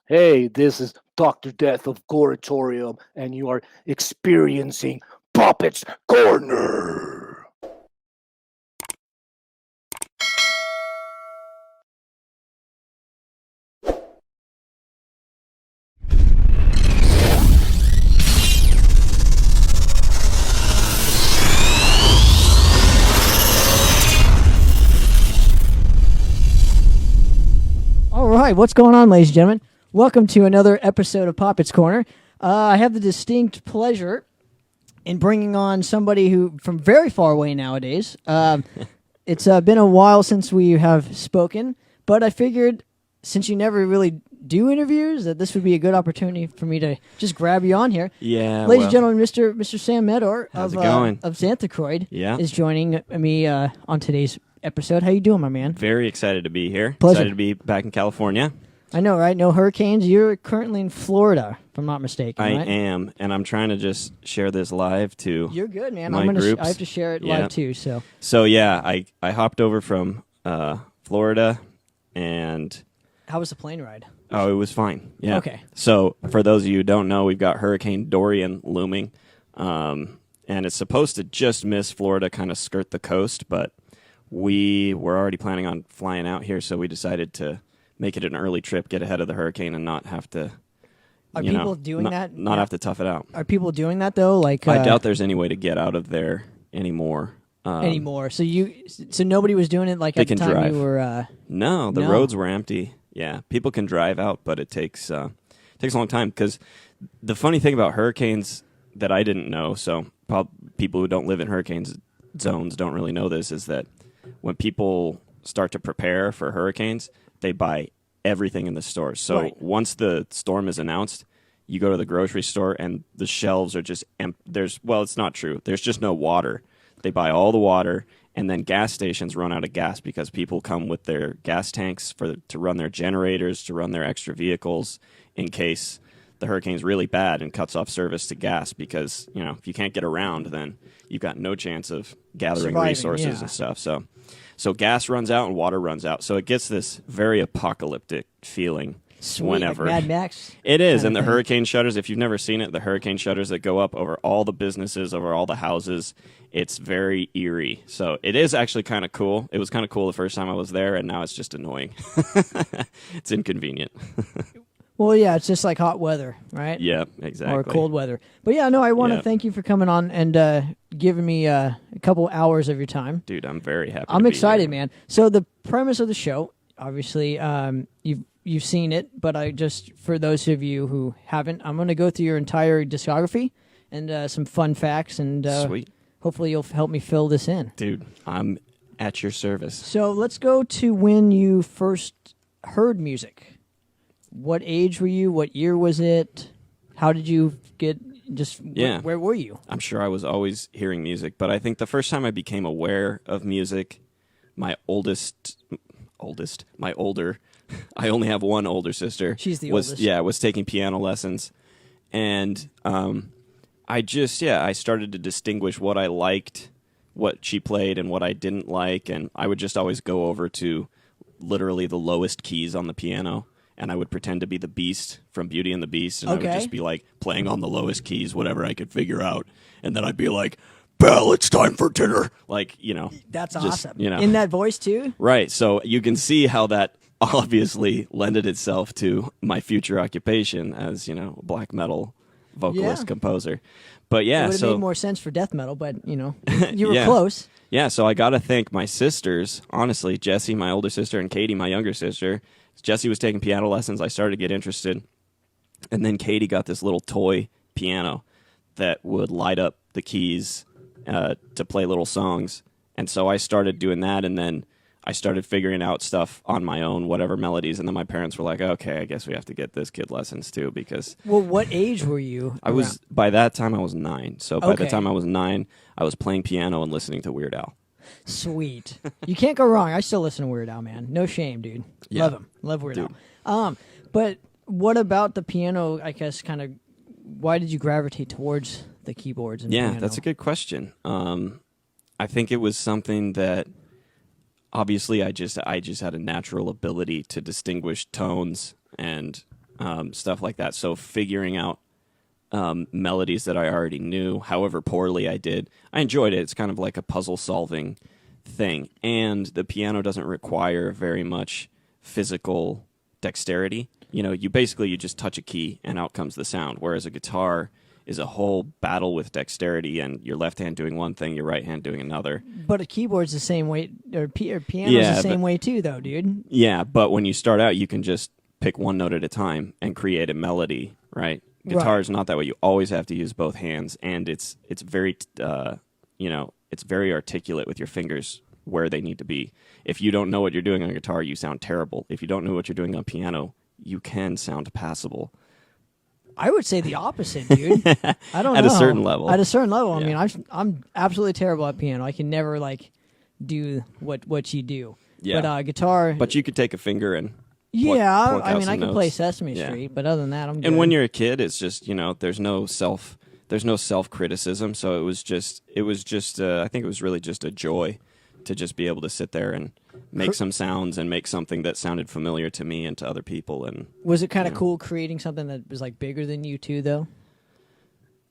Hey, this is Dr. Death of Goratorium, and you are experiencing Poppitt's Corner. All right, what's going on, ladies and gentlemen? Welcome to another episode of Poppitt's Corner. I have the distinct pleasure in bringing on somebody who from very far away nowadays. It's been a while since we have spoken, but I figured since you never really do interviews, that this would be a good opportunity for me to just grab you on here. Yeah, ladies and gentlemen, Mr. Sam Meador How's it going? of Xanthochroid Yeah. is joining me on today's episode. How you doing, my man? Very excited to be here. Pleasure. Excited to be back in California. I know, right? No hurricanes. You're currently in Florida, if I'm not mistaken. I right? am, and I'm trying to just share this live to You're good, man. my I'm gonna. groups. I have to share it Yeah. live too. So So yeah, I hopped over from Florida, and how was the plane ride? it was fine. Yeah. Okay. So for those of you who don't know, we've got Hurricane Dorian looming, and it's supposed to just miss Florida, kind of skirt the coast, but we were already planning on flying out here, so we decided to make it an early trip, get ahead of the hurricane, and not have to. Are you know, people doing not, that? Not have to tough it out. Are people doing that though? Like I doubt there's any way to get out of there anymore. anymore. So nobody was doing it like They at the can time drive. you were. No, the No. roads were empty. Yeah, people can drive out, but it takes a long time. Because the funny thing about hurricanes that I didn't know, so people who don't live in hurricanes zones don't really know this, is that when people start to prepare for hurricanes, they buy everything in the stores. So Right. once the storm is announced, you go to the grocery store and the shelves are just empty. It's not true. There's just no water. They buy all the water, and then gas stations run out of gas because people come with their gas tanks to run their generators, to run their extra vehicles in case the hurricane's really bad and cuts off service to gas, because if you can't get around, then you've got no chance of gathering Surviving, resources yeah. and stuff. So gas runs out and water runs out. So it gets this very apocalyptic feeling Sweet, whenever. like Mad Max. It is, kind and of the thing. hurricane shutters, if you've never seen it, the hurricane shutters that go up over all the businesses, over all the houses, it's very eerie. So it is actually kind of cool. It was kind of cool the first time I was there, and now it's just annoying. It's inconvenient. Well, yeah, it's just like hot weather, right? Yeah, exactly. Or cold weather. But yeah, no, I want to Yeah. thank you for coming on and giving me a couple hours of your time. Dude, I'm very happy I'm to be excited, here. man. So the premise of the show, obviously, you've seen it, but for those of you who haven't, I'm going to go through your entire discography and some fun facts, and Sweet. hopefully you'll help me fill this in. Dude, I'm at your service. So let's go to when you first heard music. What age were you? What year was it? How did you get? Yeah. Where were you? I'm sure I was always hearing music, but I think the first time I became aware of music, my older, I only have one older sister. She's the was, oldest. Yeah, was taking piano lessons, and I started to distinguish what I liked, what she played, and what I didn't like, and I would just always go over to literally the lowest keys on the piano. And I would pretend to be the Beast from Beauty and the Beast, and I Okay. would just be like playing on the lowest keys, whatever I could figure out. And then I'd be like, "Belle, it's time for dinner." Like, That's just, awesome. you know. In that voice too. Right. So you can see how that obviously lended itself to my future occupation as, a black metal vocalist Yeah. composer. But It yeah, would have so made more sense for death metal, but you were Yeah. close. yeah, so I got to thank my sisters, honestly, Jessie, my older sister, and Katie, my younger sister. Jessie was taking piano lessons. I started to get interested. And then Katie got this little toy piano that would light up the keys to play little songs. And so I started doing that, and then I started figuring out stuff on my own, whatever melodies. And then my parents were like, okay, I guess we have to get this kid lessons too, because Well, what age were you? by that time I was 9. So by the Okay. time I was 9, I was playing piano and listening to Weird Al. Sweet. You can't go wrong. I still listen to Weird Al, man. No shame, dude. Yeah. Love him. Love Weird Dude. Al. But what about the piano? I guess kind of. Why did you gravitate towards the keyboards? And Yeah, piano? that's a good question. I think it was something that obviously I just had a natural ability to distinguish tones and stuff like that. So figuring out melodies that I already knew, however poorly I did, I enjoyed it. It's kind of like a puzzle-solving thing. And the piano doesn't require very much physical dexterity. You just touch a key and out comes the sound, whereas a guitar is a whole battle with dexterity, and your left hand doing one thing, your right hand doing another. But a keyboard's the same way, or piano's the same way too, though, dude. Yeah, but when you start out, you can just pick one note at a time and create a melody, right? Guitar is not that way. You always have to use both hands, and it's very it's very articulate with your fingers where they need to be. If you don't know what you're doing on a guitar, you sound terrible. If you don't know what you're doing on piano, you can sound passable. I would say the opposite, dude. I don't know. At a certain level. At a certain level. Yeah. I mean, I'm absolutely terrible at piano. I can never do what you do. Yeah. But guitar. But you could take a finger and pluck out I some can play notes. Sesame Street, but other than that, I'm good. And when you're a kid, it's just there's no self criticism. So it was just I think it was really just a joy to just be able to sit there and make some sounds and make something that sounded familiar to me and to other people. And was it kind of cool creating something that was like bigger than you too, though?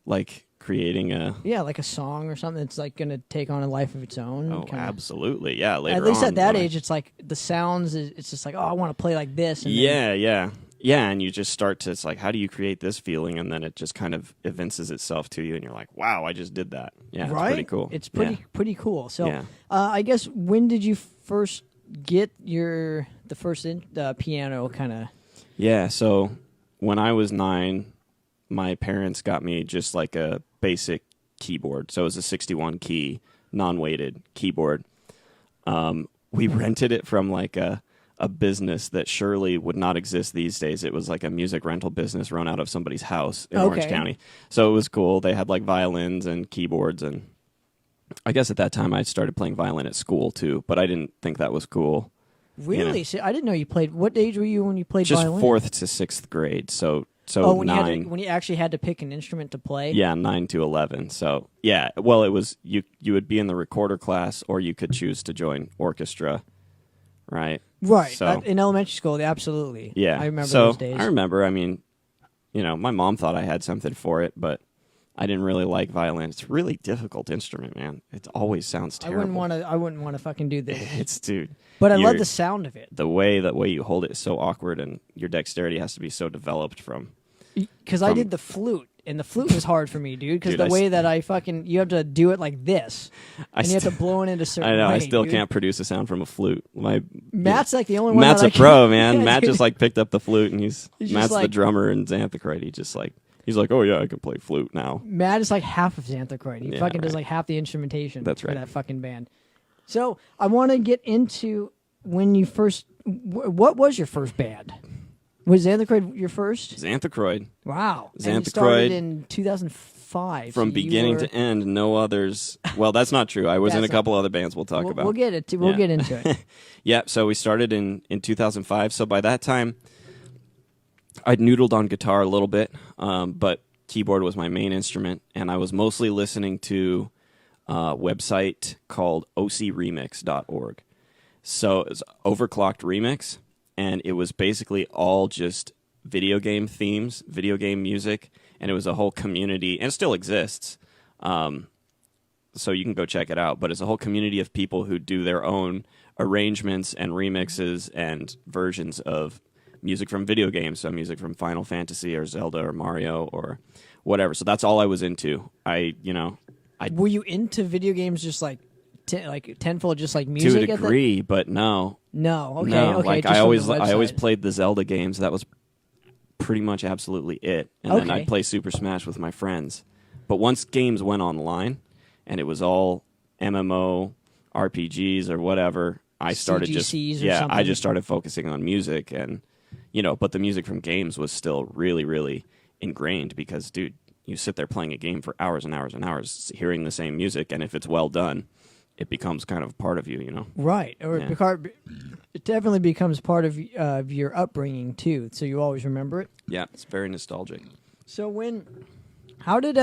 Like creating like a song or something that's like going to take on a life of its own. Oh, absolutely, yeah. Later at least on, at that age, it's like the sounds. It's just like, oh, I want to play like this. And yeah, and you just start to, it's like, how do you create this feeling? And then it just kind of evinces itself to you, and you're like, wow, I just did that. Yeah, right? It's pretty cool. It's pretty cool. So, I guess, when did you first get the first piano kind of? Yeah, so when I was 9, my parents got me just like a basic keyboard. So it was a 61 key, non-weighted keyboard. We rented it from like a business that surely would not exist these days. It was like a music rental business run out of somebody's house in Orange County. So it was cool. They had like violins and keyboards, and I guess at that time I started playing violin at school too, but I didn't think that was cool. Really? See, I didn't know you played. What age were you when you played violin? Just 4th to 6th grade. So when 9. when you actually had to pick an instrument to play? Yeah, 9 to 11. So yeah, well, it was you would be in the recorder class, or you could choose to join orchestra, right? Right. So, in elementary school, absolutely. Yeah. I remember those days. I remember, I mean, my mom thought I had something for it, but I didn't really like violin. It's a really difficult instrument, man. It always sounds terrible. I wouldn't want to fucking do this. Dude. But I love the sound of it. The way you hold it is so awkward, and your dexterity has to be so developed from. Because I did the flute, and the flute was hard for me, dude. Because the way that you have to do it like this, and you have to blow it into certain. I know. way, I still dude. can't produce a sound from a flute. Matt's like the only one. Matt's that a pro, can, man. Yeah, Matt dude. just like picked up the flute, and Matt's like, the drummer in Xanthochroid. He's like, oh yeah, I can play flute now. Matt is like half of Xanthochroid. He fucking does like half the instrumentation. That's for right. that fucking band. So I want to get into when you first. What was your first band? Was Xanthochroid your first? Xanthochroid. Wow. Xanthochroid. And you started in 2005. From beginning to end, no others. Well, that's not true. I was in a couple other bands we'll talk about. We'll get it. We'll get into it. Yeah, so we started in 2005. So by that time, I'd noodled on guitar a little bit, but keyboard was my main instrument, and I was mostly listening to a website called ocremix.org. So it's Overclocked Remix, and it was basically all just video game themes, video game music, and it was a whole community, and it still exists. So you can go check it out, but it's a whole community of people who do their own arrangements and remixes and versions of music from video games, so music from Final Fantasy or Zelda or Mario or whatever. So that's all I was into. Were you into video games just like tenfold, just like music? To a degree, but no. No, okay, no. okay. Like just I from the always website. played the Zelda games. That was pretty much absolutely it. And then Okay. I'd play Super Smash with my friends. But once games went online, and it was all MMO, RPGs or whatever, I started CGCs or I something. just started focusing on music, and but the music from games was still really, really ingrained because, dude, you sit there playing a game for hours and hours and hours, hearing the same music, and if it's well done, it becomes kind of part of you, Right, or Yeah. it definitely becomes part of your upbringing too. So you always remember it. Yeah, it's very nostalgic. So how did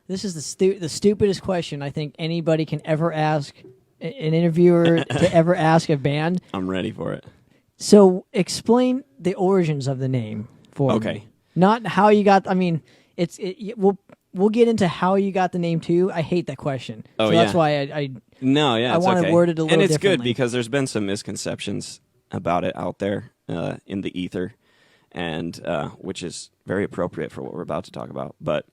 this is the stupidest question I think anybody can ever ask an interviewer to ever ask a band. I'm ready for it. So explain the origins of the name for Okay. me. Not how you got. I mean, we'll get into how you got the name too. I hate that question. Oh, so that's yeah. why I No, yeah, I it's want okay. to word it a little and it's differently. good because there's been some misconceptions about it out there in the ether, and which is very appropriate for what we're about to talk about. But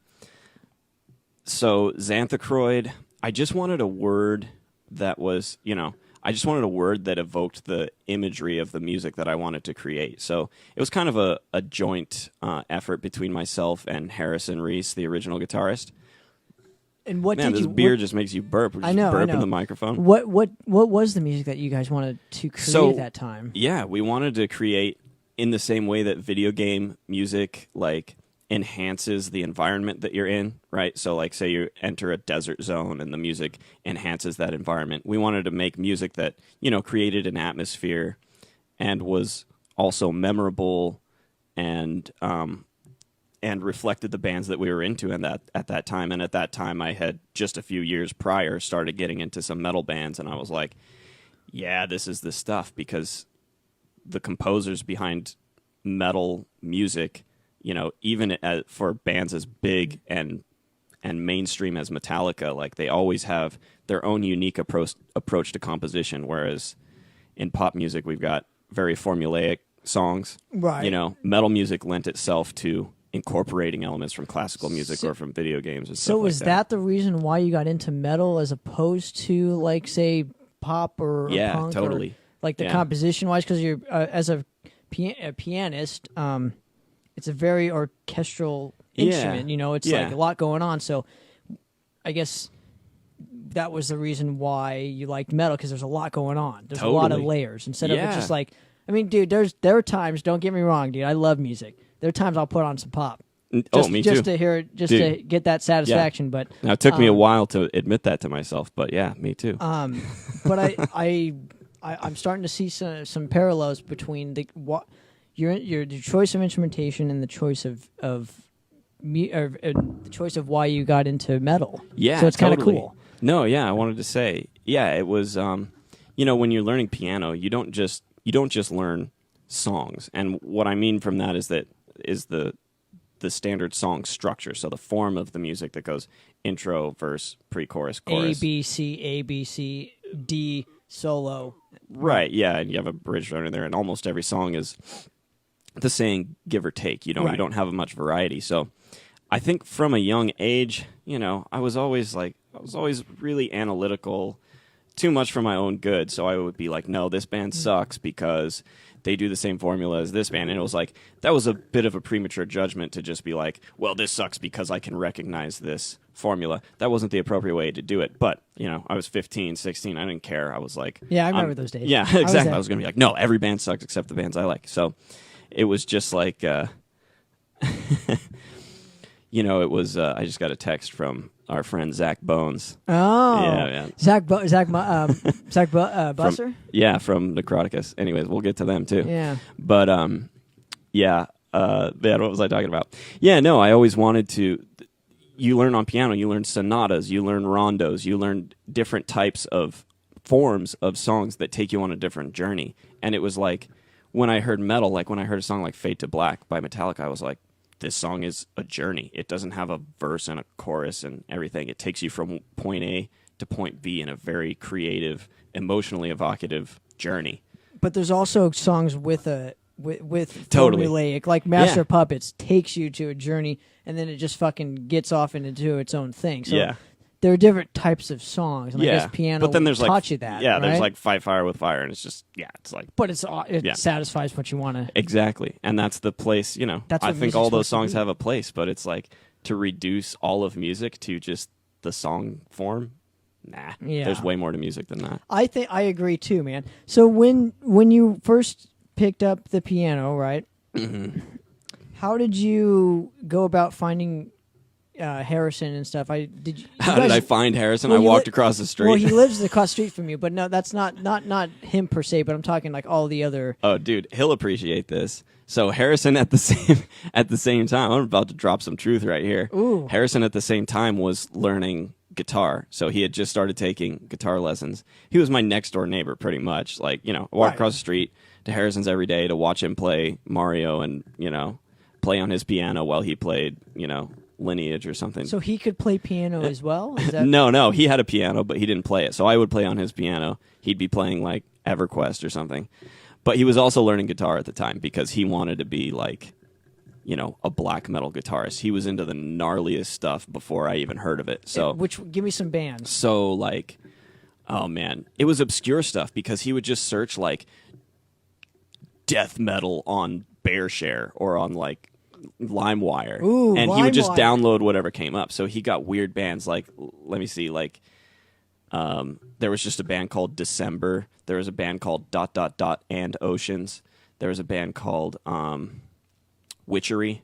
so Xanthochroid, I just wanted a word that was, I just wanted a word that evoked the imagery of the music that I wanted to create. So it was kind of a joint effort between myself and Harrison Reese, the original guitarist. And what Man, did this you? beer just makes you burp. I know. Burp in the microphone. What was the music that you guys wanted to create at that time? Yeah, we wanted to create in the same way that video game music like enhances the environment that you're in, right? So like say you enter a desert zone and the music enhances that environment. We wanted to make music that, created an atmosphere and was also memorable and reflected the bands that we were into at that time. And at that time I had just a few years prior started getting into some metal bands, and I was like, yeah, this is the stuff, because the composers behind metal music, even for bands as big and mainstream as Metallica, like they always have their own unique approach to composition, whereas in pop music we've got very formulaic songs. Right. Metal music lent itself to incorporating elements from classical music or from video games and stuff So like was that the reason why you got into metal as opposed to like say pop or punk? Totally. Or, like the composition wise, because you're as a pianist, it's a very orchestral instrument. It's like a lot going on. So I guess that was the reason why you liked metal, because there's a lot going on. There's a lot of layers instead of it just like. I mean, dude, there are times. Don't get me wrong, dude. I love music. There are times I'll put on some pop. Me just too. to hear it, to get that satisfaction. But now it took me a while to admit that to myself, but yeah, me too. But I'm starting to see some parallels between your choice of instrumentation and the choice of the choice of why you got into metal. Yeah, so it's kind of totally. cool. No, yeah, I wanted to say, it was, when you're learning piano, you don't just learn songs, and what I mean from that is the standard song structure. So the form of the music that goes intro, verse, pre-chorus, chorus. A B C D solo. Right. Yeah, and you have a bridge runner there, and almost every song is the same, give or take. You don't have much variety. So I think from a young age, I was always really analytical, too much for my own good. So I would be like, no, this band sucks because they do the same formula as this band. And it was like, that was a bit of a premature judgment to just be like, well, this sucks because I can recognize this formula. That wasn't the appropriate way to do it. But, I was 15, 16. I didn't care. I was like... Yeah, I remember those days. Yeah, exactly. I was going to be like, no, every band sucks except the bands I like. So it was just like... it was... I just got a text from our friend Zach Bones. Oh, yeah. Zach Busser. From Necroticus. Anyways, we'll get to them too. Yeah, but man, what was I talking about? Yeah, no, I always wanted to. You learn on piano, you learn sonatas, you learn rondos, you learn different types of forms of songs that take you on a different journey. And it was like when I heard metal, like when I heard a song like "Fade to Black" by Metallica, I was like, this song is a journey. It doesn't have a verse and a chorus and everything. It takes you from point A to point B in a very creative, emotionally evocative journey. But there's also songs with Totally. formulaic, like Master of Puppets takes you to a journey and then it just fucking gets off into its own thing. So there are different types of songs. And I guess piano but then there's taught you that. Yeah, right? there's like Fight Fire with Fire, and it's just, it's like... But it satisfies what you want to... Exactly. And that's the place, That's I what think all those music's supposed songs to be. have a place, but it's like to reduce all of music to just the song form, nah. Yeah. There's way more to music than that. I think I agree too, man. So when you first picked up the piano, right? Mm-hmm. How did you go about finding Harrison and stuff? How did I find Harrison? Well, I walked across the street. Well, he lives across the street from you, but no, that's not him per se. But I'm talking like all the other. Oh, dude, he'll appreciate this. So Harrison at the same time, I'm about to drop some truth right here. Ooh. Harrison at the same time was learning guitar, so he had just started taking guitar lessons. He was my next door neighbor, pretty much. Like, I walk across the street to Harrison's every day to watch him play Mario and play on his piano while he played, Lineage or something. So he could play piano as well? Is that... No, he had a piano, but he didn't play it. So I would play on his piano. He'd be playing like EverQuest or something. But he was also learning guitar at the time because he wanted to be like, a black metal guitarist. He was into the gnarliest stuff before I even heard of it. So, give me some bands. So like, oh man, it was obscure stuff because he would just search like death metal on BearShare or on like LimeWire, and he would just download whatever came up. So he got weird bands like, let me see, like there was just a band called December. There was a band called ... and Oceans. There was a band called Witchery,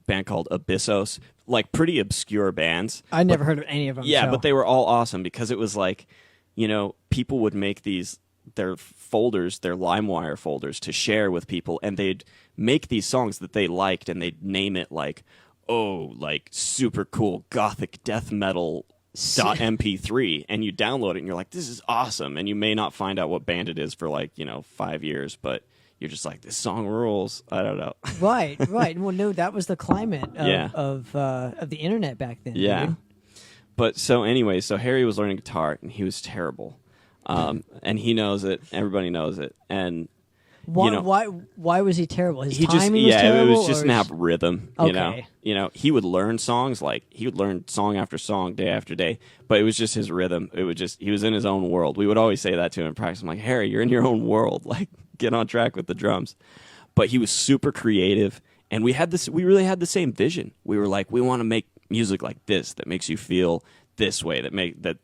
a band called Abyssos, like pretty obscure bands. I never heard of any of them. Yeah, so. but they were all awesome because it was like, people would make their folders, their LimeWire folders to share with people, and they'd make these songs that they liked, and they'd name it like, like super cool gothic death metal .mp3, and you download it, and you're like, this is awesome, and you may not find out what band it is for like 5 years, but you're just like, this song rules. I don't know. Right. Well, no, that was the climate of the internet back then. Yeah. Dude. But so anyway, so Harry was learning guitar, and he was terrible. And he knows it. Everybody knows it. And why was he terrible? His he timing was terrible. It was just not rhythm. Okay. He would learn songs he would learn song after song, day after day. But it was just his rhythm. It would he was in his own world. We would always say that to him in practice. I'm like, Harry, you're in your own world. Like, get on track with the drums. But he was super creative, and we really had the same vision. We were like, we want to make music like this that makes you feel this way, that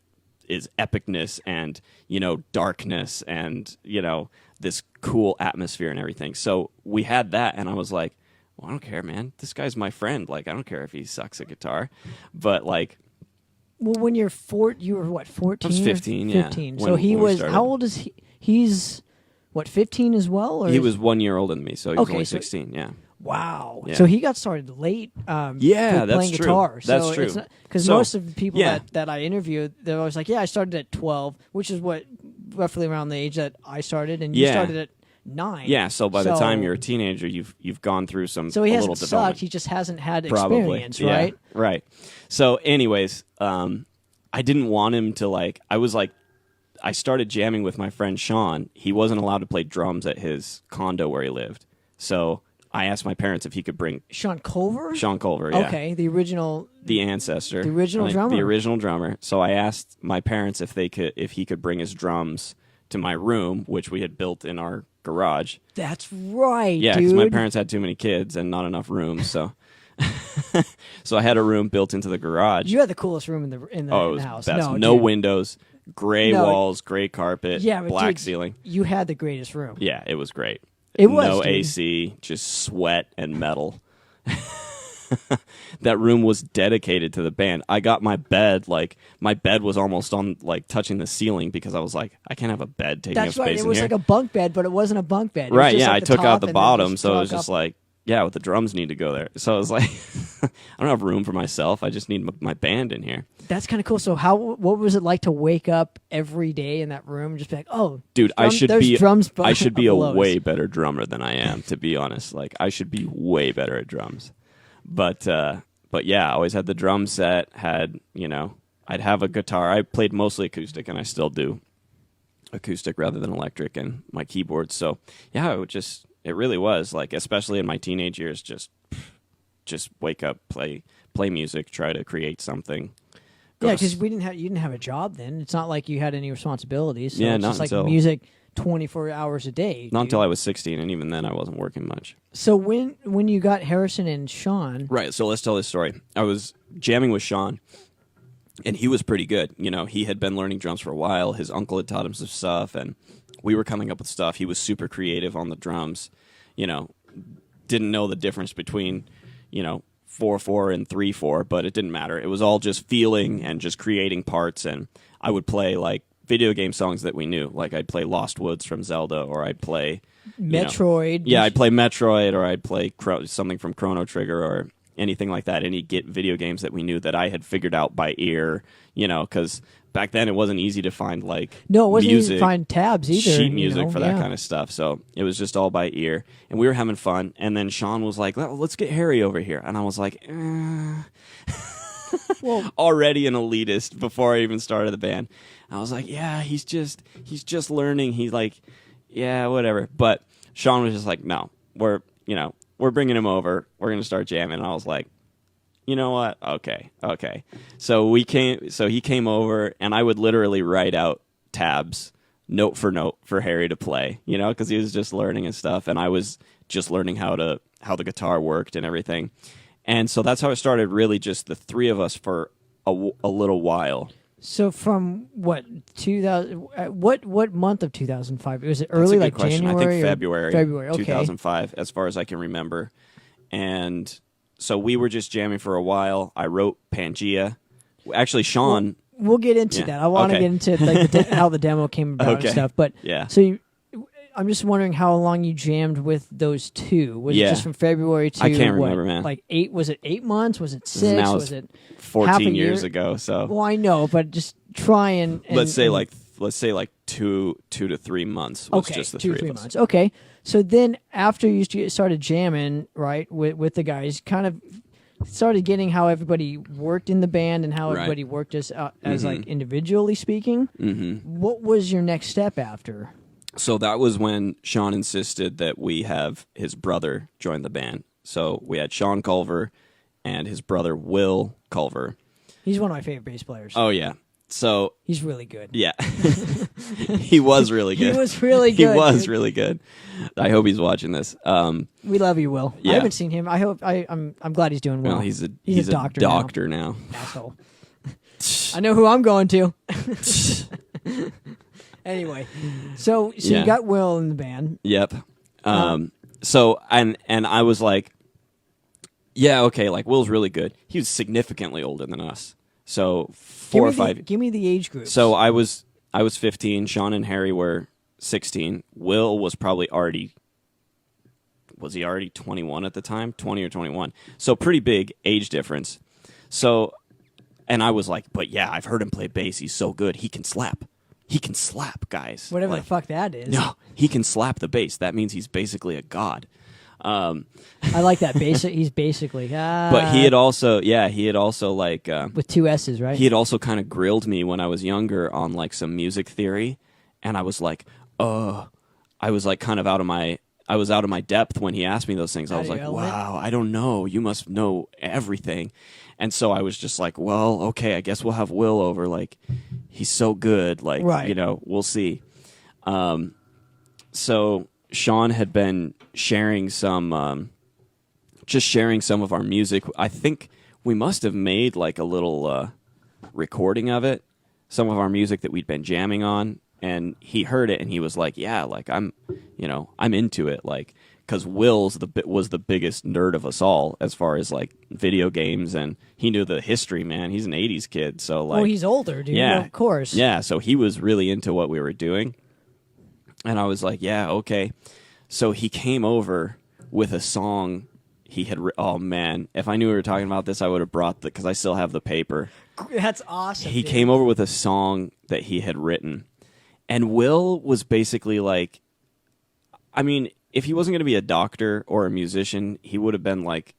is epicness and darkness and this cool atmosphere and everything. So we had that, and I was like, well, I don't care, man. This guy's my friend. Like, I don't care if he sucks at guitar, but like. Well, when you were what, 14? I was 15. 15. Yeah. So he was. Started. How old is he? He's what, 15 as well? Or he was 1 year older than me, so he was only 16. Yeah. Wow. Yeah. So he got started late. That's playing true. guitar. That's so true. Because most of the people that I interviewed, they're always like, "Yeah, I started at 12," which is what roughly around the age that I started, and you started at 9. Yeah. So by the time you're a teenager, you've gone through some. So he hasn't little sucked. He just hasn't had Probably. experience, right? Yeah, right. So, anyways, I didn't want him to like. I started jamming with my friend Sean. He wasn't allowed to play drums at his condo where he lived, so I asked my parents if he could bring Sean Culver. Sean Culver, yeah. Okay, the ancestor, the original drummer. the original drummer. So I asked my parents if he could bring his drums to my room, which we had built in our garage. That's right, yeah, dude. because my parents had too many kids and not enough room, so. So I had a room built into the garage. You had the coolest room in the house. Best. No windows, gray walls, gray carpet, black ceiling. You had the greatest room. Yeah, it was great. It was no dude. AC, just sweat and metal. That room was dedicated to the band. I got my bed, my bed was almost on touching the ceiling because I was like, I can't have a bed taking up space in here. It was like a bunk bed, but it wasn't a bunk bed. Right, yeah, I took out the bottom, so it was just like, yeah, the drums need to go there. So I was like, I don't have room for myself. I just need my band in here. That's kind of cool. So what was it like to wake up every day in that room and just be like, oh, dude, I should be a way way better drummer than I am, to be honest. Like, I should be way better at drums. But yeah, I always had the drum set, I'd have a guitar. I played mostly acoustic, and I still do acoustic rather than electric, and my keyboard. So yeah, it really was like, especially in my teenage years, just wake up, play music, try to create something. Yeah, because you didn't have a job then. It's not like you had any responsibilities. So yeah, it's not just until like music 24 hours a day. Not until I was 16, and even then I wasn't working much. So when you got Harrison and Sean, right? So let's tell this story. I was jamming with Sean, and he was pretty good. He had been learning drums for a while. His uncle had taught him some stuff, and we were coming up with stuff. He was super creative on the drums. Didn't know the difference between 4/4 and 3/4, but it didn't matter. It was all just feeling and just creating parts. And I would play video game songs that we knew. Like, I'd play Lost Woods from Zelda, or I'd play Metroid. I'd play Metroid, or I'd play something from Chrono Trigger, or anything like that, any video games that we knew that I had figured out by ear, because back then it wasn't easy to find No, it wasn't music, easy to find tabs either. sheet music for that yeah. kind of stuff. So it was just all by ear, and we were having fun. And then Sean was like, let's get Harry over here. And I was like, Well, already an elitist before I even started the band. I was like, yeah, he's just learning. He's like, yeah, whatever. But Sean was just like, no, we're bringing him over. We're going to start jamming. And I was like, you know what? Okay. So he came over, and I would literally write out tabs, note for note, for Harry to play, because he was just learning and stuff. And I was just learning how the guitar worked and everything. And so that's how it started, really just the three of us for a little while. So from what 2000? What month of 2005? Was it early, That's a good question. January? I think February. February. Okay. 2005, as far as I can remember. And so we were just jamming for a while. I wrote Pangea. Actually, Sean. We'll get into that. I want to get into how the demo came about and stuff. But yeah. So I'm just wondering how long you jammed with those two. Was it just from February to I can't remember, man. Like 8? Was it 8 months? Was it 6? Now was it 14 years ago? So well, I know, but just try and let's say 2 to 3 months was just the 2 three 3 of us. months. Okay, so then after you started jamming, right, with the guys, kind of started getting how everybody worked in the band and how everybody worked as like individually speaking. Mm-hmm. What was your next step after? So that was when Sean insisted that we have his brother join the band. So we had Sean Culver and his brother Will Culver. He's one of my favorite bass players. Oh, yeah. So he's really good. Yeah. He was really good. He was really good. He was really good. I hope he's watching this. We love you, Will. Yeah. I haven't seen him. I'm glad he's doing well. Well, he's a doctor now. Asshole. I know who I'm going to. Anyway, so you got Will in the band. Yep. So and I was like, yeah, okay, like Will's really good. He was significantly older than us. So 4 or 5. Give me the age group. So I was 15. Sean and Harry were 16. Will was probably already 21 at the time? 20 or 21. So pretty big age difference. So, and I was like, but yeah, I've heard him play bass. He's so good. He can slap. He can slap, guys. Whatever the fuck that is. No, he can slap the bass. That means he's basically a god. I like that. He's basically. But he had also like with 2 S's, right? He had also kind of grilled me when I was younger on like some music theory, and I was like, I was like kind of out of my depth when he asked me those things. I was like, wow, I don't know. You must know everything. And so I was just like, well, okay, I guess we'll have Will over. Like, he's so good. Like, we'll see. So Sean had been sharing some of our music. I think we must have made like a little recording of it, some of our music that we'd been jamming on. And he heard it, and he was like, yeah, like, I'm into it. Like, because Will's was the biggest nerd of us all as far as like video games, and he knew the history, man. He's an 80s kid, so like, he's older, dude. Yeah, of course. Yeah, so he was really into what we were doing, and I was like, yeah, okay. So he came over with a song he had. Oh man, if I knew we were talking about this, I would have brought because I still have the paper. That's awesome. He dude. came over with a song that he had written, and Will was basically like, I mean, if he wasn't going to be a doctor or a musician, he would have been like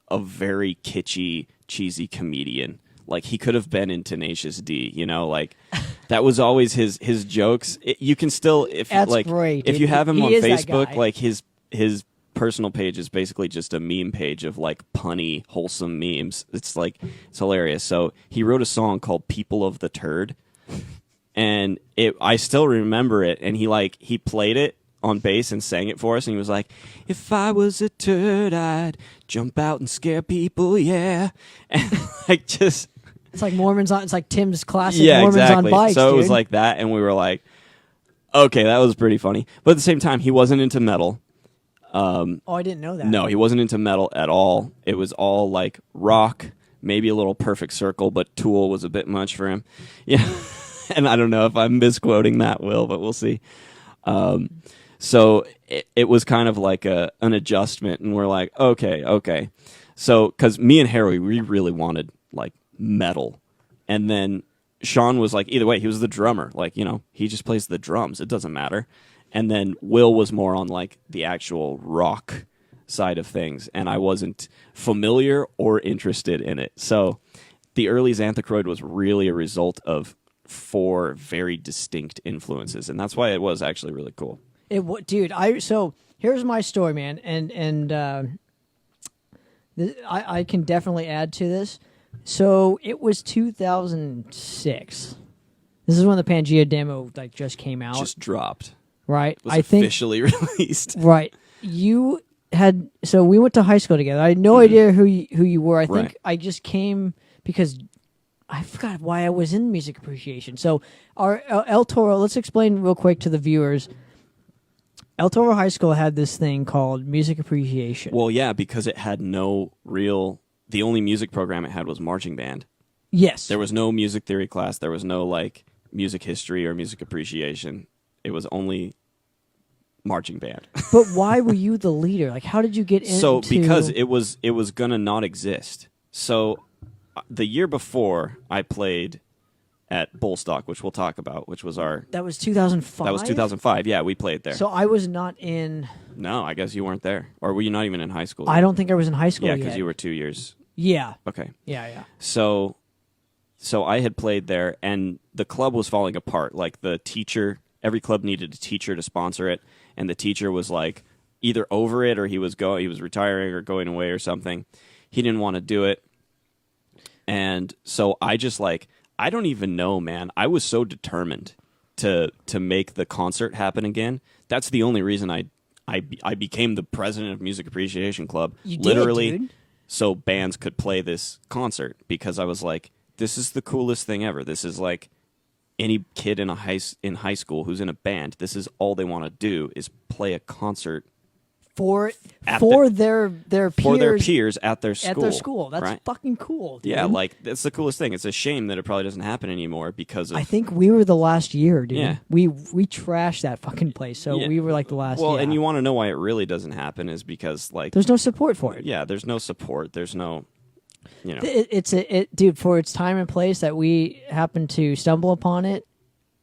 a very kitschy, cheesy comedian. Like, he could have been in Tenacious D, like that was always his jokes. You can still, if That's like, great, if you have him on Facebook, guy. like his personal page is basically just a meme page of like punny, wholesome memes. It's hilarious. So he wrote a song called "People of the Turd," and I still remember it. And he played it on bass and sang it for us, and he was like, "If I was a turd, I'd jump out and scare people, yeah." And just it's like Mormons on. It's like Tim's classic. Yeah, Mormons exactly. on bikes. So it was dude. like that, and we were like, "Okay, that was pretty funny." But at the same time, he wasn't into metal. I didn't know that. No, he wasn't into metal at all. It was all like rock, maybe a little Perfect Circle, but Tool was a bit much for him. Yeah, and I don't know if I'm misquoting that, Will, but we'll see. So it was kind of like an adjustment, and we're like, okay. So, because me and Harry, we really wanted like metal, and then Sean was like, either way, he was the drummer. Like, he just plays the drums. It doesn't matter. And then Will was more on like the actual rock side of things, and I wasn't familiar or interested in it. So the early Xanthochroid was really a result of 4 very distinct influences, and that's why it was actually really cool. Dude, so here's my story, man, and I can definitely add to this. So it was 2006. This is when the Pangea demo like just came out. Just dropped. Right. Was officially released. Right. So we went to high school together. I had no idea who you were. I think I just came because I forgot why I was in music appreciation. So our El Toro, let's explain real quick to the viewers. El Toro High School had this thing called music appreciation. Well, yeah, because it had no real... The only music program it had was marching band. Yes. There was no music theory class. There was no, like, music history or music appreciation. It was only marching band. But why were you the leader? Like, how did you get into... So, because it was going to not exist. So, the year before, I played at Bullstock, which we'll talk about, which was our... That was 2005? That was 2005, yeah, we played there. So I was not in... No, I guess you weren't there. Or were you not even in high school? I don't think I was in high school yet. Yeah, because you were 2 years... Yeah. Okay. Yeah. So I had played there, and the club was falling apart. Like, the teacher, every club needed a teacher to sponsor it, and the teacher was like either over it or he was retiring or going away or something. He didn't want to do it, and so I just like I don't even know, man. I was so determined to make the concert happen again. That's the only reason I became the president of Music Appreciation Club. You literally. did, dude. So bands could play this concert, because I was like, this is the coolest thing ever. This is like any kid in high school who's in a band. This is all they want to do is play a concert for their peers at their school. At their school. That's right? fucking cool, dude. Yeah, like that's the coolest thing. It's a shame that it probably doesn't happen anymore because of... I think we were the last year, dude. Yeah. We trashed that fucking place, so we were like the last year. Well, and you want to know why it really doesn't happen is because like there's no support for it. Yeah, there's no support. There's no Dude, for its time and place that we happened to stumble upon it,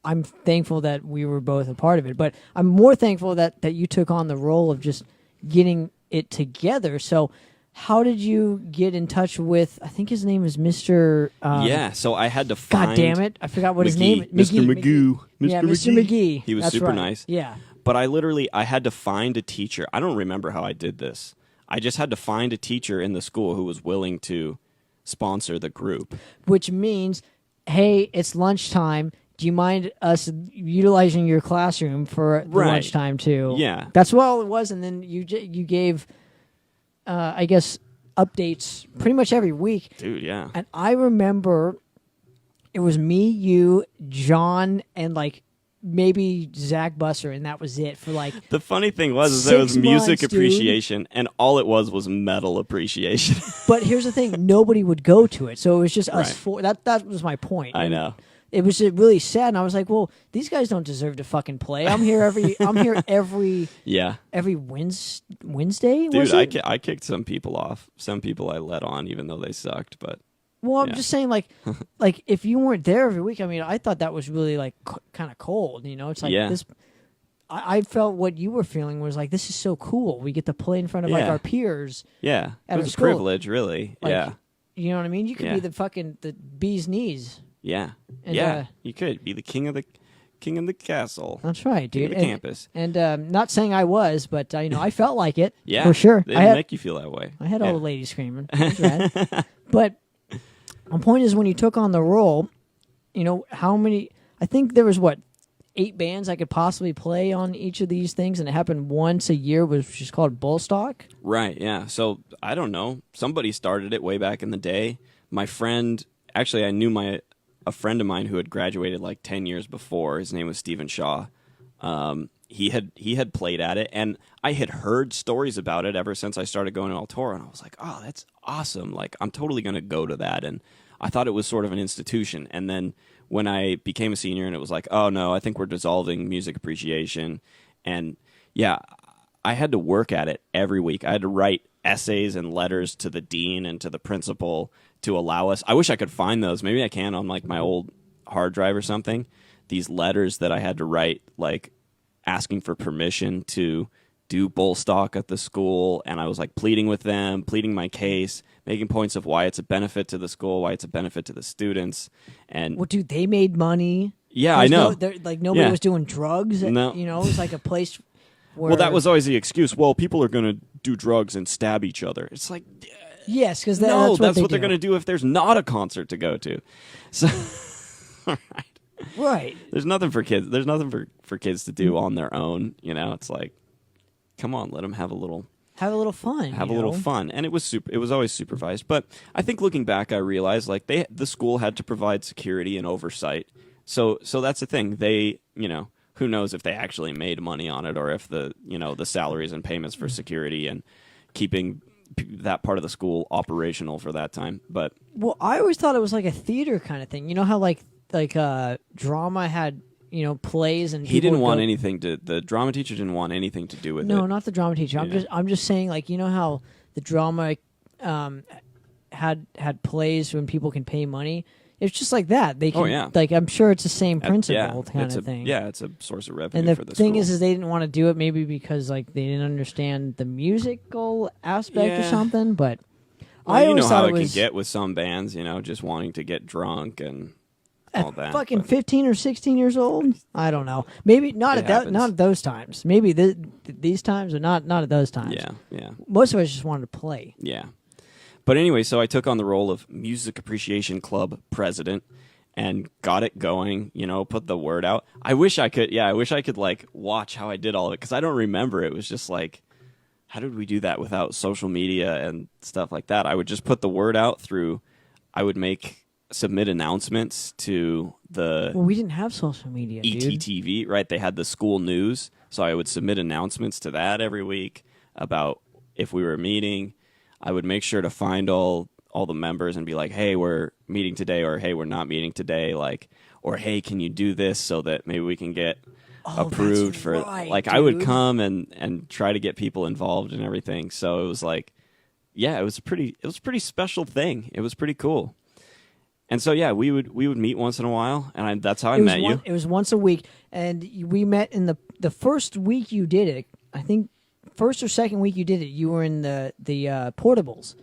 I'm thankful that we were both a part of it. But I'm more thankful that you took on the role of just getting it together. So how did you get in touch with, I think his name is Mr. So I had to find... God damn it. I forgot what his name is. Mr. Magoo. Yeah, Mr. McGee. He was That's super right. nice. Yeah. But I had to find a teacher. I don't remember how I did this. I just had to find a teacher in the school who was willing to sponsor the group. Which means, hey, it's lunchtime. Do you mind us utilizing your classroom for the lunchtime too? Yeah. That's what all it was. And then you gave, I guess, updates pretty much every week. Dude, yeah. And I remember it was me, you, John, and like maybe Zach Busser, and that was it for like... The funny thing was there was 6 music months, appreciation, and all it was metal appreciation. But here's the thing, nobody would go to it, so it was just us four. That was my point. I know. It was really sad, and I was like, well, these guys don't deserve to fucking play. I'm here every yeah. every Wednesday. Dude, I kicked some people off. Some people I let on, even though they sucked, but... Well, I'm just saying, like if you weren't there every week, I mean, I thought that was really like kind of cold. You know, it's like this. I felt what you were feeling was like, this is so cool. We get to play in front of like our peers. Yeah, it was a privilege, really. Like, yeah, you know what I mean. You could be the bee's knees. Yeah, and, you could be the king of the castle. That's right, dude. King of the campus. And not saying I was, but I felt like it. Yeah, for sure. They make you feel that way. I had all the ladies screaming. It was rad. But my point is, when you took on the role, how many? I think there was 8 bands I could possibly play on each of these things, and it happened once a year, which is called Bullstock. Right. Yeah. So I don't know. Somebody started it way back in the day. My friend, actually, I knew a friend of mine who had graduated like 10 years before. His name was Stephen Shaw. He had played at it, and I had heard stories about it ever since I started going to El Toro, and I was like, oh, that's awesome. Like, I'm totally going to go to that. And I thought it was sort of an institution. And then when I became a senior and it was like, oh, no, I think we're dissolving music appreciation. And, Yeah, I had to work at it every week. I had to write essays and letters to the dean and to the principal to allow us. I wish I could find those. Maybe I can on like my old hard drive or something. These letters that I had to write, like asking for permission to do bull stock at the school, and I was like pleading with them, pleading my case, making points of why it's a benefit to the school, why it's a benefit to the students. And Well, dude, they made money. yeah, I know. Like nobody Yeah. was doing drugs. No. You know, it was like a place where. Well, that was always the excuse. Well, people are going to do drugs and stab each other. It's like, Yes, because no, that's what they're going to do if there's not a concert to go to. So, all right. Right. There's nothing for kids. There's nothing for kids to do on their own. You know, it's like, come on, let them have a little fun. have you a little know? fun. And it was always supervised. But I think looking back, I realized like the school had to provide security and oversight. So that's the thing. They, you know, who knows if they actually made money on it, or if the salaries and payments for security and keeping that part of the school operational for that time. But Well, I always thought it was like a theater kind of thing. You know how like drama had plays and he didn't want anything to. The drama teacher didn't want anything to do with it. No, not the drama teacher. Yeah. I'm just saying, like, you know how the drama had plays when people can pay money. It's just like that. They can, Oh, yeah. like, I'm sure it's the same principle Yeah, kind it's of thing. Yeah, it's a source of revenue And the for the thing school. is they didn't want to do it maybe because like they didn't understand the musical aspect or Yeah. something. But Well, I you always know thought how it it was can get with some bands, just wanting to get drunk and all that. fucking but 15 or 16 years old. I don't know. Maybe not It at that, happens. not at those times. Maybe these times, but not at those times. yeah. Most of us just wanted to play. Yeah. But anyway, so I took on the role of Music Appreciation Club president and got it going, put the word out. I wish I could like watch how I did all of it, because I don't remember. It was just like, how did we do that without social media and stuff like that? I would just put the word out through, I would submit announcements to the Well, we didn't have social media, dude. ETTV, right? They had the school news, so I would submit announcements to that every week about if we were meeting. I would make sure to find all the members and be like, hey, we're meeting today, or hey, we're not meeting today, like, or hey, can you do this so that maybe we can get approved that's for right, like I would dude. come and try to get people involved and everything. So it was like, yeah, it was a pretty special thing. It was pretty cool. And so yeah, we would meet once in a while, and that's how I met you. It was once a week, and we met in the first week you did it. I think first or second week you did it, you were in the portables,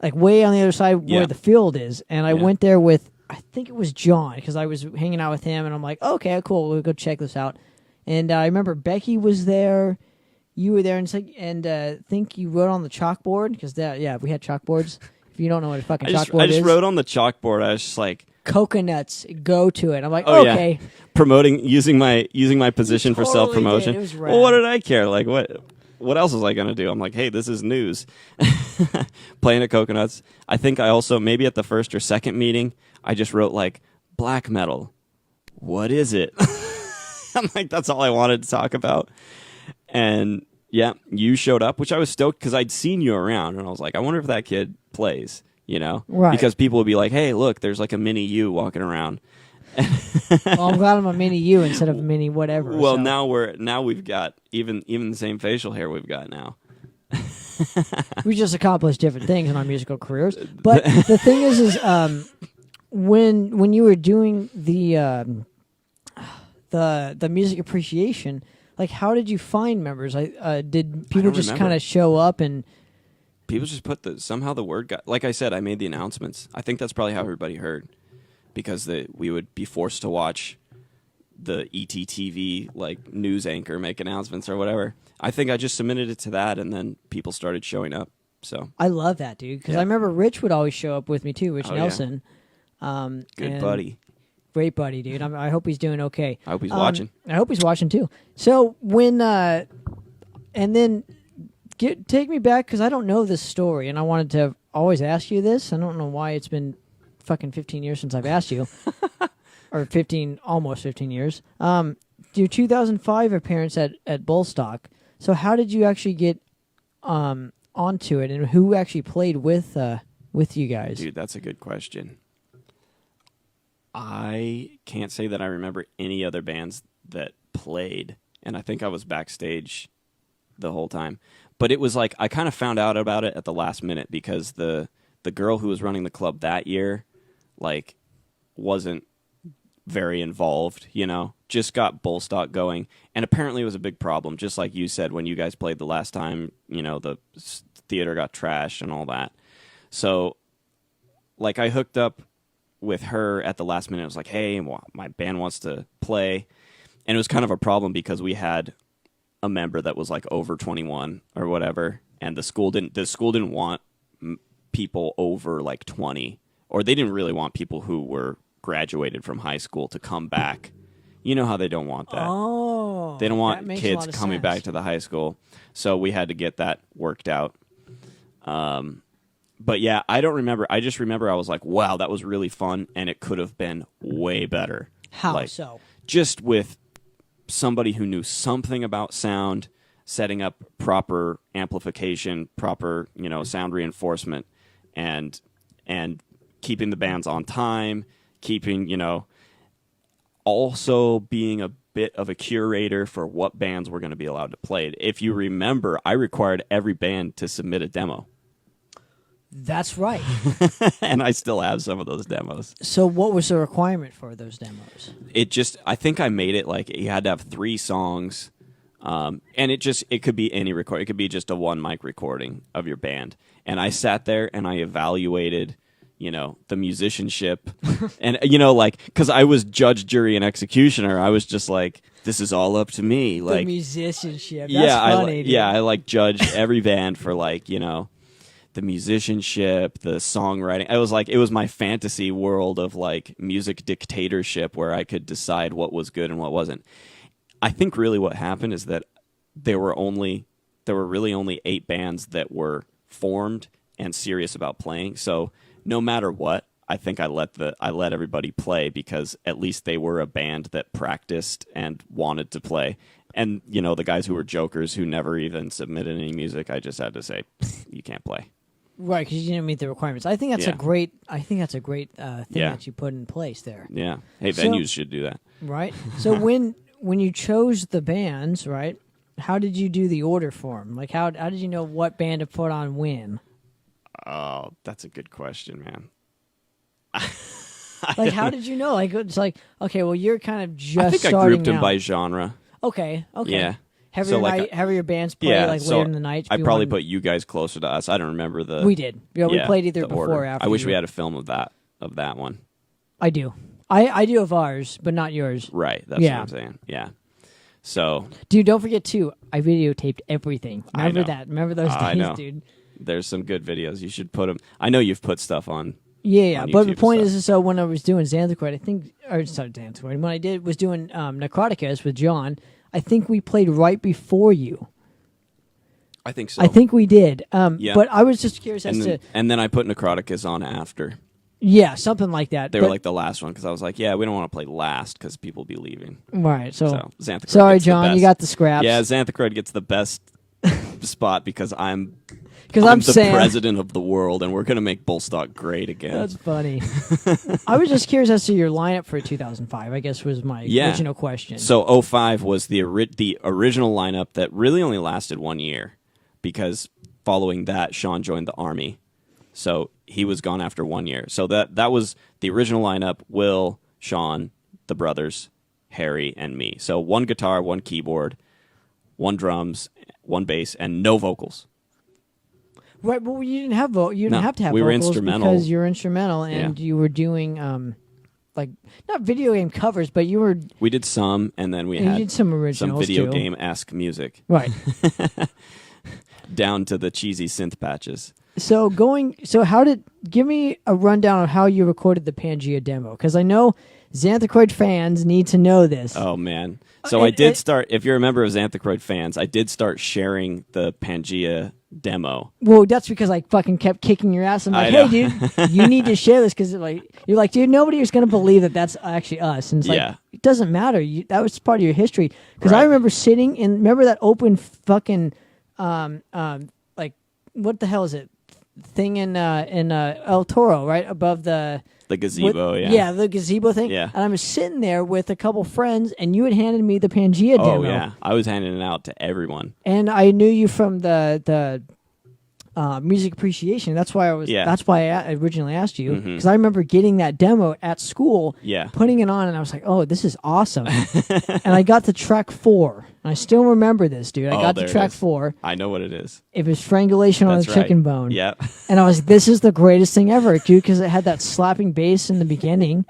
like way on the other side Yeah. where the field is. And I Yeah. went there with, I think it was John, because I was hanging out with him, and I'm like, okay, cool, we'll go check this out. And I remember Becky was there, you were there, and I think you wrote on the chalkboard, because we had chalkboards. If you don't know what a fucking chalkboard I just is, wrote on the chalkboard. I was just like, coconuts, go to it. I'm like, oh okay. yeah, promoting using my position for totally self promotion. did. It was Well, what rad. did I care? Like what else was I gonna do? I'm like, hey, this is news. Playing at Coconuts. I think I also, maybe at the first or second meeting, I just wrote like black metal. What is it? I'm like, that's all I wanted to talk about. And yeah, you showed up, which I was stoked because I'd seen you around, and I was like, I wonder if that kid plays, Right. Because people would be like, hey, look, there's like a mini you walking around. Well, I'm glad I'm a mini you instead of a mini whatever. Well, so. now we've got even the same facial hair we've got now. We just accomplished different things in our musical careers. But the thing is when you were doing the music appreciation, like, how did you find members? Did people don't just remember. kind of show up and? People just somehow the word got, like I said, I made the announcements. I think that's probably how everybody heard, because we would be forced to watch the ETTV like news anchor make announcements or whatever. I think I just submitted it to that, and then people started showing up. So I love that, dude, because Yeah. I remember Rich would always show up with me too, Rich Oh, yeah. Nelson. good and buddy. Great buddy, dude. I hope he's doing okay. I hope he's watching. I hope he's watching too. So when and then take me back, because I don't know this story, and I wanted to always ask you this. I don't know why it's been fucking 15 years since I've asked you, or almost 15 years. Your 2005 appearance at Bullstock. So how did you actually get onto it, and who actually played with you guys? Dude, that's a good question. I can't say that I remember any other bands that played and I think I was backstage the whole time. But it was like I kind of found out about it at the last minute because the girl who was running the club that year, like, wasn't very involved, just got bull stock going, and apparently it was a big problem, just like you said when you guys played the last time, the theater got trashed and all that. So, like, I hooked up with her at the last minute. I was like, hey, my band wants to play, and it was kind of a problem because we had a member that was like over 21 or whatever, and the school didn't want people over like 20, or they didn't really want people who were graduated from high school to come back. You know how they don't want that. Oh, they don't that want makes a kids lot of coming sense. back to the high school. So we had to get that worked out. But yeah, I don't remember. I just remember I was like, wow, that was really fun, and it could have been way better. How so? Just with somebody who knew something about sound, setting up proper amplification, proper, sound reinforcement, and keeping the bands on time, keeping, also being a bit of a curator for what bands were going to be allowed to play. If you remember, I required every band to submit a demo. That's right. And I still have some of those demos. So what was the requirement for those demos? I think I made it like you had to have 3 songs, and it could be any record. It could be just a 1 mic recording of your band. And I sat there and I evaluated, the musicianship, and because I was judge, jury, and executioner. I was just like, this is all up to me. The Like musicianship. That's funny, dude. I like judged every band for like the musicianship, the songwriting. It was my fantasy world of like music dictatorship where I could decide what was good and what wasn't. I think really what happened is that there were really only 8 bands that were formed and serious about playing. So no matter what, I think I let everybody play because at least they were a band that practiced and wanted to play. And the guys who were jokers who never even submitted any music, I just had to say, you can't play. Right, because you didn't meet the requirements. I think that's a great thing that you put in place there. Yeah. Hey, venues should do that. Right. So when you chose the bands, right? How did you do the order for them? Like, how did you know what band to put on when? Oh, that's a good question, man. Like, how did you know? Like, it's like, okay, well, you're kind of just I think starting I grouped them out. by genre. Okay. Yeah. Heavier bands play later in the night. I probably put you guys closer to us. I don't remember the. We did. Yeah, we played either the before order. or after. I wish we had a film of that one. I do. I do of ours, but not yours. Right. That's what I'm saying. Yeah. So. Dude, don't forget too. I videotaped everything. Remember that? Remember those I days, know. dude? There's some good videos. You should put them. I know you've put stuff on. Yeah. On But the YouTube point stuff. is, so when I was doing Xanthochroid, when I was doing Necroticus with John, I think we played right before you. I think so. I think we did. Yeah. But I was just curious as to. And then I put Necroticus on after. Yeah, something like that. They were like the last one because I was like, yeah, we don't want to play last because people will be leaving. Right. So Xanthochroid sorry, gets the John, best. you got the scraps. Yeah, Xanthochroid gets the best spot because I'm I'm the Sam. president of the world, and we're going to make Bullstock great again. That's funny. I was just curious as to your lineup for 2005, I guess was my original question. So 05 was the original lineup that really only lasted 1 year because following that, Sean joined the Army. So he was gone after 1 year. So that was the original lineup: Will, Sean, the brothers, Harry, and me. So 1 guitar, 1 keyboard, 1 drums, 1 bass, and no vocals. Right, well, you didn't have you didn't have to have we were vocals instrumental. because you're instrumental and you were doing like not video game covers, but you were We did some, and then we you had did some originals video too. game-esque music. Right. Down to the cheesy synth patches. So give me a rundown of how you recorded the Pangea demo, because I know Xanthochroid fans need to know this. Oh, man. So I did start, if you're a member of Xanthochroid fans, I did start sharing the Pangea demo. Well, that's because I fucking kept kicking your ass. I'm like, I know. hey, dude, you need to share this because you're like, dude, nobody is going to believe that that's actually us. And it's like, it doesn't matter. That was part of your history. Because I remember remember that open fucking, like, what the hell is it? thing in El Toro, right above the gazebo. the gazebo thing. Yeah. And I was sitting there with a couple friends, and you had handed me the Pangea demo. Oh yeah, I was handing it out to everyone. And I knew you from the music appreciation. That's why That's why I originally asked you, because I remember getting that demo at school. Yeah. Putting it on, and I was like, "Oh, this is awesome!" And I got to track 4. And I still remember this, dude. I got to track 4. I know what it is. It was Strangulation on That's the Chicken Bone. Yeah. And I was like, this is the greatest thing ever, dude, because it had that slapping bass in the beginning,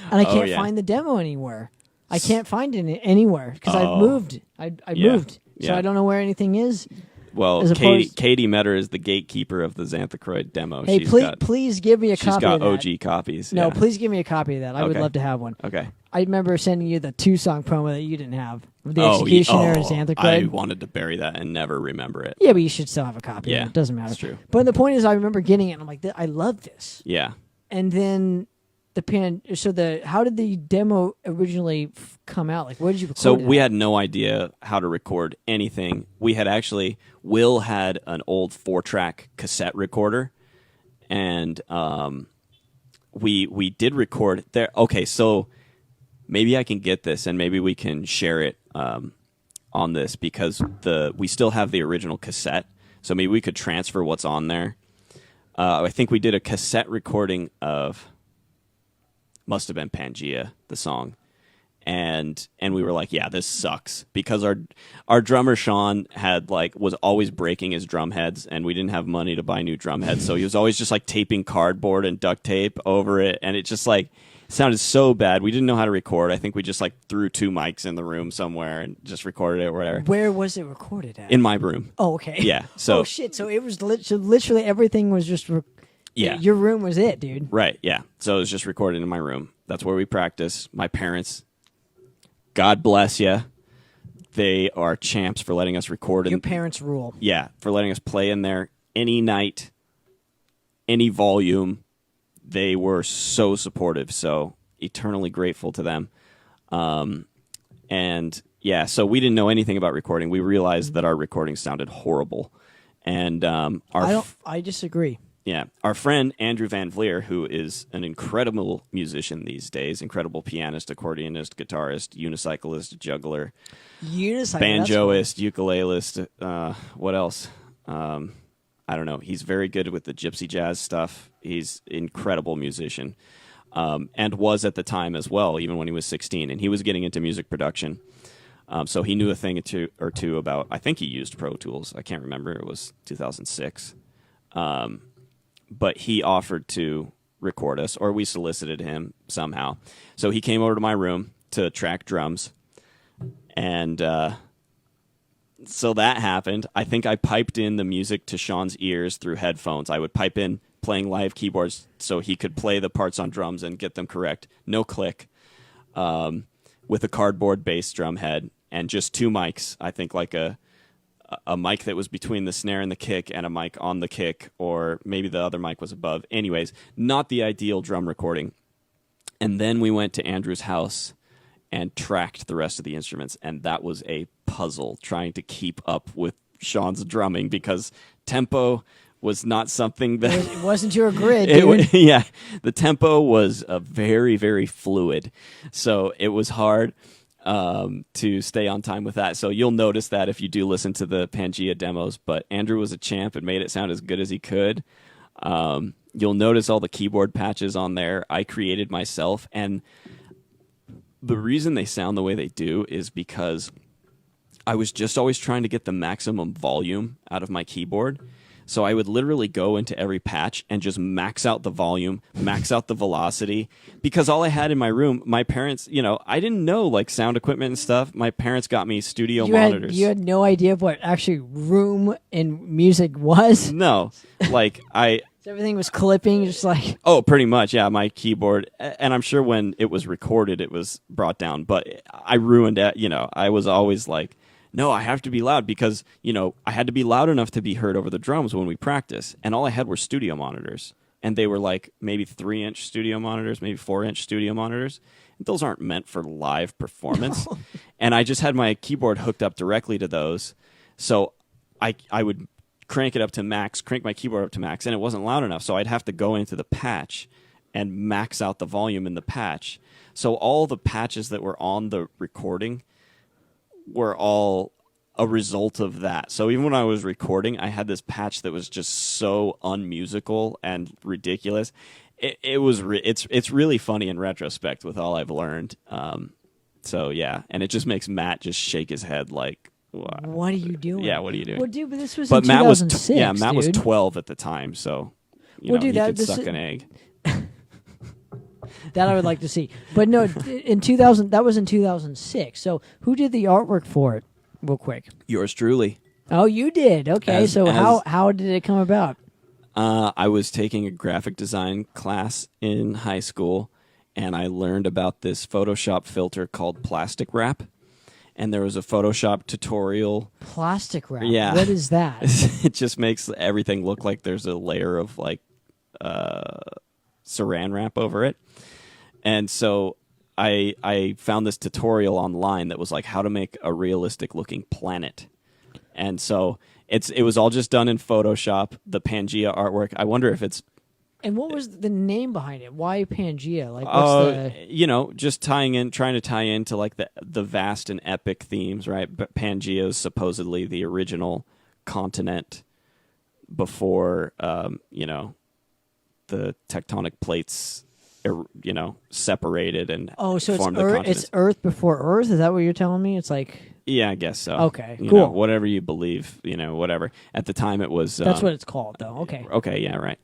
and I can't find the demo anywhere. I can't find it anywhere because I've moved. I moved, so I don't know where anything is. Well, Katie Meador is the gatekeeper of the Xanthochroid demo. Hey, please give me a copy of that. She's got OG copies. No, yeah. please give me a copy of that. I would love to have one. Okay. I remember sending you the 2-song promo that you didn't have. The Executioner and Xanthochroid. I wanted to bury that and never remember it. Yeah, but you should still have a copy of it. It doesn't matter. That's true. But the point is, I remember getting it, and I'm like, I love this. Yeah. And then how did the demo originally come out? Like, where did you record So it we at? had no idea how to record anything. We had Will had an old 4-track cassette recorder, and we did record there. Okay, so maybe I can get this, and maybe we can share it on this, because we still have the original cassette, so maybe we could transfer what's on there. I think we did a cassette recording of, must have been Pangea, the song. And we were like, yeah, this sucks, because our drummer Sean was always breaking his drum heads, and we didn't have money to buy new drum heads, so he was always just taping cardboard and duct tape over it, and it just sounded so bad. We didn't know how to record. I think we just threw 2 mics in the room somewhere and just recorded it or whatever. Where was it recorded at? In my room. Oh, okay. Yeah. So. Oh shit! So it was literally everything was just. Yeah. Your room was it, dude. Right. Yeah. So it was just recorded in my room. That's where we practice. My parents, God bless you, they are champs for letting us record. Your parents rule. Yeah, for letting us play in there any night, any volume. They were so supportive, so eternally grateful to them. And yeah, so we didn't know anything about recording. We realized that our recording sounded horrible. And I disagree. Yeah, our friend Andrew Van Vlier, who is an incredible musician these days, incredible pianist, accordionist, guitarist, unicyclist, juggler, banjoist, ukulelist. What else? I don't know. He's very good with the gypsy jazz stuff. He's an incredible musician, and was at the time as well, even when he was 16. And he was getting into music production, so he knew a thing or two about. I think he used Pro Tools. I can't remember. It was 2006. But he offered to record us, or we solicited him somehow. So he came over to my room to track drums, and so that happened. I think I piped in the music to Sean's ears through headphones. I would pipe in playing live keyboards so he could play the parts on drums and get them correct. No click, with a cardboard bass drum head and just 2 mics. I think a mic that was between the snare and the kick, and a mic on the kick, or maybe the other mic was above. Anyways, not the ideal drum recording. And then we went to Andrew's house and tracked the rest of the instruments, and that was a puzzle, trying to keep up with Sean's drumming, because tempo was not something that... It wasn't your grid, dude. Yeah, the tempo was very, very fluid, so it was hard to stay on time with that. So you'll notice that if you do listen to the Pangea demos, but Andrew was a champ and made it sound as good as he could. You'll notice all the keyboard patches on there I created myself, and the reason they sound the way they do is because I was just always trying to get the maximum volume out of my keyboard. So I would literally go into every patch and just max out the volume, max out the velocity, because all I had in my room, my parents, I didn't know sound equipment and stuff. My parents got me studio monitors. You had no idea of what actually room in music was? No. Everything was clipping, just like... Oh, pretty much, yeah, my keyboard. And I'm sure when it was recorded, it was brought down. But I ruined it, I was always like... No, I have to be loud because, I had to be loud enough to be heard over the drums when we practice. And all I had were studio monitors. And they were maybe 3-inch studio monitors, maybe 4-inch studio monitors. Those aren't meant for live performance. And I just had my keyboard hooked up directly to those. So I would crank it up to max, crank my keyboard up to max, and it wasn't loud enough. So I'd have to go into the patch and max out the volume in the patch. So all the patches that were on the recording were all a result of that. So even when I was recording, I had this patch that was just so unmusical and ridiculous. It's really funny in retrospect with all I've learned. So yeah, and it just makes Matt just shake his head like, what are you doing? Yeah, what are you doing? Well, dude, but this was But in Matt 2006, Matt was dude. 12 at the time, so Well, dude, he that- could this suck is- an egg. That I would like to see. But no, in 2000, that was in 2006. So who did the artwork for it? Real quick. Yours truly. Oh, you did. Okay, As- so as- how did it come about? I was taking a graphic design class in high school, and I learned about this Photoshop filter called plastic wrap. And there was a Photoshop tutorial. Plastic wrap. Yeah. What is that? It just makes everything look like there's a layer of like saran wrap over it. And so I found this tutorial online that was like how to make a realistic looking planet. And so it was all just done in Photoshop, the Pangea artwork. I wonder if it's And what was the name behind it? Why Pangea? Like, what's the... just trying to tie into like the vast and epic themes, right? But Pangea is supposedly the original continent before, the tectonic plates, separated and Oh, so formed it's the Earth, continents. it's Earth before Earth? Is that what you're telling me? It's like... Yeah, I guess so. Okay, You cool. know, whatever you believe, whatever. At the time, it was. That's what it's called, though. Okay. Okay, yeah, right.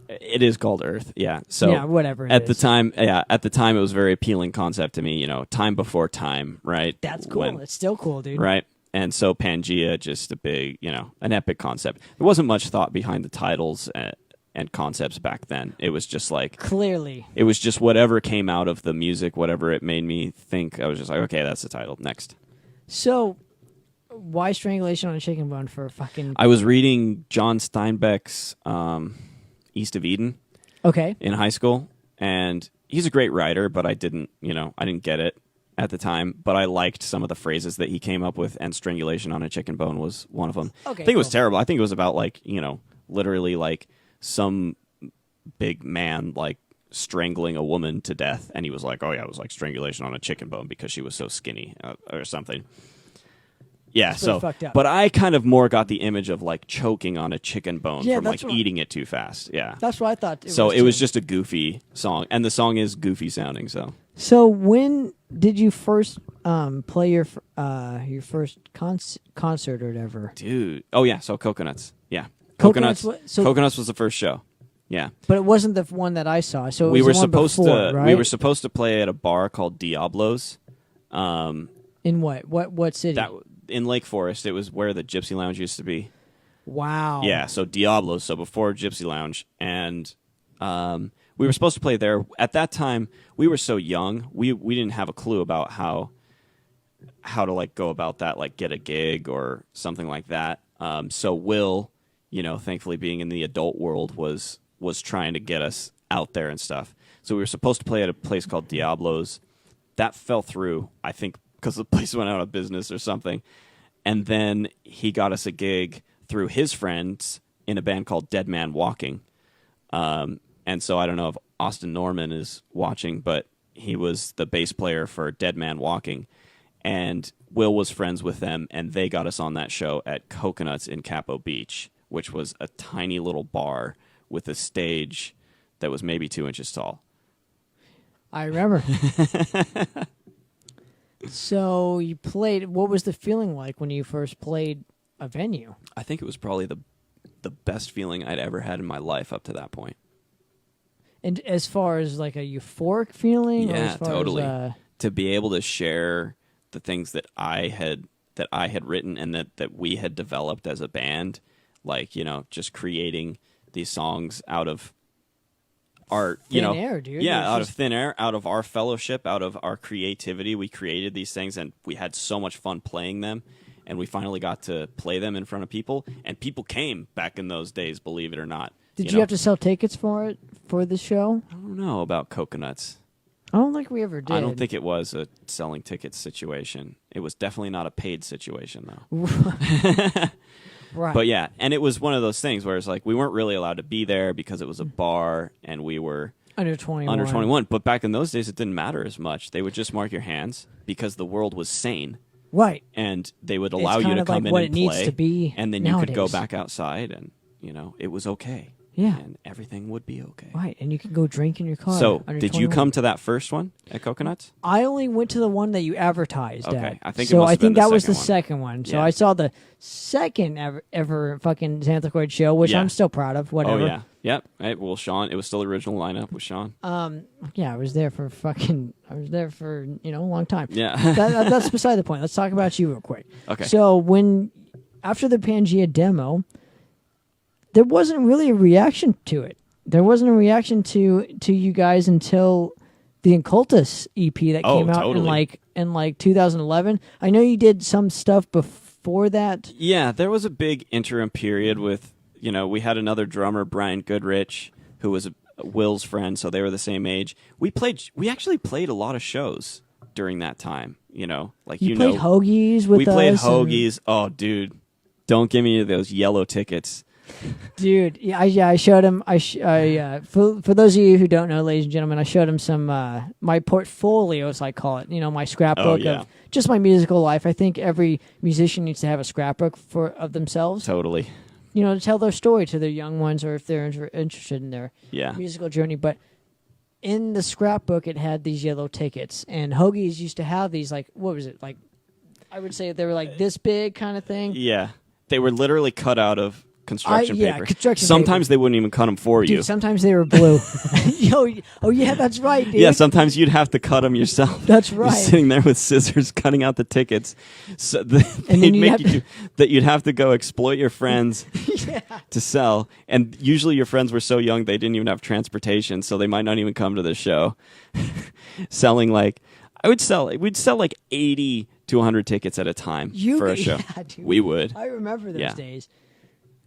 It is called Earth. Yeah. So yeah, whatever it at the is. time, it was a very appealing concept to me. Time before time, right? That's cool. It's still cool, dude. Right. And so Pangea, just a big, an epic concept. There wasn't much thought behind the titles and concepts back then. It was just like Clearly. it was just whatever came out of the music, whatever it made me think. I was just like, okay, that's the title. Next. So, why Strangulation on a Chicken Bone for fucking... I was reading John Steinbeck's East of Eden Okay. in high school, and he's a great writer, but I didn't get it at the time, but I liked some of the phrases that he came up with, and Strangulation on a Chicken Bone was one of them. Okay, I think it was cool. terrible. I think it was about literally like some big man like strangling a woman to death, and he was like, oh yeah, it was like strangulation on a chicken bone because she was so skinny or something. Yeah, It's pretty so fucked up. but I kind of more got the image of like choking on a chicken bone Yeah, from like that's what- eating it too fast. Yeah. That's what I thought. It Was too. just a goofy song, and the song is goofy sounding. So when did you first play your first concert or whatever? Dude, oh yeah, so Coconuts, yeah, Coconuts, so- Coconuts was the first show, yeah. But it wasn't the one that I saw. So it We was were the one supposed before, to right? we were supposed to play at a bar called Diablo's, In what city? that in Lake Forest. It was where the Gypsy Lounge used to be. Wow. Yeah, so Diablo's, so before Gypsy Lounge, and we were supposed to play there. At that time, we were so young, we didn't have a clue about how to like go about that, like get a gig or something like that. So Will, thankfully being in the adult world, was trying to get us out there and stuff. So we were supposed to play at a place called Diablo's. That fell through, I think, because the place went out of business or something. And then he got us a gig through his friends in a band called Dead Man Walking. And so I don't know if Austin Norman is watching, but he was the bass player for Dead Man Walking. And Will was friends with them, and they got us on that show at Coconuts in Capo Beach, which was a tiny little bar with a stage that was maybe 2 inches tall. I remember. So you played. What was the feeling like when you first played a venue? I think it was probably the best feeling I'd ever had in my life up to that point. And as far as like a euphoric feeling, or Yeah, as far totally. As, To be able to share the things that I had written and that we had developed as a band, like, just creating these songs out of art, Thin air, dude. Yeah, It's out just- of thin air, out of our fellowship, out of our creativity. We created these things, and we had so much fun playing them, and we finally got to play them in front of people, and people came back in those days, believe it or not. Did you know? have to sell tickets for it for the show? I don't know about Coconuts. I don't think we ever did. I don't think it was a selling tickets situation. It was definitely not a paid situation, though. Right. But yeah, and it was one of those things where it's like we weren't really allowed to be there because it was a bar and we were Under 21. under 21. But back in those days, it didn't matter as much. They would just mark your hands because the world was sane. Right. And they would It's allow you kind to of come like in what and it needs play. to be And then you could go nowadays. back outside and, it was okay. Yeah. And everything would be okay. Right, and you can go drink in your car. So, under did you 21. come to that first one at Coconuts? I only went to the one that you advertised Okay, at. I think it so. must I have been think the that was the second second one. So Yeah. I saw the second ever fucking Xanthochroid show, which Yeah. I'm still proud of. Whatever. Oh, yeah. Yep. Right, well, Sean, it was still the original lineup with Sean. Yeah, I was there for a long time. Yeah. That's beside the point. Let's talk about you real quick. Okay. So after the Pangea demo, there wasn't really a reaction to it. There wasn't a reaction to you guys until the Occultist EP that Oh, came out totally. in 2011. I know you did some stuff before that. Yeah, there was a big interim period with, we had another drummer, Brian Goodrich, who was Will's friend, so they were the same age. We actually played a lot of shows during that time, like You played Hoagies with we us. played and- Hoagies. Oh, dude, don't give me those yellow tickets. Dude, I showed him. For those of you who don't know, ladies and gentlemen, I showed him some my portfolios, I call it. My scrapbook yeah. of just my musical life. I think every musician needs to have a scrapbook of themselves. Totally. To tell their story to their young ones, or if they're interested in their Yeah. musical journey. But in the scrapbook, it had these yellow tickets, and Hoagies used to have these. Like, what was it? Like, I would say they were like this big kind of thing. Yeah. They were literally cut out of construction paper. construction Sometimes they wouldn't even cut them for you. Dude, sometimes they were blue. Oh yeah, that's right, dude. Yeah, sometimes you'd have to cut them yourself. That's You're right. sitting there with scissors cutting out the tickets. So And then they'd you'd make have you do that. You'd have to go exploit your friends to sell. And usually your friends were so young they didn't even have transportation, so they might not even come to the show. Selling we'd sell like 80 to 100 tickets at a time for a show. Yeah, dude. We would. I remember those Yeah. days.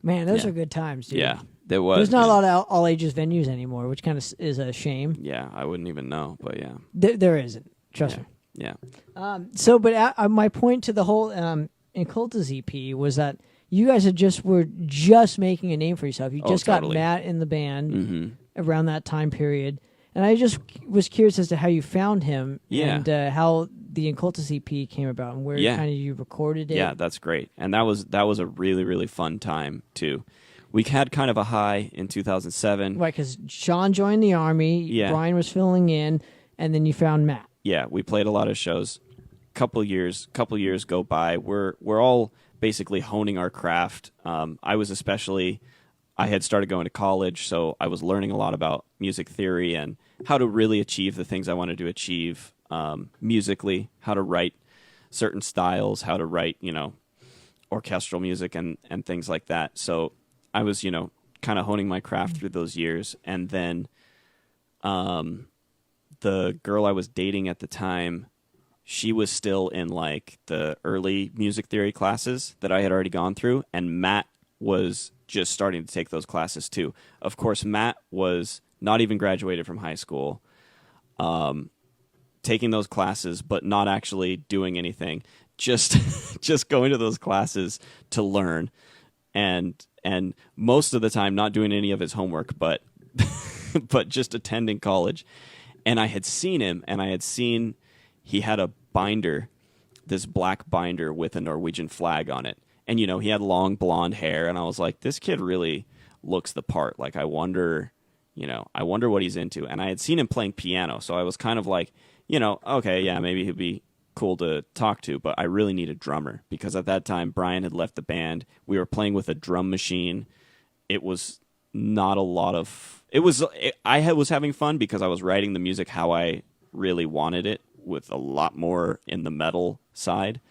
Man, those Yeah. are good times, dude. Yeah, there was. There's not yeah. a lot of all ages venues anymore, which kind of is a shame. Yeah, I wouldn't even know, but yeah. There isn't. Trust Yeah. me. Yeah. But my point to the whole Occultist EP was that you guys were just making a name for yourself. You Oh, just totally. got Matt in the band Mm-hmm. around that time period. And I just was curious as to how you found him Yeah. and how the Occultist EP came about and where Yeah. kind of you recorded it. Yeah, that's great. And that was a really, really fun time too. We had kind of a high in 2007. Right, because Sean joined the Army, Yeah. Brian was filling in, and then you found Matt. Yeah, we played a lot of shows. Couple years go by. We're all basically honing our craft. I had started going to college, so I was learning a lot about music theory and how to really achieve the things I wanted to achieve musically, how to write certain styles, how to write, orchestral music and things like that. So I was, kind of honing my craft through those years. And then the girl I was dating at the time, she was still in like the early music theory classes that I had already gone through, and Matt was just starting to take those classes too. Of course, Matt was not even graduated from high school, taking those classes, but not actually doing anything, just going to those classes to learn, and most of the time not doing any of his homework, but but just attending college. And I had seen him, and I had seen he had a binder, this black binder with a Norwegian flag on it. And, he had long blonde hair, and I was like, this kid really looks the part. Like, I wonder what he's into. And I had seen him playing piano, so I was kind of like, okay, yeah, maybe he'd be cool to talk to, but I really need a drummer, because at that time, Brian had left the band. We were playing with a drum machine. It was not a lot of... I was having fun because I was writing the music how I really wanted it, with a lot more in the metal side.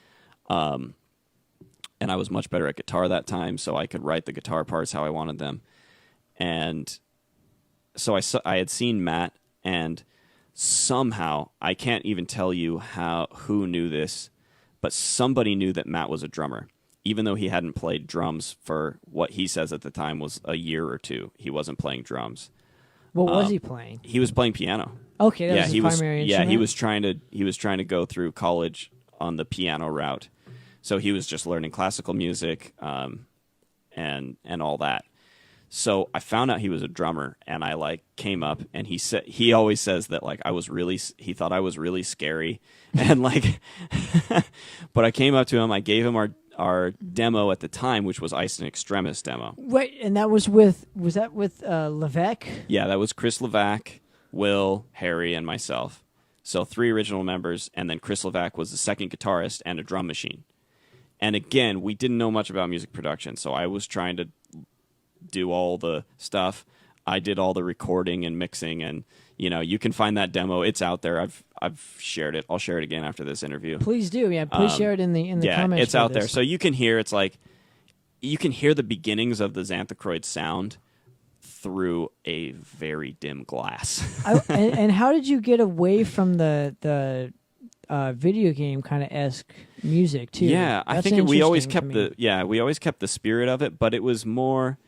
And I was much better at guitar that time, so I could write the guitar parts how I wanted them. And so I had seen Matt, and somehow, I can't even tell you who knew this, but somebody knew that Matt was a drummer. Even though he hadn't played drums for what he says at the time was a year or two, he wasn't playing drums. What was he playing? He was playing piano. Okay, that was his primary Yeah, instrument? he was trying to go through college on the piano route. So he was just learning classical music, and all that. So I found out he was a drummer, and I like came up, and he always says that like he thought I was really scary, and like, but I came up to him, I gave him our demo at the time, which was Ice and Extremis demo. Wait, and that was that with Levesque? Yeah, that was Chris Levac, Will, Harry, and myself. So 3 original members, and then Chris Levac was the second guitarist and a drum machine. And again, we didn't know much about music production, so I was trying to do all the stuff. I did all the recording and mixing, and you can find that demo. It's out there. I've shared it. I'll share it again after this interview. Please do. Yeah, please share it in the comments. Yeah, it's out there, so you can hear. It's like you can hear the beginnings of the Xanthochroid sound through a very dim glass. And how did you get away from the video game kind of esque music too? Yeah, I think we always kept the spirit of it, but it was more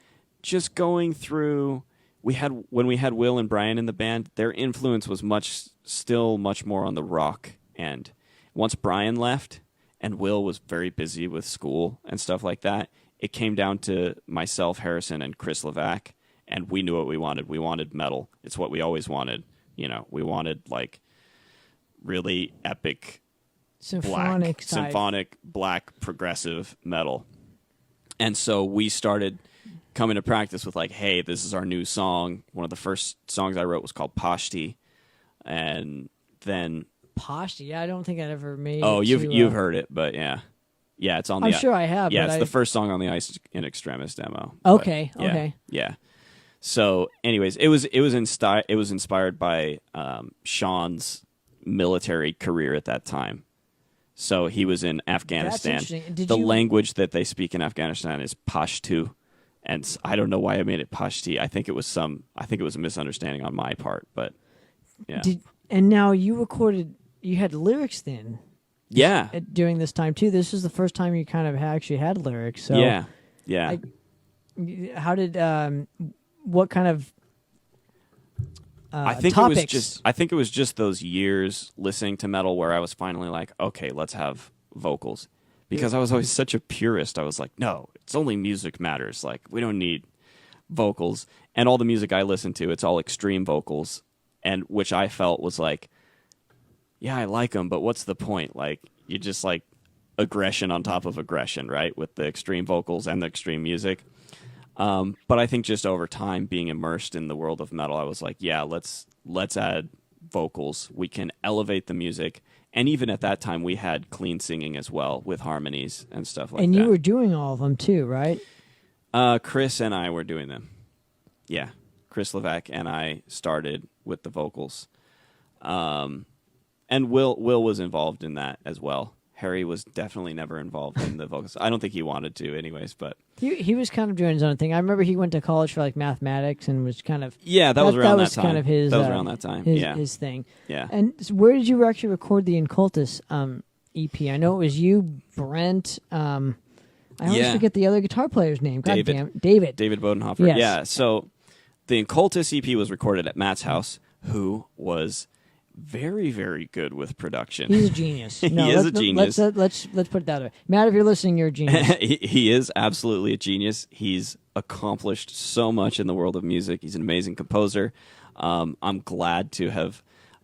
just going through. When we had Will and Brian in the band, their influence was still much more on the rock end. Once Brian left and Will was very busy with school and stuff like that, it came down to myself, Harrison, and Chris Levac, and we knew what we wanted. We wanted metal. It's what we always wanted. We wanted like really epic symphonic black progressive metal. And so we started coming to practice with like, hey, this is our new song. One of the first songs I wrote was called Pashti. And then Pashti, yeah, I don't think I'd ever made you've heard it, but yeah, it's on I'm sure I have. Yeah, but it's the first song on the Ice in Extremis demo. Okay, but, yeah, okay. Yeah. So anyways, it was inspired by Sean's military career at that time. So he was in Afghanistan. That's interesting. The language that they speak in Afghanistan is Pashto, and I don't know why I made it Pashti. I think it was a misunderstanding on my part, but yeah. And now you had lyrics then. Yeah. During this time too. This is the first time you kind of actually had lyrics. So yeah. How did what kind of I think topics? I think it was just those years listening to metal where I was finally like, okay, let's have vocals. Because I was always such a purist. I was like, no, it's only music matters. Like, we don't need vocals. And all the music I listen to, it's all extreme vocals, and which I felt was like, yeah, I like them, but what's the point? Like, you just like aggression on top of aggression, right? With the extreme vocals and the extreme music. But I think just over time, being immersed in the world of metal, I was like, yeah, let's add vocals. We can elevate the music. And even at that time, we had clean singing as well with harmonies and stuff like that. And you were doing all of them too, right? Chris and I were doing them. Yeah. Chris Levac and I started with the vocals. And Will was involved in that as well. Harry was definitely never involved in the vocals. I don't think he wanted to anyways, but... He was kind of doing his own thing. I remember he went to college for like mathematics and was kind of... Yeah, that was around that time. Kind of his, that was around that time, his thing. Yeah. And so where did you actually record the Occultist EP? I know it was you, Brent... I always forget the other guitar player's name. God damn it. David. David Bodenhofer. Yes. Yeah, so the Occultist EP was recorded at Matt's house, who was... very, very good with production. He's a genius. No, he is a genius. Let's put it that way. Matt, if you're listening, you're a genius. He is absolutely a genius. He's accomplished so much in the world of music. He's an amazing composer. I'm glad to have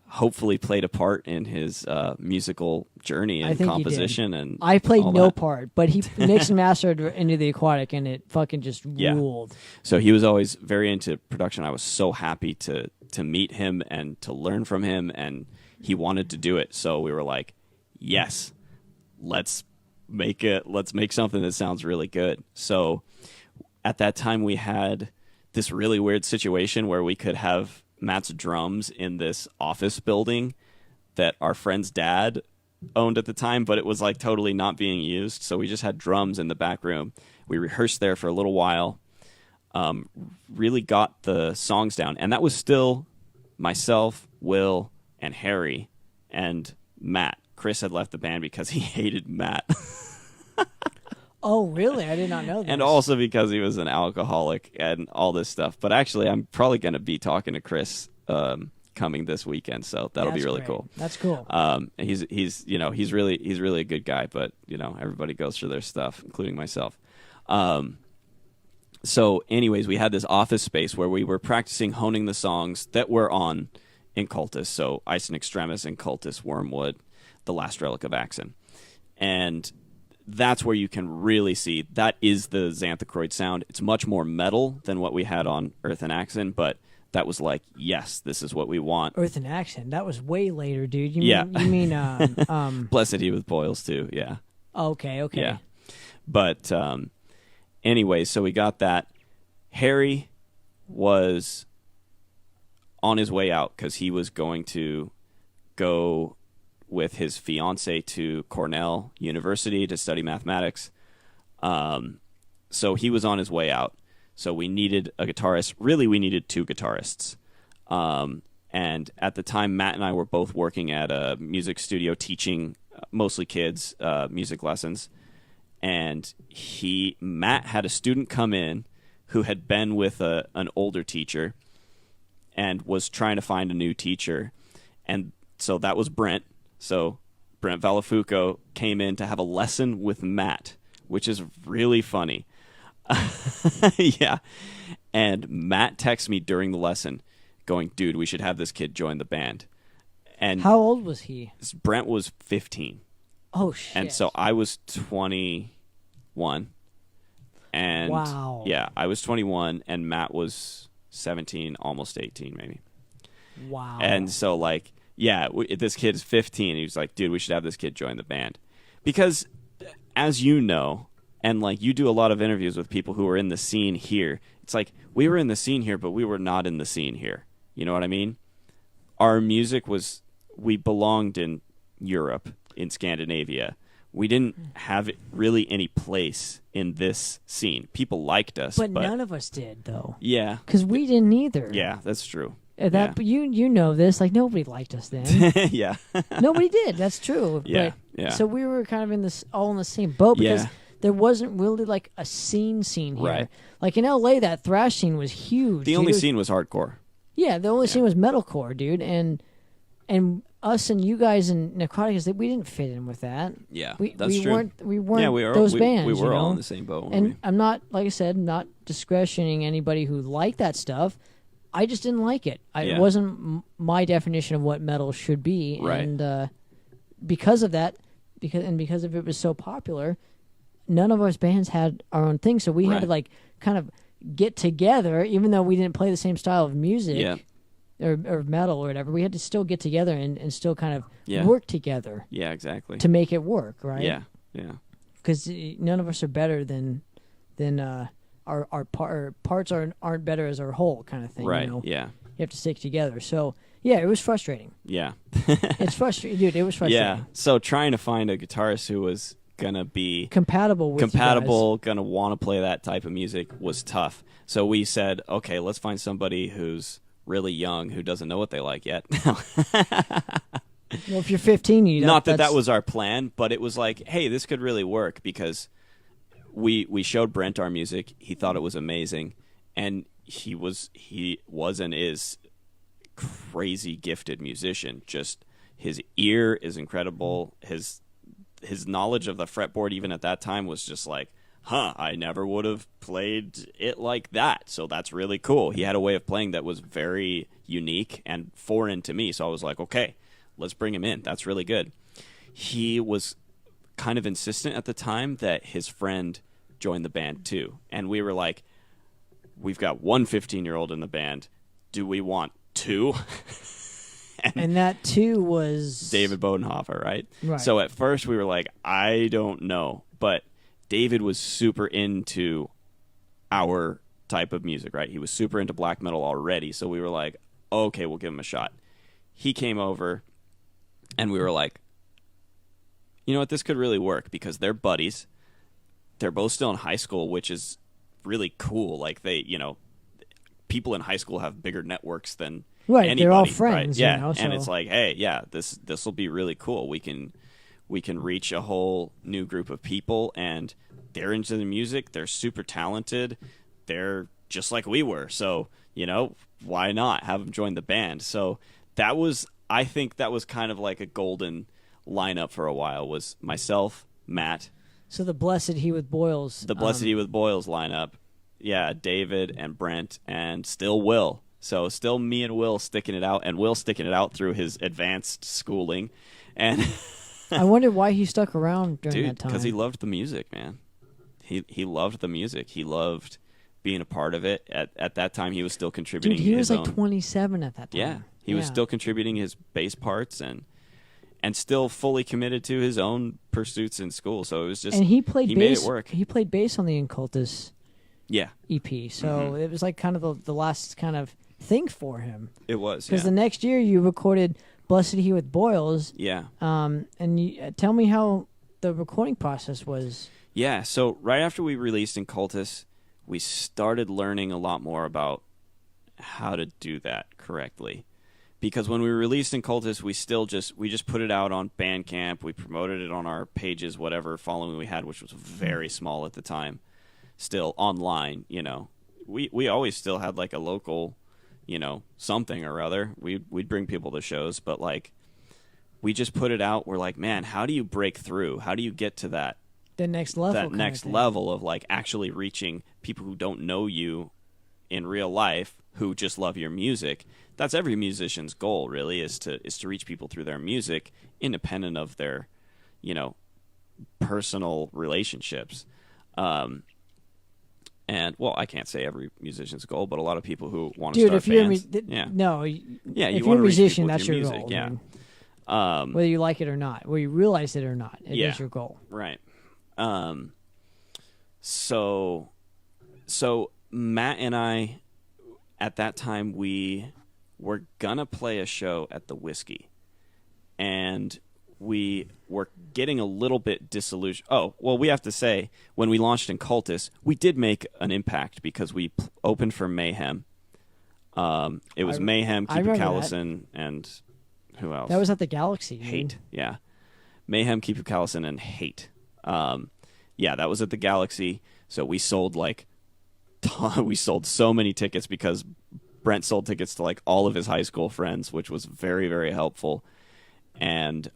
hopefully played a part in his musical journey and composition. And I played no part, but he mixed and mastered Into the Aquatic, and it fucking just ruled. So he was always very into production. I was so happy to meet him and to learn from him, and he wanted to do it. So we were like, yes, let's make something that sounds really good. So at that time we had this really weird situation where we could have Matt's drums in this office building that our friend's dad owned at the time, but it was like totally not being used. So we just had drums in the back room. We rehearsed there for a little while. Really got the songs down, and that was still myself, Will, and Harry, and Matt. Chris had left the band because he hated Matt. Oh, really? I did not know that. And also because he was an alcoholic and all this stuff. But actually, I'm probably going to be talking to Chris coming this weekend, so that'll be really cool. That's cool. He's really a good guy, but everybody goes through their stuff, including myself. So anyways, we had this office space where we were practicing honing the songs that were on Occultist. So Ice and Extremis, Occultist, Wormwood, The Last Relic of Axon. And that's where you can really see that is the Xanthochroid sound. It's much more metal than what we had on Earth and Axon, but that was like, yes, this is what we want. Earth and Axon. That was way later, dude. Yeah. You mean Blessed He with Boils too, yeah. Okay. Yeah. But anyway, so we got that. Harry was on his way out because he was going to go with his fiance to Cornell University to study mathematics. So he was on his way out. So we needed a guitarist. Really, we needed 2 guitarists. And at the time, Matt and I were both working at a music studio teaching mostly kids music lessons. And Matt had a student come in who had been with an older teacher and was trying to find a new teacher. And so that was Brent. So Brent Valafuco came in to have a lesson with Matt, which is really funny. Yeah. And Matt texted me during the lesson going, dude, we should have this kid join the band. And how old was he? Brent was 15. Oh, shit. And so I was 21. And wow. Yeah, I was 21 and Matt was 17, almost 18 maybe. Wow. And so like, yeah, this kid is 15. He was like, dude, we should have this kid join the band. Because as you know, and like you do a lot of interviews with people who are in the scene here, it's like we were in the scene here, but we were not in the scene here. You know what I mean? Our music we belonged in Europe, in Scandinavia. We didn't have really any place in this scene. People liked us. But none of us did, though. Yeah. Because we didn't either. Yeah, that's true. But you know this. Like, nobody liked us then. Yeah. Nobody did. That's true. Yeah, But, yeah. So we were kind of all in the same boat because Yeah. there wasn't really like a scene here. Right. Like in LA, that thrash scene was huge. The only scene was hardcore. Yeah, the only scene was metalcore, dude. And us and you guys in Necroticus, we didn't fit in with that. Yeah, that's true. We weren't yeah, those bands. We were all know? in the same boat. And I'm not, like I said, not discretioning anybody who liked that stuff. I just didn't like it. It wasn't my definition of what metal should be. Right. And because of that, because of it was so popular, none of us bands had our own thing. So we had to like kind of get together, even though we didn't play the same style of music. Yeah. Or metal or whatever, we had to still get together and still kind of Yeah. work together Yeah, exactly. to make it work, right? Yeah, yeah. Because none of us are better than our parts aren't better as our whole kind of thing. Right, You know? yeah. You have to stick together. So yeah, it was frustrating. Yeah. It's frustrating, dude. It was frustrating. Yeah. So trying to find a guitarist who was gonna be Compatible with you guys. gonna want to play that type of music was tough. So we said, okay, let's find somebody who's really young who doesn't know what they like yet. Well, if you're 15, you don't. Not that was our plan, but it was like, hey, this could really work because we showed Brent our music. He thought it was amazing, and he was and is crazy gifted musician. Just his ear is incredible. His knowledge of the fretboard even at that time was just like, I never would have played it like that. So that's really cool. He had a way of playing that was very unique and foreign to me. So I was like, okay, let's bring him in. That's really good. He was kind of insistent at the time that his friend join the band too. And we were like, we've got one 15-year-old in the band. Do we want 2? And that too was David Bodenhofer, right? Right. So at first we were like, I don't know. But David was super into our type of music, right? He was super into black metal already. So we were like, okay, we'll give him a shot. He came over and we were like, you know what, this could really work because they're buddies. They're both still in high school, which is really cool. Like people in high school have bigger networks than anybody. They're all right? friends, Yeah. you know, And so- it's like, hey, yeah, this will be really cool. We can reach a whole new group of people, and they're into the music. They're super talented. They're just like we were. So, why not have them join the band? So I think that was kind of like a golden lineup for a while, was myself, Matt. So the Blessed He with Boils. The Blessed He with Boils lineup. Yeah, David and Brent and still Will. So still me and Will sticking it out, and Will sticking it out through his advanced schooling. And I wondered why he stuck around during dude, that time. because he loved the music, man. He loved the music. He loved being a part of it. At that time, he was still contributing. Dude, he was his like own, 27 at that time. Yeah, he was still contributing his bass parts and still fully committed to his own pursuits in school. So it was just, and he played bass. made it work. He played bass on the Occultist Yeah, EP. So it was like kind of the last kind of thing for him. it was. Because Yeah. the next year you recorded Blessed He with Boils. Yeah. And you, tell me how the recording process was. Yeah, so right after we released Occultist, we started learning a lot more about how to do that correctly. Because when we released Occultist, we just put it out on Bandcamp, we promoted it on our pages, whatever following we had, which was very small at the time. Still online, you know. We always still had like a local, you know, something or other. We'd bring people to shows, but like we just put it out. We're like, man, how do you break through? How do you get to that The next level. that next level of like actually reaching people who don't know you in real life, who just love your music? That's every musician's goal, really, is to reach people through their music, independent of their, you know, personal relationships. And well, I can't say every musician's goal, but a lot of people who want to Dude, start if you're bands, no, yeah, if you you're want a to reach musician, people with that's your your music, goal. yeah. Man. Whether you like it or not, whether you realize it or not, it is your goal. Right. So Matt and I, at that time, we were gonna play a show at the Whiskey, and we were getting a little bit disillusioned. Oh, well, we have to say, when we launched Occultist, we did make an impact because we opened for Mayhem. It was Mayhem, Keeper Callison, and who else? That was at the Galaxy. Hate, dude. yeah. Mayhem, Keeper Callison, and Hate. Yeah, that was at the Galaxy. So we sold we sold so many tickets because Brent sold tickets to like all of his high school friends, which was very, very helpful. And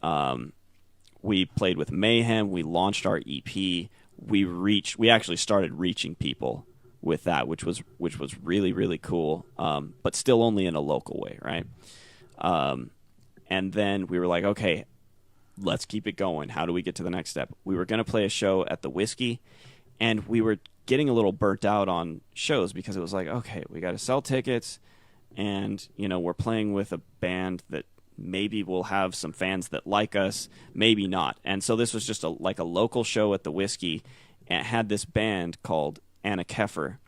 we played with Mayhem. We launched our EP. We actually started reaching people with that, which was really, really cool. But still only in a local way, right? And then we were like, okay, let's keep it going. How do we get to the next step? We were going to play a show at the Whiskey, and we were getting a little burnt out on shows because it was like, okay, we got to sell tickets, and you know, we're playing with a band that maybe we'll have some fans that like us, maybe not. And so this was just a local show at the Whiskey, and it had this band called Xanthochroid,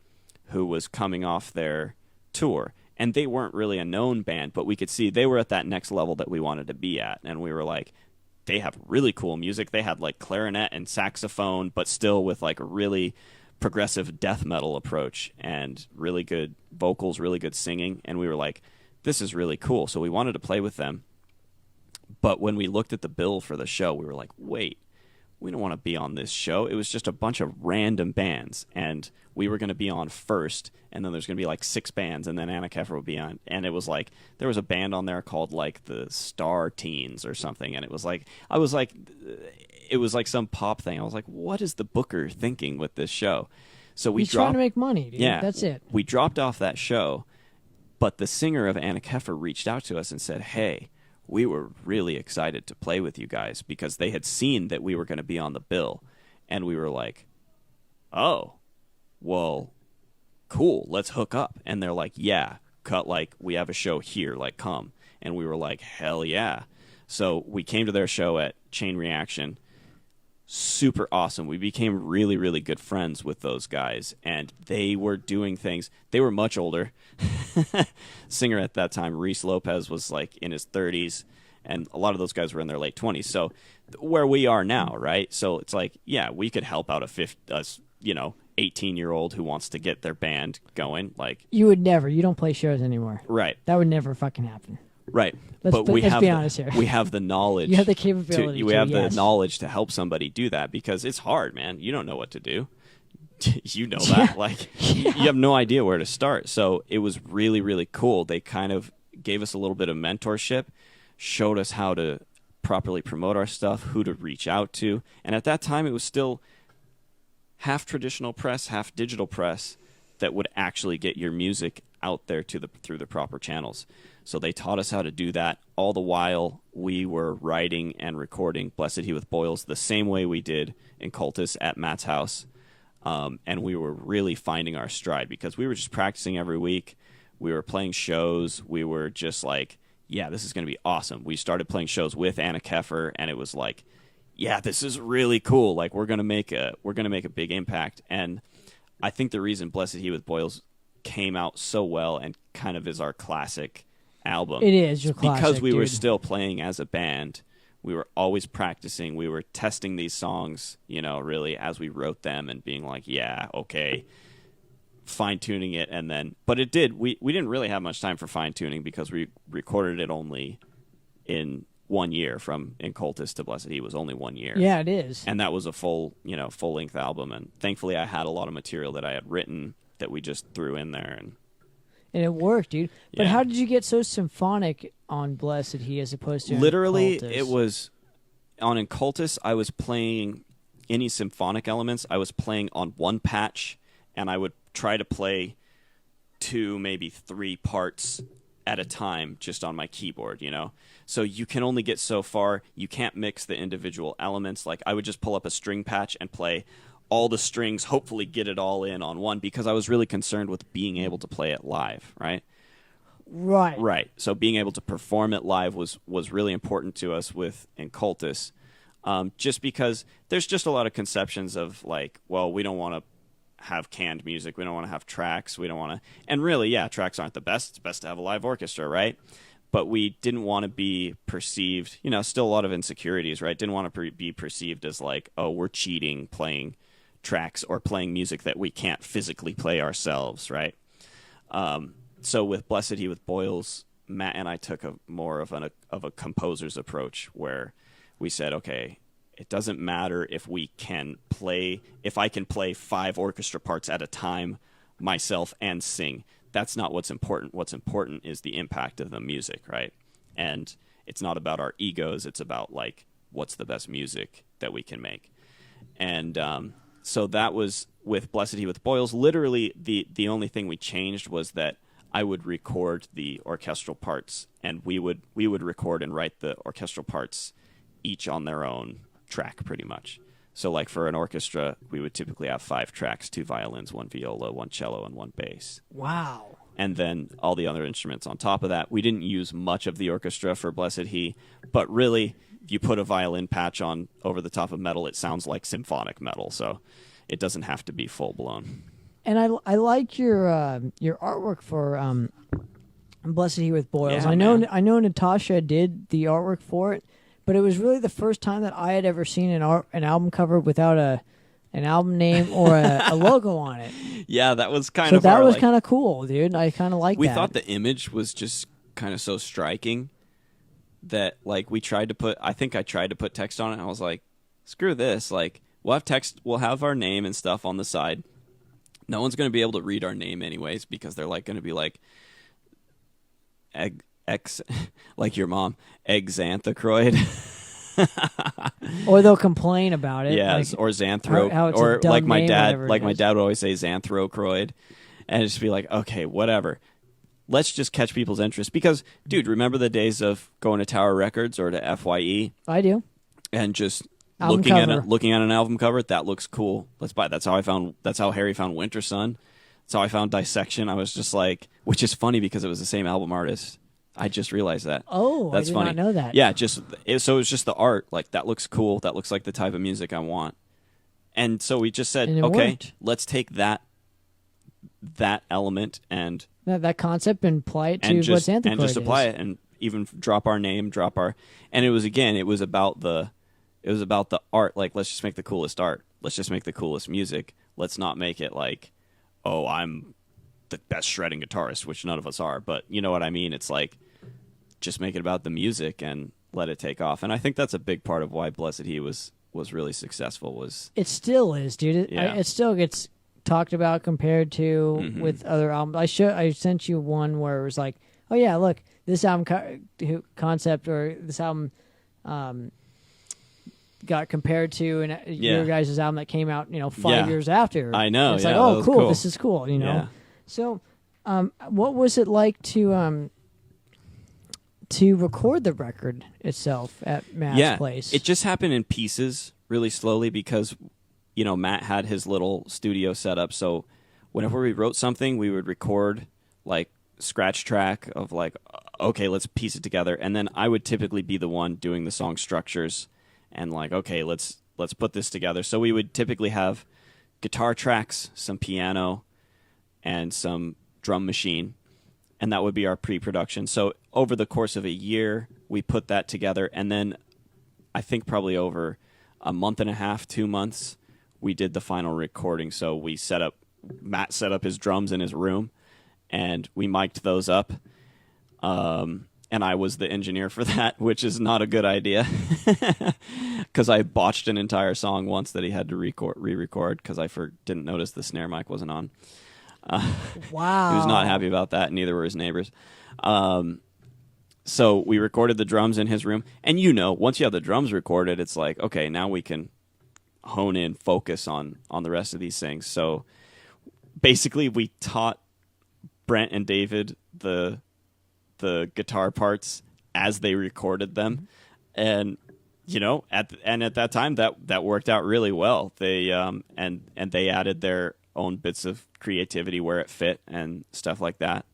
who was coming off their tour. And they weren't really a known band, but we could see they were at that next level that we wanted to be at. And we were like, they have really cool music. They had like clarinet and saxophone, but still with like a really progressive death metal approach and really good vocals, really good singing. And we were like, this is really cool. So we wanted to play with them. But when we looked at the bill for the show, we were like, wait, we don't want to be on this show. It was just a bunch of random bands, and we were going to be on first, and then there's going to be like 6 bands, and then Xanthochroid would be on. And it was like, there was a band on there called like the Star Teens or something, and it was like, it was like some pop thing. I was like, what is the booker thinking with this show? So He's trying to make money, dude. Yeah, That's it. We dropped off that show, but the singer of Xanthochroid reached out to us and said, hey, we were really excited to play with you guys, because they had seen that we were going to be on the bill. And we were like, oh, well, cool, let's hook up. And they're like, yeah, we have a show here, like, come. And we were like, hell yeah. So we came to their show at Chain Reaction. Super awesome. We became really, really good friends with those guys, and they were doing things. They were much older. Singer at that time, Reese Lopez, was like in his 30s, and a lot of those guys were in their late 20s. So where we are now, right? So it's like, yeah, we could help out a 18-year-old who wants to get their band going. Like, You would never. You don't play shows anymore. right, That would never fucking happen. right. Let's be have honest here. We have the knowledge. You have the capability. We have the yes. knowledge to help somebody do that, because it's hard, man. You don't know what to do. You know that. Like, you have no idea where to start. So it was really, really cool. They kind of gave us a little bit of mentorship, showed us how to properly promote our stuff, who to reach out to. And at that time, it was still half traditional press, half digital press. that would actually get your music out there through the proper channels. So they taught us how to do that. All the while we were writing and recording Blessed He with Boils the same way we did in Cultist at Matt's house. And we were really finding our stride because we were just practicing every week. We were playing shows. We were just like, yeah, this is going to be awesome. We started playing shows with Anna Keffer, and it was like, yeah, this is really cool. Like we're going to make a big impact. And I think the reason Blessed He with Boils came out so well and kind of is our classic album. It is your classic, because we were dude. still playing as a band. We were always practicing. We were testing these songs, really as we wrote them and being like, yeah, okay, fine-tuning it. And then, but it did. We didn't really have much time for fine-tuning because we recorded it only in 1 year. From Occultist to Blessed He was only 1 year. Yeah, it is. And that was a full-length album. And thankfully I had a lot of material that I had written that we just threw in there. And it worked, dude. But Yeah. how did you get so symphonic on Blessed He as opposed to literally, Occultist? it was on Occultist, I was playing any symphonic elements. I was playing on one patch, and I would try to play 2, maybe 3 parts at a time just on my keyboard, So you can only get so far. You can't mix the individual elements. Like I would just pull up a string patch and play all the strings, hopefully get it all in on one, because I was really concerned with being able to play it live, right? Right. Right. So being able to perform it live was really important to us with Occultist, just because there's just a lot of conceptions of like, well, we don't want to have canned music. We don't want to have tracks. We don't want to. And really, yeah, tracks aren't the best. It's best to have a live orchestra, right? But we didn't want to be perceived, still a lot of insecurities, right? Didn't want to be perceived as like, oh, we're cheating playing tracks or playing music that we can't physically play ourselves, right? So with Blessed He with Boils, Matt and I took more of a composer's approach where we said, okay, it doesn't matter if I can play 5 orchestra parts at a time myself and sing. That's not what's important. What's important is the impact of the music, right? And it's not about our egos. It's about like what's the best music that we can make. And so that was with Blessed He with Boils. Literally, the only thing we changed was that I would record the orchestral parts, and we would record and write the orchestral parts each on their own track, pretty much. So, like for an orchestra, we would typically have 5 tracks: 2 violins, 1 viola, 1 cello, and 1 bass. Wow. And then all the other instruments on top of that. We didn't use much of the orchestra for Blessed He, but really, if you put a violin patch on over the top of metal, it sounds like symphonic metal. So it doesn't have to be full blown. And I like your artwork for Blessed He with Boils. Yeah, I know man. Natasha did the artwork for it, but it was really the first time that I had ever seen an album cover without an album name or a logo on it. Yeah, that was kind So of that our, was like, kind of cool, dude. I kind of like we that. thought the image was just kind of so striking that like I tried to put text on it, and I was like, screw this. Like we'll have text, we'll have our name and stuff on the side. No one's going to be able to read our name anyways, because they're like going to be like like your mom, Xanthochroid. Or they'll complain about it. Yes, like, or Xanthro, how it's a or dumb like my name, dad, whatever it like my is. dad would always say Xanthochroid, and just be like, okay, whatever. Let's just catch people's interest, because, dude, remember the days of going to Tower Records or to FYE I do. and just Album looking at an album cover that looks cool. Let's buy it. That's how Harry found Winter Sun. That's how I found Dissection. I was just like, which is funny because it was the same album artist. I just realized that. Oh, That's I did funny. not know that. Yeah, so it was just the art. Like, that looks cool. That looks like the type of music I want. And so we just said, And it okay, worked. let's take that element and That concept and apply it to and what just Xanthochroid apply is. it, and even drop our name, and it was about the art. Like, let's just make the coolest art. Let's just make the coolest music. Let's not make it like, oh, I'm the best shredding guitarist, which none of us are, but you know what I mean? It's like, just make it about the music and let it take off. And I think that's a big part of why Blessed He was really successful. Was It still is, dude. Yeah. It still gets talked about compared to with other albums. I sent you one where it was like, oh yeah, look, this album concept or this album got compared to your guys' album that came out, 5 Yeah. years after. I know, And it's yeah, like, that oh, was cool, cool. this is cool, Yeah. So, what was it like to record the record itself at Matt's place? It just happened in pieces, really slowly, because Matt had his little studio set up. So whenever we wrote something, we would record like scratch track of like, okay, let's piece it together, and then I would typically be the one doing the song structures and like, okay, let's put this together. So we would typically have guitar tracks, some piano, and some drum machine, and that would be our pre-production. So over the course of a year, we put that together, and then I think probably over a month and a half, 2 months, we did the final recording. So Matt set up his drums in his room, and we mic'd those up. And I was the engineer for that, which is not a good idea, because I botched an entire song once that he had to re-record because I didn't notice the snare mic wasn't on. Wow. He was not happy about that, and neither were his neighbors. So we recorded the drums in his room, and once you have the drums recorded, it's like, okay, now we can hone in, focus on the rest of these things. So basically, we taught Brent and David the guitar parts as they recorded them, and at that time that worked out really well. They and they added their own bits of creativity where it fit and stuff like that.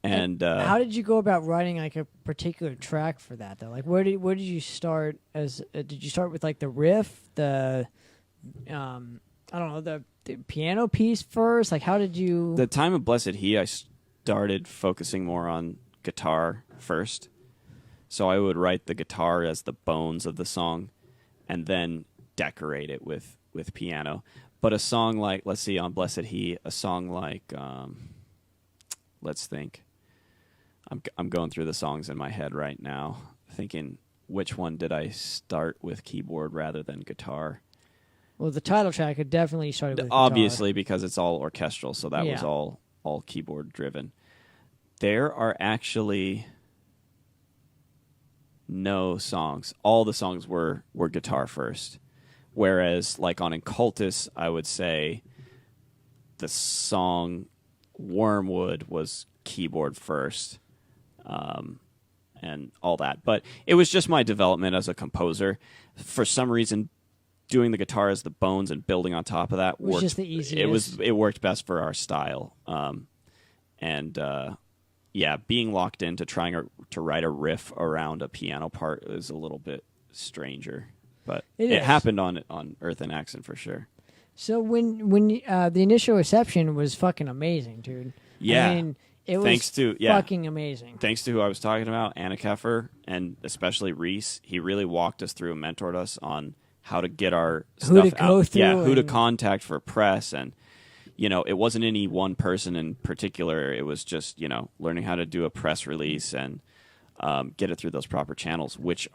And how did you go about writing like a particular track for that though? Like where did you start as did you start with like the riff, the I don't know, the piano piece first? Like how did you The time of Blessed He, I started focusing more on guitar first. So I would write the guitar as the bones of the song and then decorate it with piano. But a song like, let's see, on Blessed He, a song like, let's think. I'm going through the songs in my head right now, thinking which one did I start with keyboard rather than guitar. Well, the title track had definitely started with Obviously, guitar. because it's all orchestral, so that was all keyboard driven. There are actually no songs. All the songs were guitar first. Whereas, like on Occultist, I would say the song Wormwood was keyboard first, and all that. But it was just my development as a composer. For some reason, doing the guitar as the bones and building on top of that worked. Just the easiest. It worked best for our style. Being locked into trying to write a riff around a piano part is a little bit stranger. But it happened on Earth and Accent for sure. So when the initial reception was fucking amazing, dude. Yeah. I mean, it was fucking amazing. Thanks to who I was talking about, Anna Keffer, and especially Reese. He really walked us through and mentored us on how to get our stuff out. Who to contact for press. And, it wasn't any one person in particular. It was just, learning how to do a press release and get it through those proper channels, which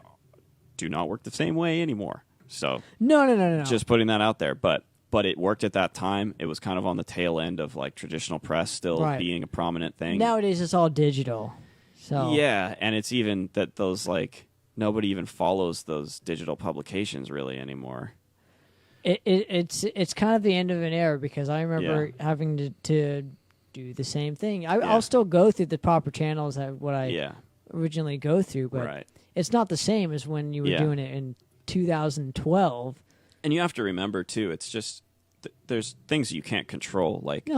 do not work the same way anymore. So no. Just putting that out there. But it worked at that time. It was kind of on the tail end of like traditional press still being a prominent thing. Nowadays it's all digital. So yeah, and it's even that those like nobody even follows those digital publications really anymore. It's kind of the end of an era, because I remember having to do the same thing. I'll still go through the proper channels that what I originally go through, but it's not the same as when you were doing it in 2012. And you have to remember too, it's just there's things you can't control. Like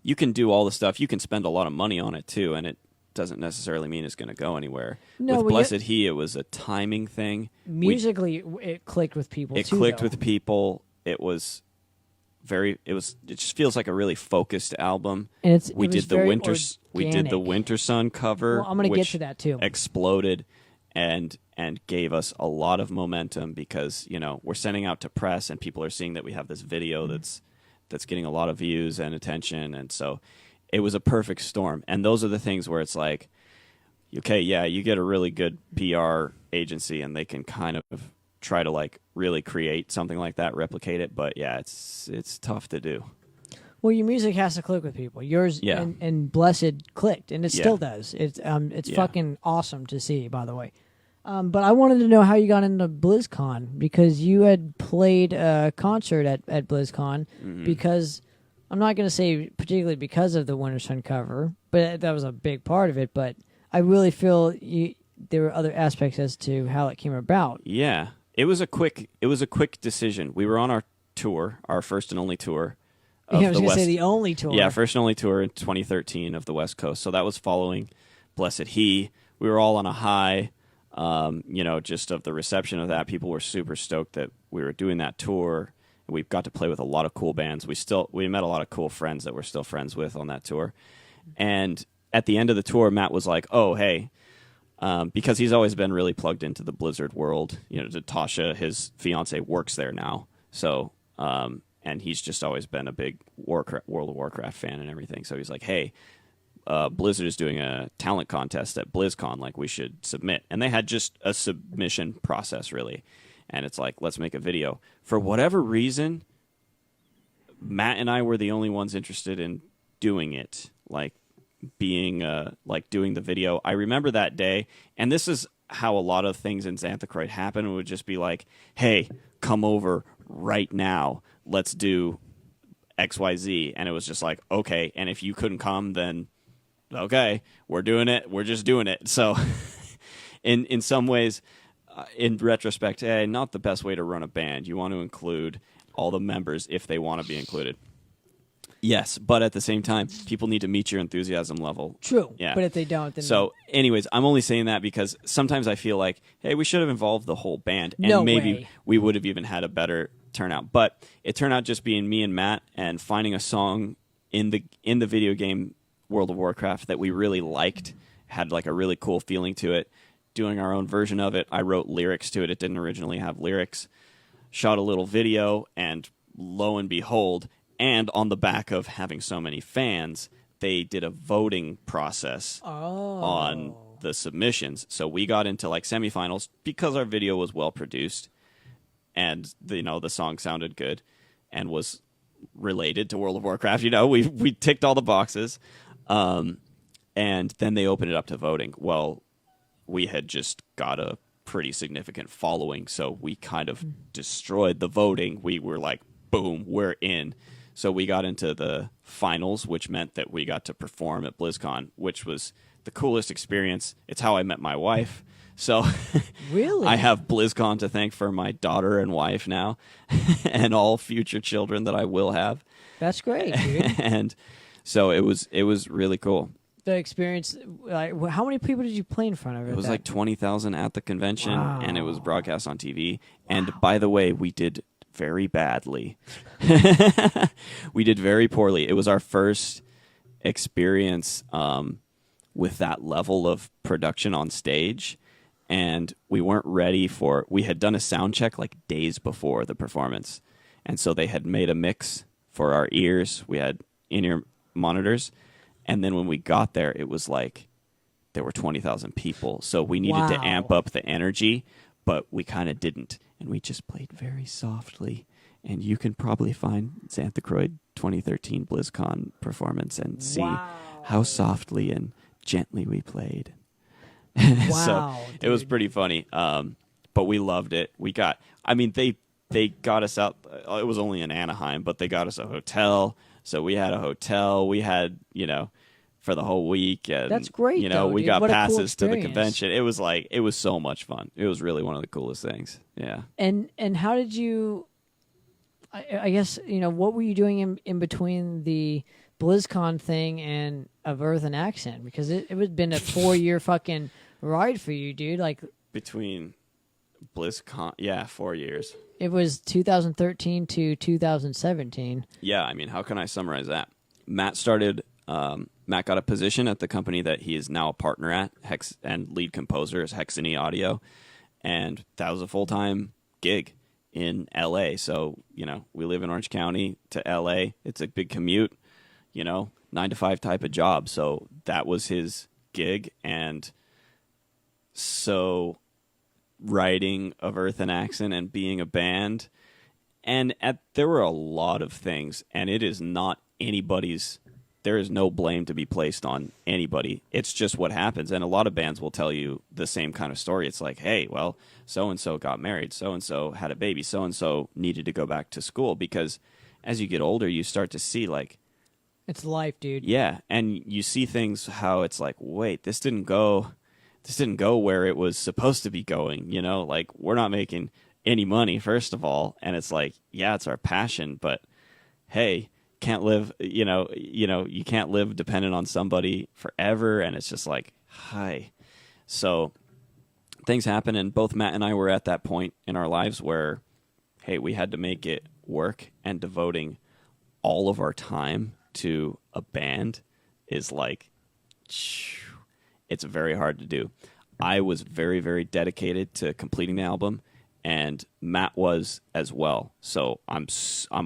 you can do all the stuff, you can spend a lot of money on it too, and it doesn't necessarily mean it's going to go anywhere. With Blessed He, it was a timing thing. Musically, it clicked with people. It clicked with people. It was it just feels like a really focused album. And we did the Winter Sun cover. Well, I'm going to get to that too. Exploded and gave us a lot of momentum, because we're sending out to press and people are seeing that we have this video that's getting a lot of views and attention, and so it was a perfect storm. And those are the things where it's like, okay, yeah, you get a really good PR agency and they can kind of try to like really create something like that, replicate it, but yeah, it's tough to do. Well, your music has to click with people. Yours and Blessed clicked, and it still does. It's fucking awesome to see, by the way. But I wanted to know how you got into BlizzCon, because you had played a concert at BlizzCon. Because I'm not going to say particularly because of the Winter Sun cover, but that was a big part of it. But I really feel there were other aspects as to how it came about. Yeah, it was a quick decision. We were on our tour, our first and only tour. I was going to say the only tour. Yeah, first and only tour in 2013 of the West Coast. So that was following Blessed He. We were all on a high, just of the reception of that. People were super stoked that we were doing that tour. We got to play with a lot of cool bands. We met a lot of cool friends that we're still friends with on that tour. And at the end of the tour, Matt was like, "Oh, hey," because he's always been really plugged into the Blizzard world. Tasha, his fiance, works there now. So. And he's just always been a big World of Warcraft fan and everything. So he's like, hey, Blizzard is doing a talent contest at Blizzcon. Like, we should submit. And they had just a submission process, really. And it's like, let's make a video. For whatever reason, Matt and I were the only ones interested in doing it, like doing the video. I remember that day, and this is how a lot of things in Xanthochroid happen. It would just be like, hey, come over right now. Let's do XYZ. And it was just like, okay. And if you couldn't come, then okay, we're doing it. We're just doing it. So in some ways, in retrospect, not the best way to run a band. You want to include all the members if they want to be included. Yes, but at the same time, people need to meet your enthusiasm level. True. Yeah. But if they don't, then... So, anyways, I'm only saying that because sometimes I feel like, hey, we should have involved the whole band. And No maybe way. we would have even had a better turnout. But it turned out just being me and Matt and finding a song in the video game World of Warcraft that we really liked, had like a really cool feeling to it, doing our own version of it. I wrote lyrics to it. It didn't originally have lyrics. Shot a little video, and lo and behold... And on the back of having so many fans, they did a voting process on the submissions. So we got into like semifinals because our video was well produced, and the song sounded good and was related to World of Warcraft. We ticked all the boxes, and then they opened it up to voting. Well, we had just got a pretty significant following, so we kind of destroyed the voting. We were like, boom, we're in. So we got into the finals, which meant that we got to perform at BlizzCon, which was the coolest experience. It's how I met my wife. So really, I have BlizzCon to thank for my daughter and wife now, and all future children that I will have. That's great, dude. And so it was really cool. The experience, like, how many people did you play in front of? It was like 20,000 at the convention, and it was broadcast on TV. Wow. And by the way, we did very badly. We did very poorly. It was our first experience with that level of production on stage, and we weren't ready for... We had done a sound check like days before the performance, and so they had made a mix for our ears. We had in-ear monitors, and then when we got there, it was like there were 20,000 people, so we needed to amp up the energy, but we kind of didn't. And we just played very softly. And you can probably find Xanthochroid 2013 BlizzCon performance and see how softly and gently we played. So it was pretty funny. But we loved it. They got us out. It was only in Anaheim, but they got us a hotel. So we had a hotel. We had, for the whole week. And, that's great. We got passes to the convention. It was so much fun. It was really one of the coolest things. Yeah. And how did you? I guess what were you doing in between the BlizzCon thing and Of Earth and Accent, because it had been a 4-year fucking ride for you, dude. Like between BlizzCon, 4 years. It was 2013 to 2017. Yeah, how can I summarize that? Matt got a position at the company that he is now a partner at, and lead composer is Hexany Audio, and that was a full-time gig in L.A. So, we live in Orange County to L.A. It's a big commute, 9 to 5 type of job. So that was his gig, and so writing Of Earth and Accent and being a band, and there were a lot of things, and it is not anybody's there is no blame to be placed on anybody. It's just what happens. And a lot of bands will tell you the same kind of story. It's like, hey, well, so-and-so got married, so-and-so had a baby, so-and-so needed to go back to school, because as you get older, you start to see, like, It's life, dude. yeah, and you see things how it's like, wait, this didn't go where it was supposed to be going, you know? Like, we're not making any money, first of all, and it's like, yeah, it's our passion, but hey, can't live, you can't live dependent on somebody forever, and it's just like, hi. So things happen, and both Matt and I were at that point in our lives where, hey, we had to make it work, and devoting all of our time to a band is like, it's very hard to do. I was very, very dedicated to completing the album, and Matt was as well. So I'm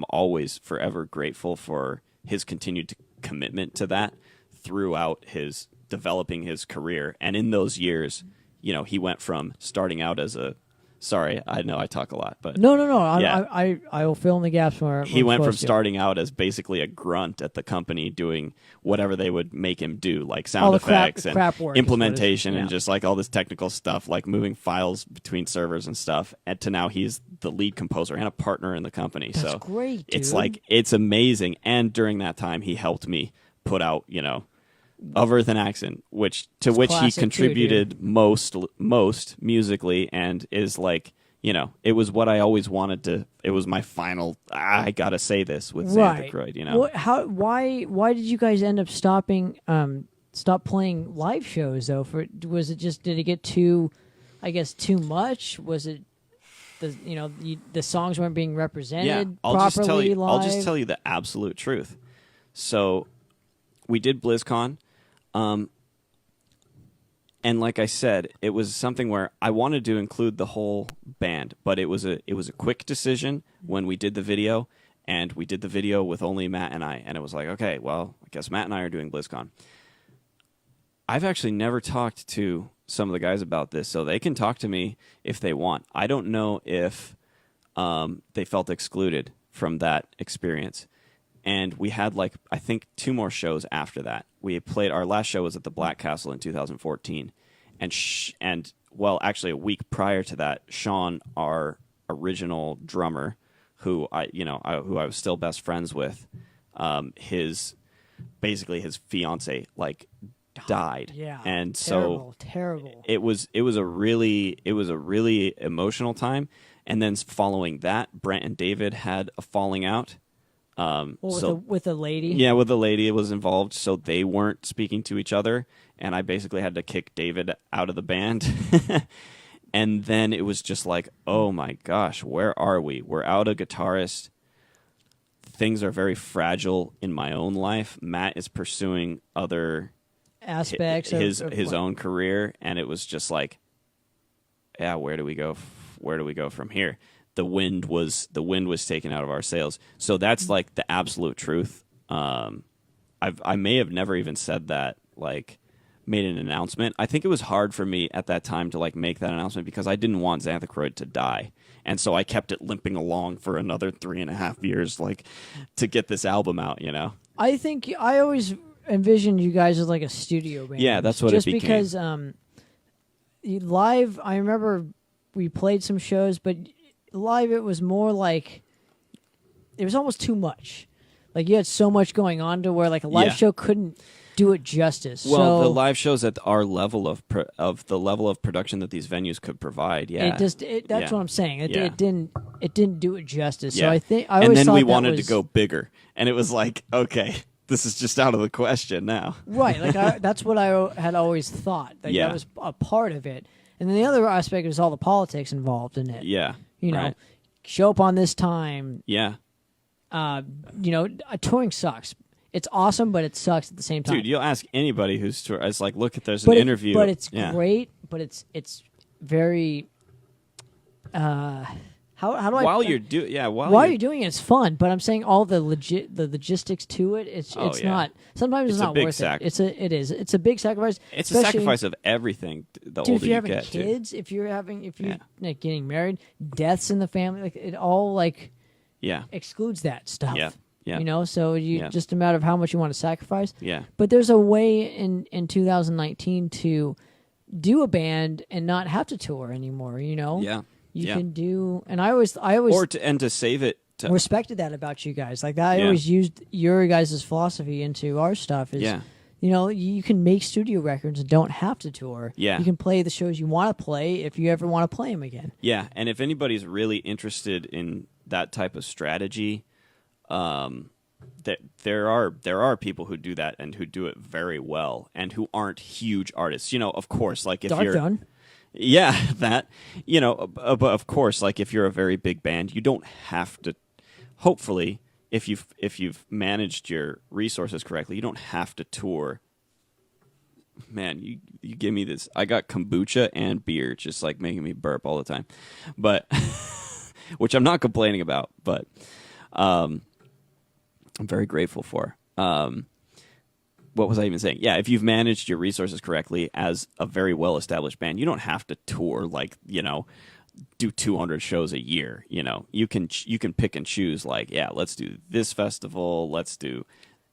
always forever grateful for his continued commitment to that throughout his developing his career. And in those years, he went from starting out as a sorry, I know I talk a lot, but No. Yeah. I will fill in the gaps where he went from supposed to. starting out as basically a grunt at the company doing whatever they would make him do, like All sound the crap- effects and crap work is what it is. implementation and Yeah. just like all this technical stuff, like moving files between servers and stuff, and to now he's the lead composer and a partner in the company. That's so great, it's dude. like, it's amazing. And during that time, he helped me put out, Of Earth and Accent, which he classic too, contributed most musically, and is like, it was what I always wanted to. It was my final. I gotta say this with Right. Xanthochroid. Why did you guys end up stop playing live shows though? Did it get too much? Was it the songs weren't being represented I'll properly just tell you. live? I'll just tell you the absolute truth. So, we did Blizzcon. And like I said, it was something where I wanted to include the whole band, but it was a quick decision when we did the video, and we did the video with only Matt and I, and it was like, okay, well, I guess Matt and I are doing Blizzcon. I've actually never talked to some of the guys about this, so they can talk to me if they want. I don't know if they felt excluded from that experience. And we had, I think 2 more shows after that. We played, our last show was at the Black Castle in 2014. And actually a week prior to that, Sean, our original drummer, who I was still best friends with, his fiance, died. Yeah. And so terrible. it was a really emotional time. And then following that, Brent and David had a falling out. With a lady? Yeah, with the lady was involved, so they weren't speaking to each other, and I basically had to kick David out of the band. And then it was just like, oh my gosh, where are we? We're out a guitarist. Things are very fragile in my own life. Matt is pursuing other aspects his of own career, and it was just like, yeah, where do we go? Where do we go from here? The wind was taken out of our sails. So that's like the absolute truth. I may have never even said that, made an announcement. I think it was hard for me at that time to make that announcement because I didn't want Xanthochroid to die. And so I kept it limping along for another 3.5 years, to get this album out, I think I always envisioned you guys as a studio band. Yeah, that's what it became. Just because live, I remember we played some shows, but live it was more it was almost too much. You had so much going on to where a live show couldn't do it justice. Well, so, the live shows at our level of the level of production that these venues could provide, yeah. That's what I'm saying. It didn't do it justice. Yeah. So I think and then we thought wanted was, to go bigger, and it was okay, this is just out of the question now. Right. That's what I had always thought. That was a part of it. And then the other aspect is all the politics involved in it. Yeah. Right. Show up on this time. Yeah. Touring sucks. It's awesome, but it sucks at the same time. Dude, you'll ask anybody who's tour. It's look, there's an interview. But it's great. But it's very. How do I? While you're doing doing it, it's fun. But I'm saying all the logistics to it. It's not. Sometimes it's not big worth it. It's a big sacrifice. It's a sacrifice of everything. The older if you're you having get, kids, if you're getting married, deaths in the family, it all excludes that stuff. Yeah. Yeah. You know, so Yeah. just a matter of how much you want to sacrifice. Yeah. But there's a way in 2019 to do a band and not have to tour anymore. You know. Yeah. You Yeah. can do, and I always to save it to respected that about you guys. Like that, I Yeah. always used your guys' philosophy into our stuff. Is Yeah. you know, you can make studio records and don't have to tour. Yeah. You can play the shows you want to play if you ever want to play them again. Yeah, and if anybody's really interested in that type of strategy, that there are people who do that and who do it very well and who aren't huge artists. You know, of course, like if Dark you're Throne. Yeah, that, you know, but of course, like if you're a very big band, you don't have to. Hopefully, if you've managed your resources correctly, you don't have to tour. Man, you give me this. I got kombucha and beer, just like making me burp all the time, but which I'm not complaining about, but I'm very grateful for. What was I even saying? Yeah, if you've managed your resources correctly as a very well-established band, you don't have to tour like, you know, do 200 shows a year. You know, you can pick and choose. Like, yeah, let's do this festival. Let's do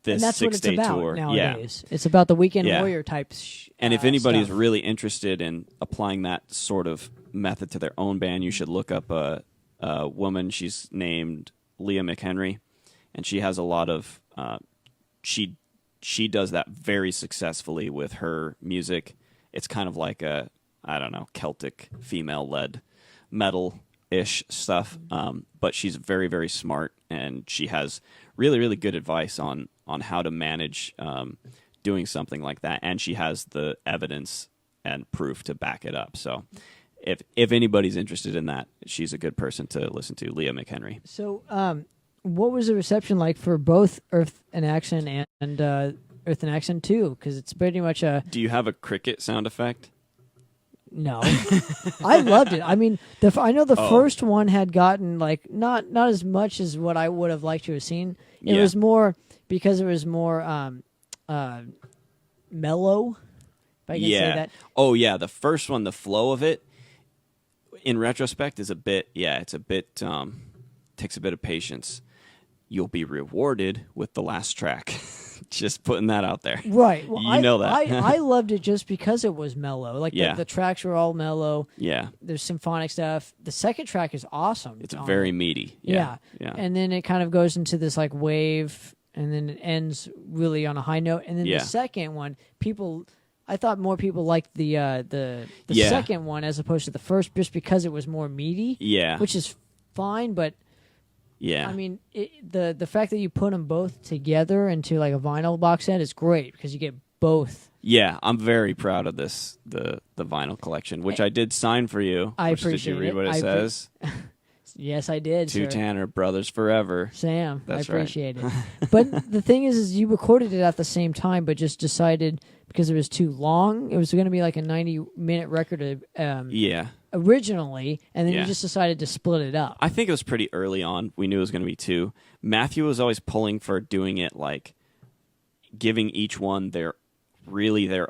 this And that's what it's 6-day about tour. nowadays. It's about the weekend Yeah. warrior type. And if anybody's stuff. really interested in applying that sort of method to their own band, you should look up a woman. She's named Leah McHenry, and she has a lot of she does that very successfully with her music. It's kind of like a, I don't know, Celtic female-led metal-ish stuff. But she's very, very smart, and she has really, really good advice on how to manage doing something like that. And she has the evidence and proof to back it up. So if anybody's interested in that, she's a good person to listen to, Leah McHenry. So, what was the reception like for both Earth and Action and Earth and Action 2? Because it's pretty much a... Do you have a cricket sound effect? No. I loved it. I mean, I know the first one had gotten, like, not as much as what I would have liked to have seen. It was more, because it was more mellow, if I can say that. Oh, yeah. The first one, the flow of it, in retrospect, is takes a bit of patience. You'll be rewarded with the last track. Just putting that out there. Right. Well, you know that. I loved it just because it was mellow. Like, the tracks were all mellow. Yeah. There's symphonic stuff. The second track is awesome. It's very meaty. Yeah. Yeah. And then it kind of goes into this, like, wave, and then it ends really on a high note. And then the second one, I thought more people liked the second one as opposed to the first, just because it was more meaty. Yeah. Which is fine, but yeah. I mean, the fact that you put them both together into like a vinyl box set is great because you get both. Yeah, I'm very proud of this the vinyl collection, which I did sign for you. I appreciate Did you read it. what it says? Yes, I did. Two sir. Tanner brothers forever. Sam, That's I right. appreciate it. But the thing is you recorded it at the same time, but just decided because it was too long, it was going to be like a 90-minute record originally, and then you just decided to split it up. I think it was pretty early on. We knew it was going to be two. Matthew was always pulling for doing it like giving each one their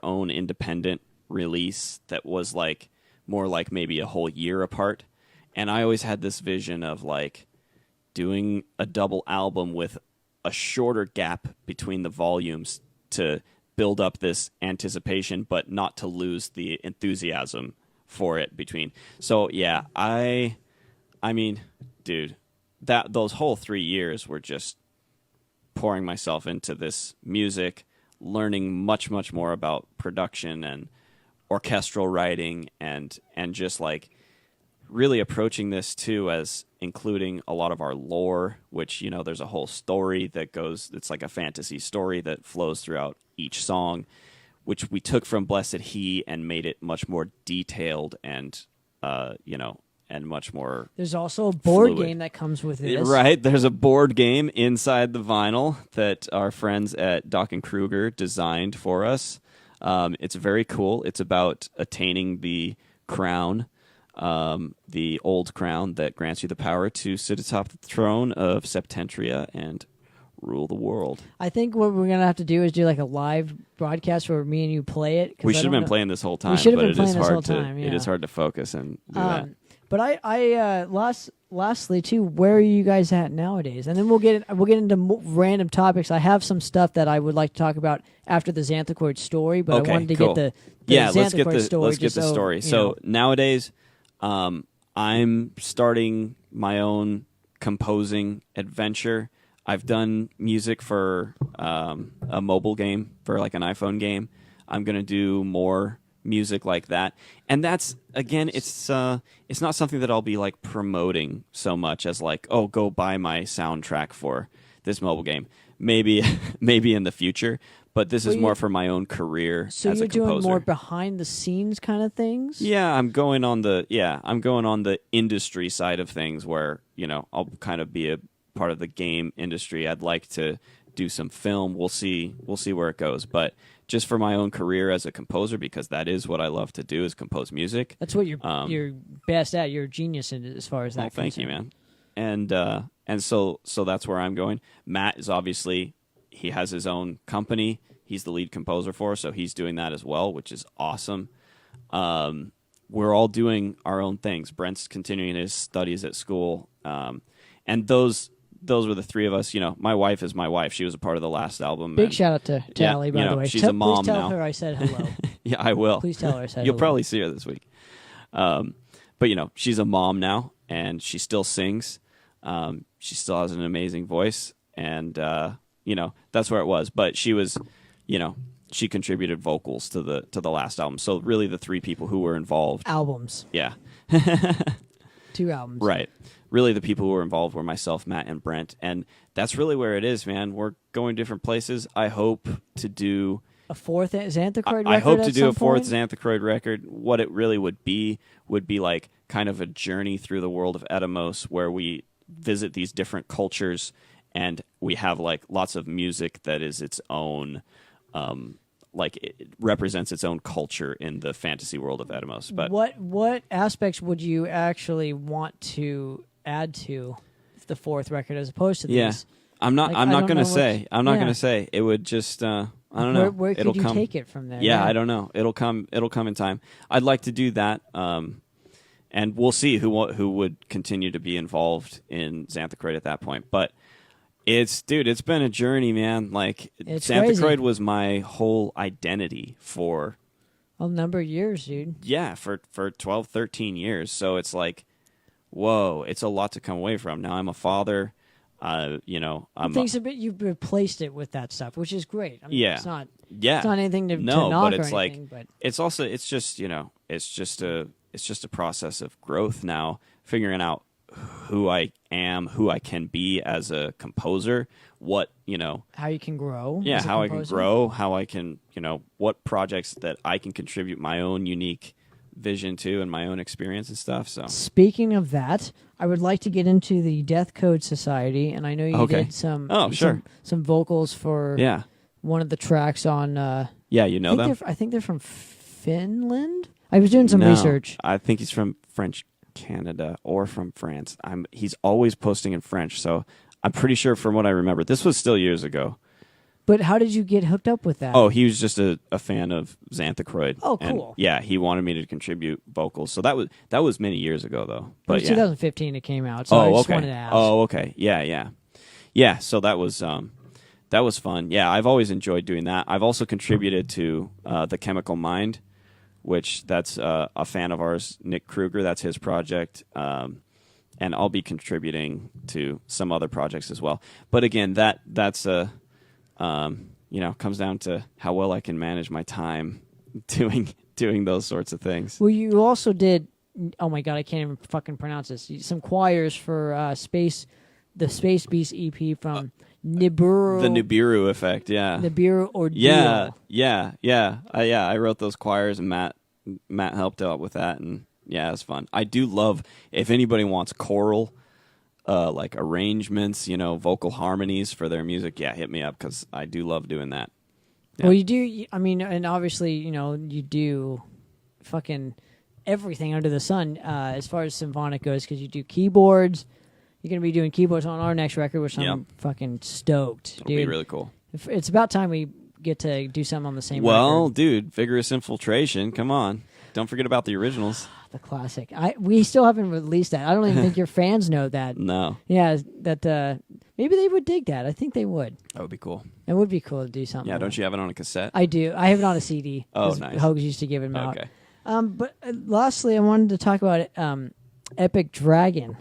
own independent release that was like more like maybe a whole year apart. And I always had this vision of like doing a double album with a shorter gap between the volumes to build up this anticipation, but not to lose the enthusiasm for it between. So yeah, I mean, dude, those whole 3 years were just pouring myself into this music, learning much, much more about production and orchestral writing and just like really approaching this too as including a lot of our lore, which, you know, there's a whole story that goes, it's like a fantasy story that flows throughout each song, which we took from Blessed He and made it much more detailed and, and much more. There's also a board fluid. game that comes with this. Right. There's a board game inside the vinyl that our friends at Doc and Kruger designed for us. It's very cool. It's about attaining the crown, the old crown that grants you the power to sit atop the throne of Septentria and rule the world. I think what we're going to have to do is do like a live broadcast where me and you play it. We should have been playing this whole time. We should have but been playing it is this hard whole time, It is yeah. hard to focus and do that. But lastly too, where are you guys at nowadays? And then we'll get into random topics. I have some stuff that I would like to talk about after the Xanthochroid story, but Okay, I wanted to cool. get the Xanthochroid story. Let's get the story. So nowadays, I'm starting my own composing adventure. I've done music for a mobile game, for like an iPhone game. I'm gonna do more music like that, and that's again, it's not something that I'll be like promoting so much as like, oh, go buy my soundtrack for this mobile game. Maybe in the future, but this is more for my own career so as a composer. you're doing more behind the scenes kind of things. I'm going on the industry side of things, where I'll kind of be a part of the game industry. I'd like to do some film. We'll see where it goes, but just for my own career as a composer, because that is what I love to do, is compose music. That's what you're best at. You're a genius in it as far as that. Thank you, man. And so that's where I'm going. Matt is obviously, he has his own company. He's the lead composer for, so he's doing that as well, which is awesome. We're all doing our own things. Brent's continuing his studies at school, and those were the three of us. My wife is my wife. She was a part of the last album. Big shout out to Tally, by the way. She's a mom please tell now. her I said hello. Yeah, I will. Please tell her I said You'll hello. probably see her this week. But she's a mom now, and she still sings. She still has an amazing voice, and that's where it was. But she was, she contributed vocals to the last album. So really, the three people who were involved. Albums. Yeah. 2 albums. Right. Really, the people who were involved were myself, Matt, and Brent. And that's really where it is, man. We're going different places. I hope to do a fourth Xanthochroid record. I hope to at do a some fourth point? Xanthochroid record. What it really would be like kind of a journey through the world of Edimos, where we visit these different cultures, and we have like lots of music that is its own, like it represents its own culture in the fantasy world of Edimos. But what aspects would you actually want to add to the fourth record as opposed to these? I'm not going to say. I'm not yeah. going to say. It would just I don't know. Where could you take it from there? Yeah, I don't know. It'll come in time. I'd like to do that, and we'll see who would continue to be involved in Xanthochroid at that point. But it's been a journey, man. Like Xanthochroid crazy. was my whole identity for a number of years, dude. Yeah, for 12, 13 years. So it's like, whoa, it's a lot to come away from. Now I'm a father. You've replaced it with that stuff, which is great. I mean, yeah, it's not anything to no, knock but it's or anything, like but it's also it's just a process of growth now, figuring out who I am, who I can be as a composer, how you can grow. Yeah, as a how I can composer. grow, how I can, what projects that I can contribute my own unique vision to and my own experience and stuff. So speaking of that, I would like to get into the Death Code Society, and I know you did some some vocals for one of the tracks on. Them? I think they're from Finland. I was doing some research. I think he's from French Canada or from France. He's always posting in French, so I'm pretty sure from what I remember. This was still years ago. But how did you get hooked up with that? Oh, he was just a fan of Xanthochroid. Oh, cool. And, yeah, he wanted me to contribute vocals. So that was many years ago, though. But it was 2015 it came out, so I just wanted to ask. Oh, okay. Yeah, so that was fun. Yeah, I've always enjoyed doing that. I've also contributed to The Chemical Mind, which that's a fan of ours, Nick Kruger. That's his project. And I'll be contributing to some other projects as well. But again, that's a... comes down to how well I can manage my time doing those sorts of things. Well, you also did. Oh my god, I can't even fucking pronounce this. Some choirs for the Space Beast EP from Nibiru. The Nibiru Effect, yeah. Nibiru Ordeal. Yeah. I wrote those choirs, and Matt helped out with that, and yeah, it was fun. I do love if anybody wants choral. Like arrangements, vocal harmonies for their music, hit me up because I do love doing that. Yeah. Well, you do. I mean, and obviously, you do fucking everything under the sun as far as symphonic goes because you do keyboards. You're going to be doing keyboards on our next record, which I'm fucking stoked, It'll dude. be really cool. It's about time we get to do something on the same record. Well, dude, Vigorous Infiltration, come on. Don't forget about the originals. The classic. We still haven't released that. I don't even think your fans know that. No. Yeah, that maybe they would dig that. I think they would. That would be cool. It would be cool to do something. Yeah, like don't you have it on a cassette? I do. I have it on a CD. Oh, 'cause nice. Hogs used to give them out. Okay. But lastly, I wanted to talk about Epic Dragon.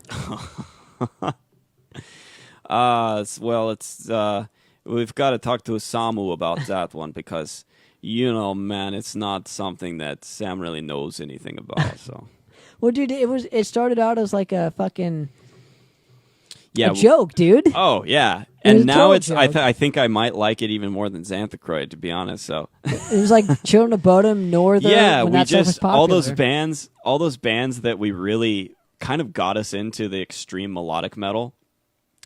We've got to talk to Samu about that one because, man, it's not something that Sam really knows anything about. So, Well, dude, it started out as like a fucking yeah, a joke, dude. Oh yeah, It was and a now total it's. joke. I think I might like it even more than Xanthochroid, to be honest. So It was like Children of Bodom, Northern. yeah, when we that stuff was just all those popular. bands that we really kind of got us into the extreme melodic metal.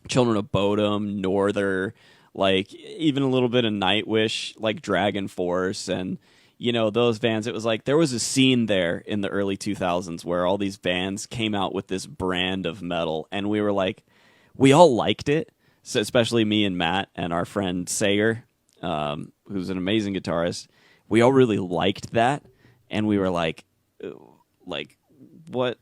Children of Bodom, Northern, like even a little bit of Nightwish, like Dragon Force, and those bands. It was like there was a scene there in the early 2000s where all these bands came out with this brand of metal, and we were like, we all liked it. So especially me and Matt and our friend Sayer, who's an amazing guitarist. We all really liked that, and we were like, what?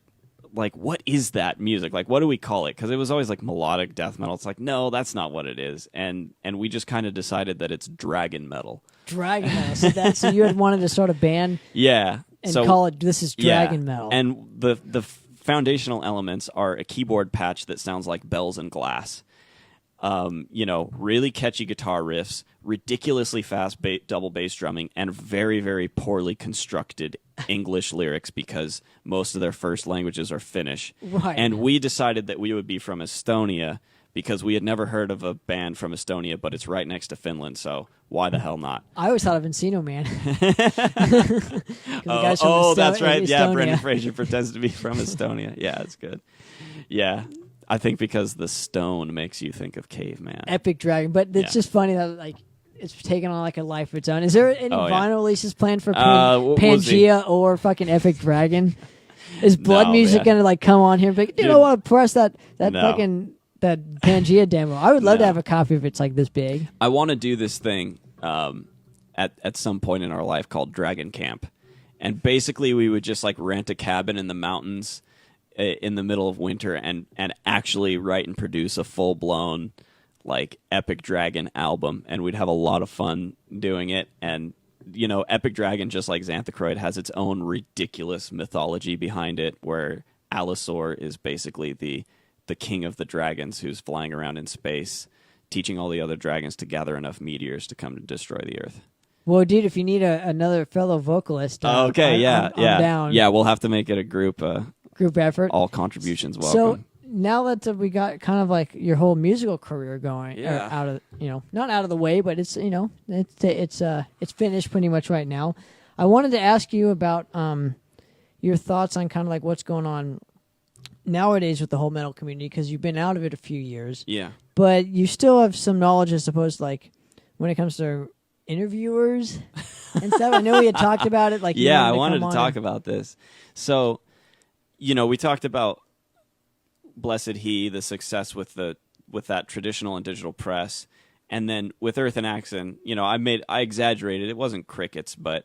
Like, what is that music? Like, what do we call it? Because it was always like melodic death metal. It's like, no, that's not what it is. And we just kind of decided that it's dragon metal. Dragon metal. So you had wanted to start a band Yeah. and So call it this is dragon yeah. metal. And the foundational elements are a keyboard patch that sounds like bells and glass. Really catchy guitar riffs, ridiculously fast double bass drumming, and very, very poorly constructed English lyrics because most of their first languages are Finnish. Right. And we decided that we would be from Estonia because we had never heard of a band from Estonia, but it's right next to Finland, so why the hell not? I always thought of Encino Man. That's right. Yeah, Estonia. Brendan Fraser pretends to be from Estonia. Yeah, it's good. Yeah. I think because the stone makes you think of caveman. Epic Dragon. But it's just funny that like it's taken on like a life of its own. Is there any vinyl releases planned for we'll see. Pangea or fucking Epic Dragon? Is Blood No, Music man. gonna like come on here and be like, dude, I Dude. want to press that No. fucking that Pangea demo. I would love to No. have a copy if it's like this big. I want to do this thing at some point in our life called Dragon Camp. And basically we would just like rent a cabin in the mountains in the middle of winter and actually write and produce a full-blown like Epic Dragon album, and we'd have a lot of fun doing it. And Epic Dragon, just like Xanthochroid, has its own ridiculous mythology behind it, where Allosaur is basically the king of the dragons who's flying around in space, teaching all the other dragons to gather enough meteors to come to destroy the Earth. Well, dude, if you need another fellow vocalist, I'm down. Yeah, we'll have to make it a group effort. all contributions welcome. So now that we got kind of like your whole musical career going, Yeah. out of not out of the way, but it's it's finished pretty much right now. I wanted to ask you about your thoughts on kind of like what's going on nowadays with the whole metal community, because you've been out of it a few years, Yeah. but you still have some knowledge, I suppose, like when it comes to interviewers and stuff. I know we had talked about it. Like, I wanted to talk about this. So, we talked about Blessed He, the success with that traditional and digital press, and then with Earth and Axon, I exaggerated. It wasn't crickets, but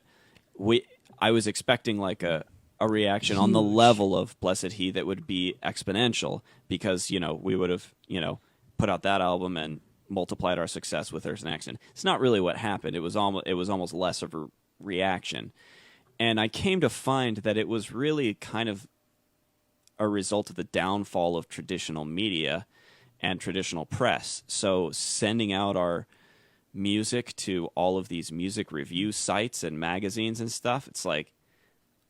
I was expecting like a reaction on the level of Blessed He that would be exponential, because we would have put out that album and multiplied our success with Earth and Axon. It's not really what happened. It was almost less of a reaction, and I came to find that it was really kind of a result of the downfall of traditional media and traditional press. So sending out our music to all of these music review sites and magazines and stuff, it's like,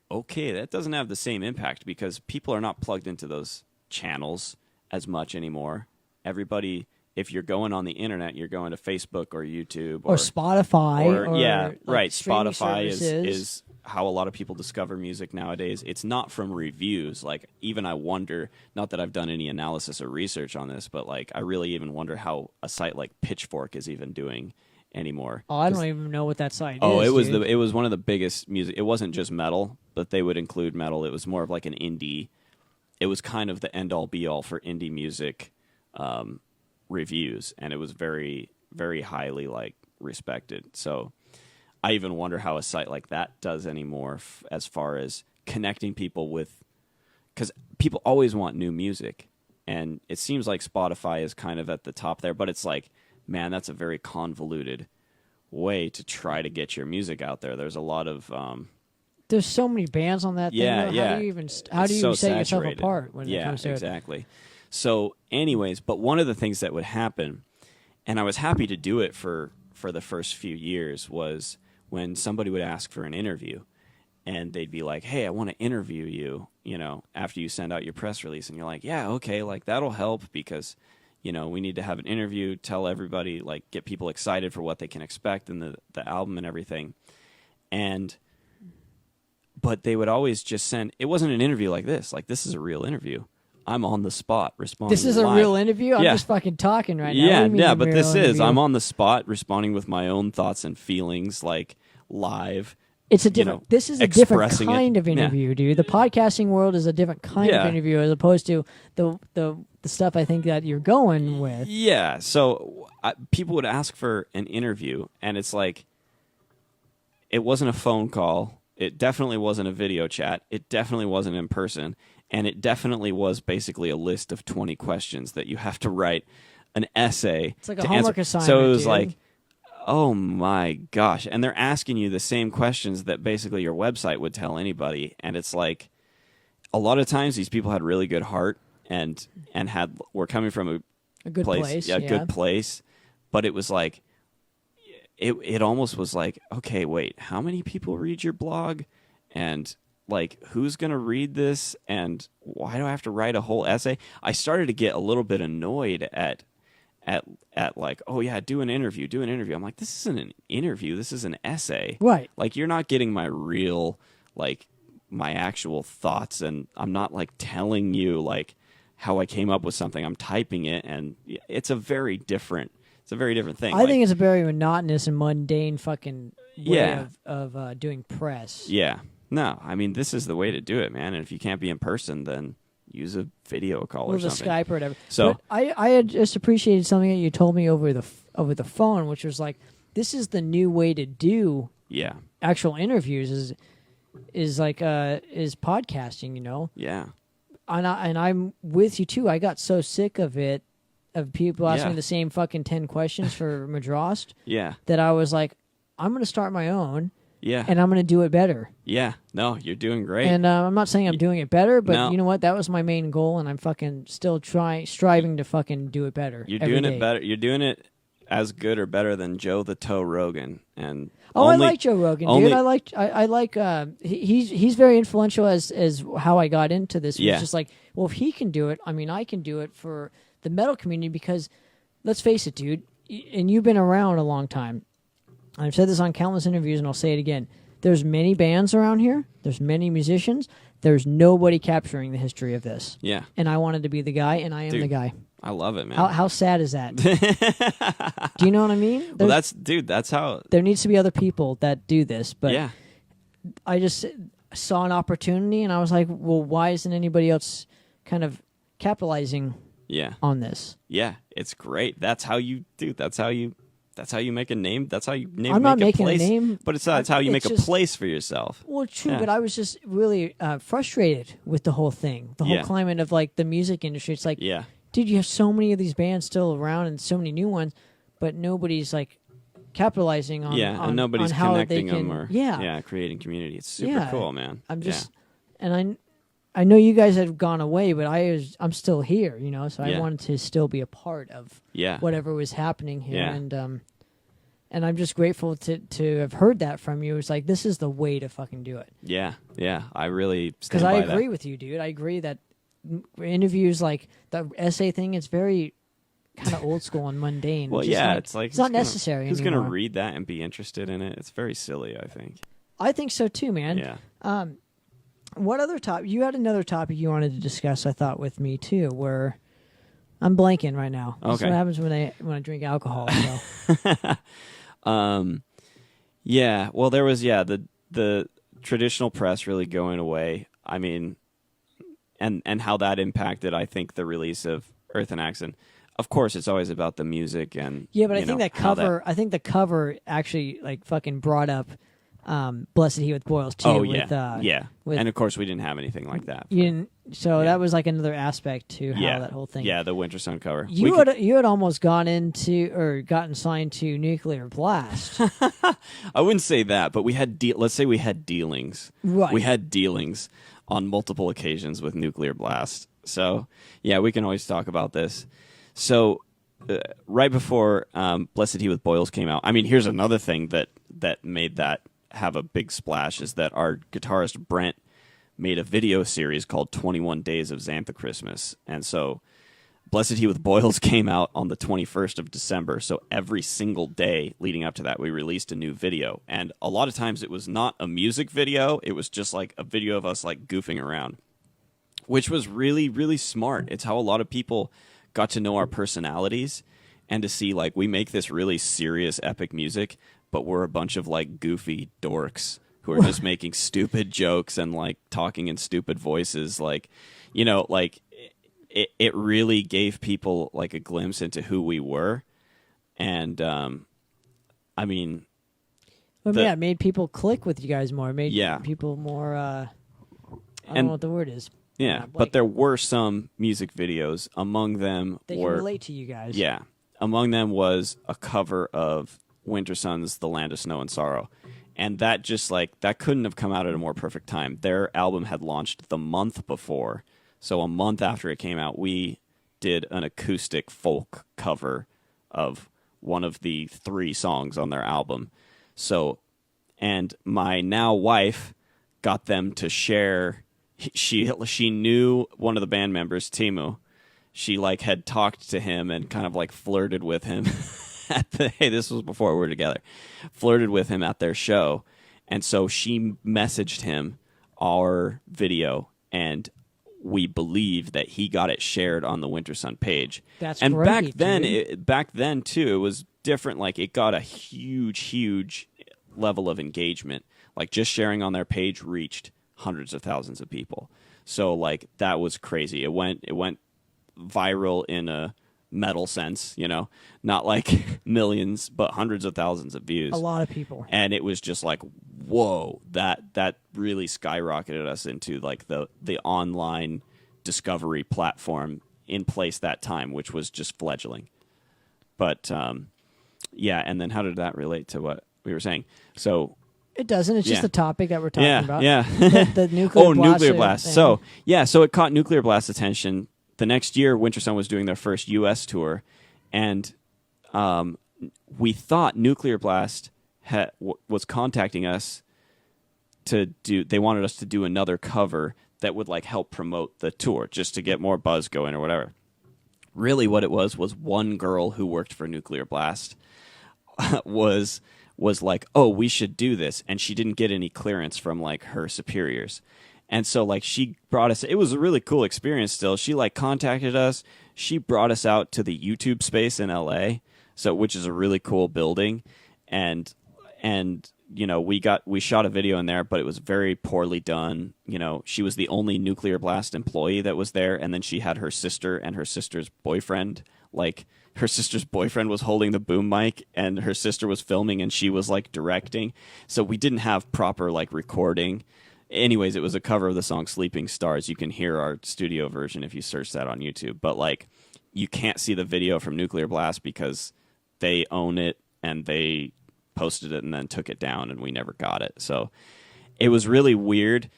okay, that doesn't have the same impact because people are not plugged into those channels as much anymore. Everybody, if you're going on the internet, you're going to Facebook or YouTube or Spotify or yeah, like right. streaming Spotify services. is how a lot of people discover music nowadays. It's not from reviews. Like, even I wonder, not that I've done any analysis or research on this, but like I really even wonder how a site like Pitchfork is even doing anymore. Oh, I don't even know what that site is. Oh, dude. it was one of the biggest music. It wasn't just metal, but they would include metal. It was more of like an indie. It was kind of the end all be all for indie music reviews, and it was very, very highly like respected. So I even wonder how a site like that does anymore as far as connecting people with, because people always want new music, and it seems like Spotify is kind of at the top there, but it's like, man, that's a very convoluted way to try to get your music out there. There's a lot of there's so many bands on that thing. How do you even set yourself apart when it comes to exactly. So anyways, but one of the things that would happen, and I was happy to do it for the first few years, was when somebody would ask for an interview, and they'd be like, hey, I want to interview you, after you send out your press release. And you're like, yeah, okay, like that'll help because, we need to have an interview, tell everybody, like get people excited for what they can expect in the album and everything. But they would always just send, it wasn't an interview like this. Like, this is a real interview. I'm on the spot responding. This is a live. Real interview? I'm just fucking talking right now. Yeah, but this is. I'm on the spot responding with my own thoughts and feelings, like live. It's a different. This is a different kind of interview, dude. The podcasting world is a different kind of interview as opposed to the stuff I think that you're going with. Yeah. So people would ask for an interview, and it's like, it wasn't a phone call. It definitely wasn't a video chat. It definitely wasn't in person. And it definitely was basically a list of 20 questions that you have to write an essay. It's like a homework assignment. So it was dude. like, oh my gosh. And they're asking you the same questions that basically your website would tell anybody. And it's like, a lot of times these people had really good heart and were coming from a good place. Yeah, good place. But it was like, it almost was like, okay, wait, how many people read your blog? And like, who's going to read this? And why do I have to write a whole essay? I started to get a little bit annoyed at like, oh yeah, do an interview. I'm like, this isn't an interview. This is an essay. Right. Like, you're not getting my real, like, my actual thoughts. And I'm not like telling you like how I came up with something. I'm typing it, and it's a very different thing. I think it's a very monotonous and mundane fucking way of doing press. Yeah. No, I mean, this is the way to do it, man. And if you can't be in person, then use a video call or something. Skype or whatever. So but I had just appreciated something that you told me over the phone, which was like, this is the new way to do actual interviews is podcasting, Yeah. And I'm with you too. I got so sick of it, of people asking me the same fucking 10 questions for Madrost. Yeah. That I was like, I'm going to start my own. Yeah. And I'm going to do it better. Yeah. No, you're doing great. And I'm not saying I'm doing it better, but you know what? That was my main goal, and I'm fucking still striving to fucking do it better. You're doing it better. You're doing it as good or better than Joe the Toe Rogan. And I like Joe Rogan, dude. I like he's very influential as how I got into this. It's just like, well, if he can do it, I mean, I can do it for the metal community, because let's face it, dude, and you've been around a long time. I've said this on countless interviews, and I'll say it again. There's many bands around here. There's many musicians. There's nobody capturing the history of this. Yeah. And I wanted to be the guy, and I am the guy. I love it, man. How sad is that? Do you know what I mean? Well, that's how... There needs to be other people that do this, but yeah. I just saw an opportunity, and I was like, well, why isn't anybody else kind of capitalizing on this? Yeah, it's great. That's how you do. That's how you make a name. That's how you name. I'm not making a place, a name, but that's how you make a place for yourself. Well, true, but I was just really frustrated with the whole thing, the whole climate of like the music industry. It's like, dude, you have so many of these bands still around and so many new ones, but nobody's like capitalizing on and nobody's on how connecting they can, them or creating community. It's super cool, man. I'm just and I know you guys have gone away, but I'm still here, so I wanted to still be a part of whatever was happening here. And I'm just grateful to have heard that from you. It's like, this is the way to fucking do it. Yeah. I really stand because by I agree with you, dude. I agree that interviews like the essay thing, it's very kind of old school and mundane. Well, it's like it's not necessary. Who's going to read that and be interested in it? It's very silly, I think. I think so too, man. Yeah. What other topic? You had another topic you wanted to discuss, I thought, with me too, where I'm blanking right now. Okay. That's what happens when I drink alcohol. So. Yeah. Well, there was the traditional press really going away. I mean, and how that impacted, I think, the release of Earth and Axon. of course, it's always about the music and Yeah, but I you think know, that how cover. I think the cover actually like fucking brought up "Blessed He with Boils" too. Oh yeah, with, yeah. with- And of course, we didn't have anything like that. You didn't, so Yeah. that was like another aspect to how yeah, that whole thing. Yeah, the Winter Sun cover. You had almost gone into or gotten signed to Nuclear Blast. I wouldn't say that, but we had let's say we had dealings. Right. We had dealings on multiple occasions with Nuclear Blast. So yeah, we can always talk about this. So right before Blessed He with Boils came out, I mean, here's another thing that made that have a big splash is that our guitarist Brent made a video series called 21 Days of Xanthochristmas. And so Blessed He with Boils came out on the 21st of December. So every single day leading up to that, we released a new video. And a lot of times it was not a music video. It was just like a video of us like goofing around, which was really, really smart. It's how a lot of people got to know our personalities and to see like we make this really serious, epic music, but we're a bunch of like goofy dorks who are just making stupid jokes and like talking in stupid voices. Like, you know, like it really gave people like a glimpse into who we were. And I mean, Well, yeah, it made people click with you guys more. It made Yeah. people more. I don't And- know what the word is. yeah, like, but there were some music videos. Among them They can were relate to you guys. Yeah. Among them was a cover of Winter Sun's The Land of Snow and Sorrow. And that just like, that couldn't have come out at a more perfect time. Their album had launched the month before. So a month after it came out, we did an acoustic folk cover of one of the 3 songs on their album. So, and my now wife got them to share. She knew one of the band members, Timu. She like had talked to him and kind of like flirted with him hey, this was before we were together. Flirted with him at their show. And so she messaged him our video, and we believe that he got it shared on the Winter Sun page. That's and great, back then too, it was different. Like it got a huge level of engagement. Like just sharing on their page reached hundreds of thousands of people. So like that was crazy. It went viral in a metal sense, you know, not like millions, but hundreds of thousands of views. A lot of people. And it was just like, whoa, that really skyrocketed us into like the online discovery platform in place that time, which was just fledgling. But yeah, and then how did that relate to what we were saying? So It doesn't. It's just Yeah. the topic that we're talking about. yeah. The nuclear blast. Nuclear Blast. thing. So yeah, so it caught Nuclear Blast's attention. The next year, Winter Sun was doing their first U.S. tour, and we thought Nuclear Blast was contacting us to do. They wanted us to do another cover that would like help promote the tour, just to get more buzz going or whatever. Really, what it was one girl who worked for Nuclear Blast was like, oh, we should do this, and she didn't get any clearance from like her superiors. And so, like, she brought us. It was a really cool experience. Still, she like contacted us. She brought us out to the YouTube space in LA, which is a really cool building, and you know, we shot a video in there, but it was very poorly done. You know, she was the only Nuclear Blast employee that was there, and then she had her sister and her sister's boyfriend. Like, her sister's boyfriend was holding the boom mic, and her sister was filming, and she was like directing. So we didn't have proper like recording. Anyways, it was a cover of the song Sleeping Stars. You can hear our studio version if you search that on YouTube. But, like, you can't see the video from Nuclear Blast because they own it and they posted it and then took it down, and we never got it. So it was really weird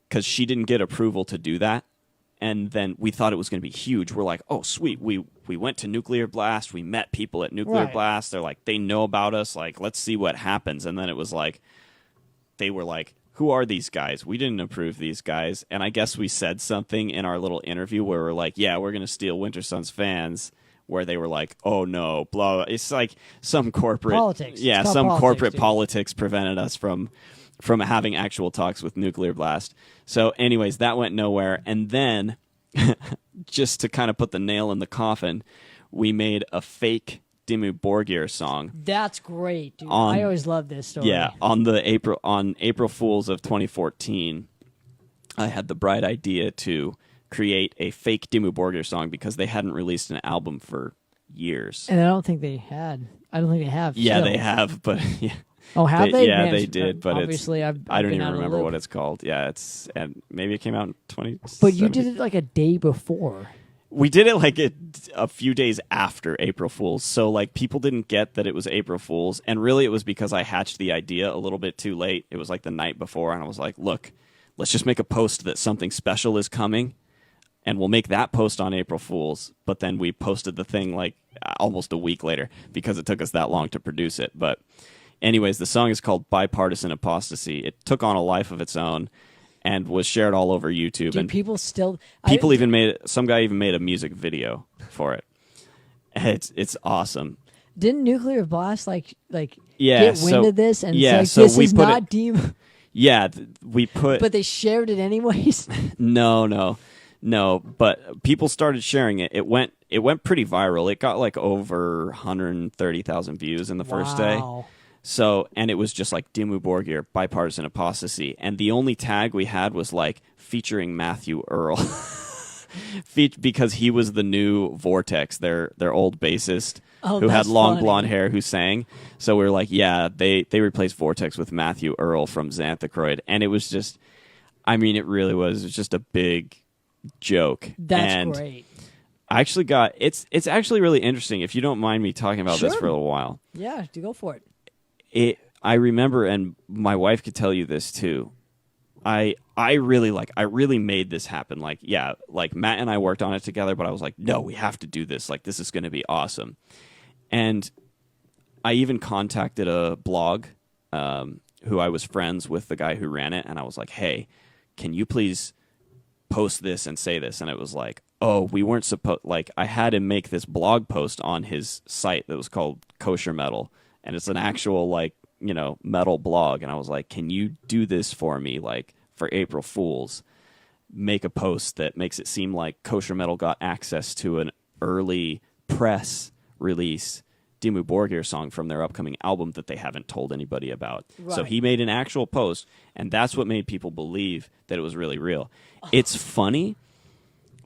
because she didn't get approval to do that. And then we thought it was going to be huge. We're like, oh, sweet. We went to Nuclear Blast. We met people at Nuclear Right. Blast. They're like, they know about us. Like, let's see what happens. And then it was like, they were like, who are these guys? We didn't approve these guys. And I guess we said something in our little interview where we're like, yeah, we're going to steal Winter Sun's fans, where they were like, oh no, blah. It's like some corporate Politics. It's Yeah, called some politics, corporate dude. politics prevented us from having actual talks with Nuclear Blast. So anyways, that went nowhere. And then just to kind of put the nail in the coffin, we made a fake Dimmu Borgir song. That's great, dude. On- I always love this story. Yeah, on April Fools of 2014, I had the bright idea to create a fake Dimmu Borgir song because they hadn't released an album for years. And I don't think they had. I don't think they have. Yeah, still. they have, but yeah. Oh, have they? Yeah, Man, they did, but obviously I've I don't been even out of the remember loop. what it's called. Yeah, and maybe it came out in 20. But you did it like a day before. We did it like a few days after April Fool's, so like people didn't get that it was April Fool's, and really it was because I hatched the idea a little bit too late. It was like the night before, and I was like, look, let's just make a post that something special is coming, and we'll make that post on April Fool's. But then we posted the thing like almost a week later because it took us that long to produce it. But anyways, the song is called Bipartisan Apostasy. It took on a life of its own and was shared all over YouTube. Dude, and people still... some guy even made a music video for it. It's awesome. Didn't Nuclear Blast like Yeah, get wind of this and yeah, it's like, so this we is put not it- Demon? Yeah, we put... But they shared it anyways? No. But people started sharing it. It went pretty viral. It got like over 130,000 views in the first day. Wow. So, and it was just like Dimmu Borgir, Bipartisan Apostasy. And the only tag we had was like featuring Matthew Earl. Because he was the new Vortex, their old bassist, Oh, who had that's long funny. blonde hair, who sang. So we were like, yeah, they replaced Vortex with Matthew Earl from Xanthochroid. And it was just, I mean, it really was. It was just a big joke. That's and great. I actually got, it's actually really interesting, if you don't mind me talking about this Sure. for a little while. Yeah, go for it. I remember, and my wife could tell you this too. I really made this happen. Like, yeah, like Matt and I worked on it together, but I was like, no, we have to do this. Like, this is going to be awesome. And I even contacted a blog, who I was friends with the guy who ran it, and I was like, hey, can you please post this and say this? And it was like, oh, we weren't supposed, like, I had him make this blog post on his site that was called Kosher Metal. And it's an actual, like, you know, metal blog. And I was like, can you do this for me, like, for April Fool's? Make a post that makes it seem like Kosher Metal got access to an early press release Dimmu Borgir song from their upcoming album that they haven't told anybody about. So Right. he made an actual post, and that's what made people believe that it was really real. It's funny,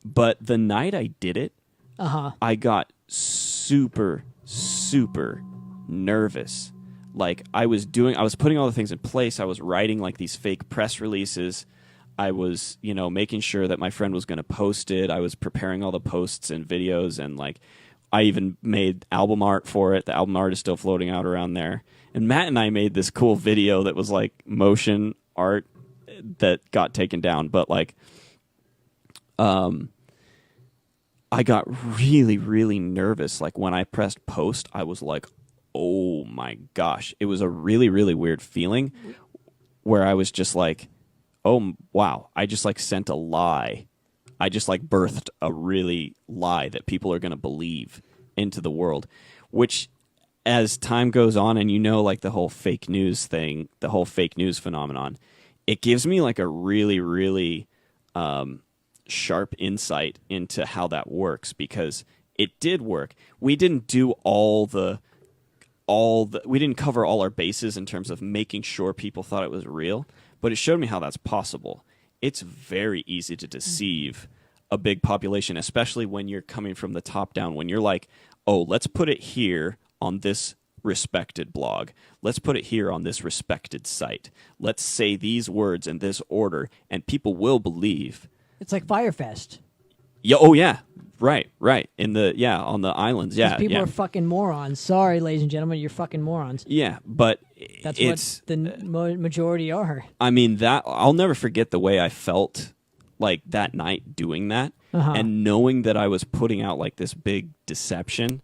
but the night I did it, I got super nervous. Like, I was putting all the things in place. I was writing like these fake press releases. I was, you know, making sure that my friend was going to post it. I was preparing all the posts and videos, and like, I even made album art for it. The album art is still floating out around there. And Matt and I made this cool video that was like motion art that got taken down, but like, I got really nervous. Like, when I pressed post, I was like, oh my gosh. It was a really weird feeling where I was just like, oh, wow. I just like sent a lie. I just like birthed a really lie that people are going to believe into the world, which as time goes on, and you know, like the whole fake news thing, the whole fake news phenomenon, it gives me like a really sharp insight into how that works, because it did work. We didn't do we didn't cover all our bases in terms of making sure people thought it was real, but it showed me how that's possible. It's very easy to deceive a big population, especially when you're coming from the top down, when you're like, oh, let's put it here on this respected blog. Let's put it here on this respected site. Let's say these words in this order, and people will believe. It's like Firefest. Yeah, oh yeah. Right. On the islands. Yeah. People yeah. are fucking morons. Sorry, ladies and gentlemen, you're fucking morons. Yeah, but That's it's what the majority are. I mean, that I'll never forget the way I felt like that night doing that, and knowing that I was putting out like this big deception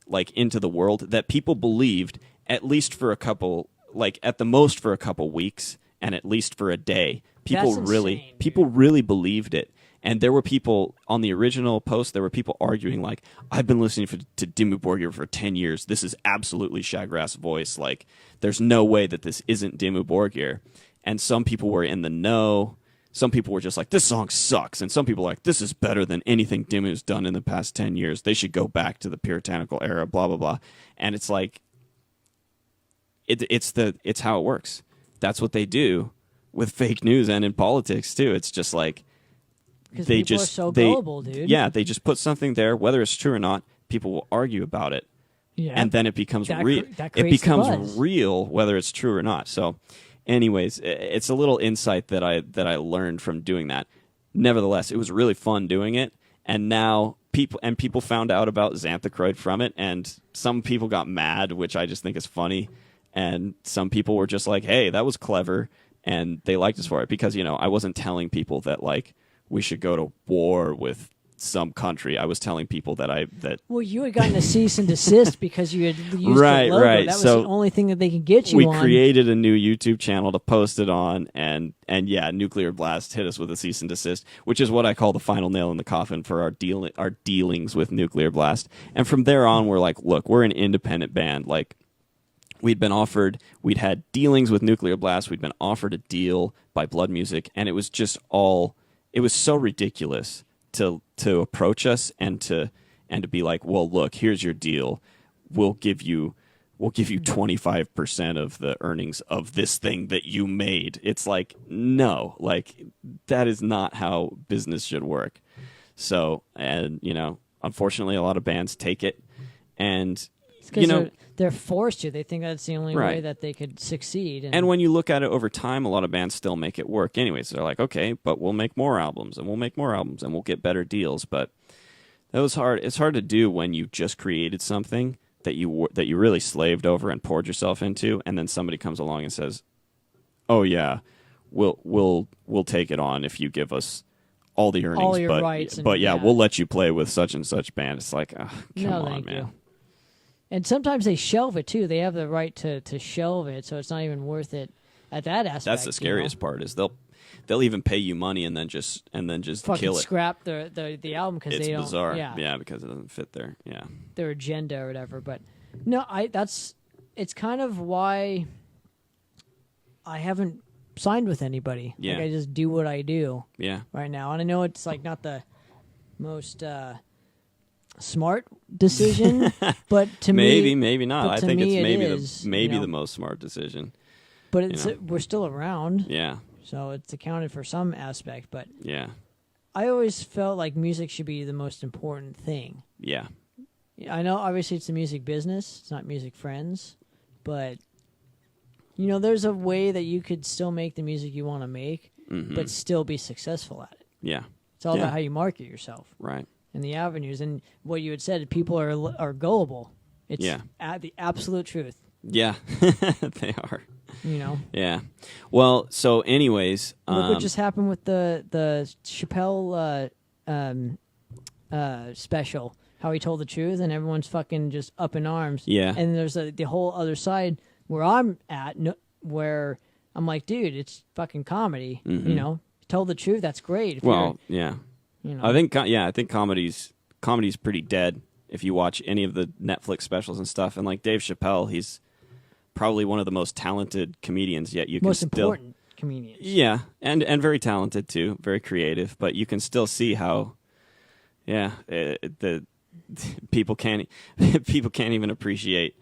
like into the world that people believed, at least for a couple, like at the most for a couple weeks, and at least for a day. People That's really insane, dude. people really believed it. And there were people on the original post, there were people arguing like, I've been listening to Dimmu Borgir for 10 years. This is absolutely Shaggrass' voice. Like, there's no way that this isn't Dimmu Borgir. And some people were in the know. Some people were just like, this song sucks. And some people were like, this is better than anything Dimmu's done in the past 10 years. They should go back to the puritanical era, blah, blah, blah. And it's like, it's how it works. That's what they do with fake news and in politics too. It's just like, Because they people just are so they gullible, dude. yeah, they just put something there, whether it's true or not. People will argue about it, Yeah. and then it becomes That real. that It creates the becomes buzz. real, whether it's true or not. So, anyways, it's a little insight that I learned from doing that. Nevertheless, it was really fun doing it, and now people found out about Xanthochroid from it, and some people got mad, which I just think is funny, and some people were just like, "Hey, that was clever," and they liked us for it because I wasn't telling people that like we should go to war with some country. I was telling people that Well, you had gotten a cease and desist because you had used Right, the logo. right. That was So the only thing that they could get you we on. created a new YouTube channel to post it on, and yeah, Nuclear Blast hit us with a cease and desist, which is what I call the final nail in the coffin for our dealings with Nuclear Blast. And from there on, we're like, look, we're an independent band. Like, we'd had dealings with Nuclear Blast, we'd been offered a deal by Blood Music, and it was just it was so ridiculous to approach us and to be like, well, look, here's your deal. We'll give you 25% of the earnings of this thing that you made. It's like, no, like that is not how business should work. So, and unfortunately a lot of bands take it, and It's 'cause they're forced to. They think that's the only way Right. that they could succeed. And when you look at it over time, a lot of bands still make it work anyways. They're like, okay, but we'll make more albums, and we'll make more albums, and we'll get better deals. But that was hard. It's hard to do when you just created something that you really slaved over and poured yourself into, and then somebody comes along and says, "Oh yeah, we'll take it on if you give us all the earnings, All your but rights and- but yeah, yeah. we'll let you play with such and such band." It's like, come No, on, thank man. you. And sometimes they shelve it too. They have the right to shelve it, so it's not even worth it at that aspect. That's the scariest part is they'll even pay you money and then just Fucking kill it. scrap the album because It's they don't. bizarre. Yeah, Because it doesn't fit their agenda or whatever. But no, it's kind of why I haven't signed with anybody. Yeah. Like I just do what I do Yeah. right now, and I know it's like not the most smart decision, but to me, Maybe not. but I to think me it's it is, the most smart decision. but it's we're still around, Yeah. so it's accounted for some aspect. But Yeah. I always felt like music should be the most important thing. Yeah. I know, obviously, it's the music business. It's not music friends, but there's a way that you could still make the music you want to make, but still be successful at it. Yeah. It's all Yeah. about how you market yourself Right. and the avenues. And what you had said, people are gullible. It's Yeah. the absolute truth. Yeah. They are. Yeah. Well, so anyways, Look what just happened with the Chappelle special. How he told the truth, and everyone's fucking just up in arms. Yeah. And there's the whole other side where I'm at, where I'm like, dude, it's fucking comedy. Tell the truth. That's great. If well, yeah. you're, I think comedy's pretty dead if you watch any of the Netflix specials and stuff. And like Dave Chappelle, he's probably one of the most talented comedians yet. You can most still important comedians. Yeah, and very talented too, very creative. But you can still see how, the people can't even appreciate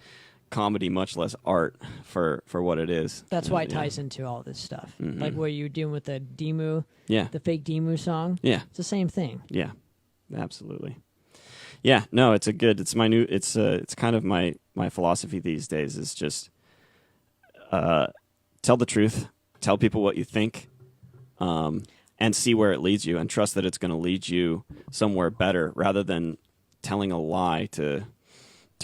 comedy, much less art, for what it is. That's why it ties into all this stuff. Like what you're doing with the Demu, the fake Demu song. Yeah, It's the same thing. yeah, absolutely. Yeah, no, it's kind of my philosophy these days is just tell the truth, tell people what you think, and see where it leads you, and trust that it's going to lead you somewhere better, rather than telling a lie to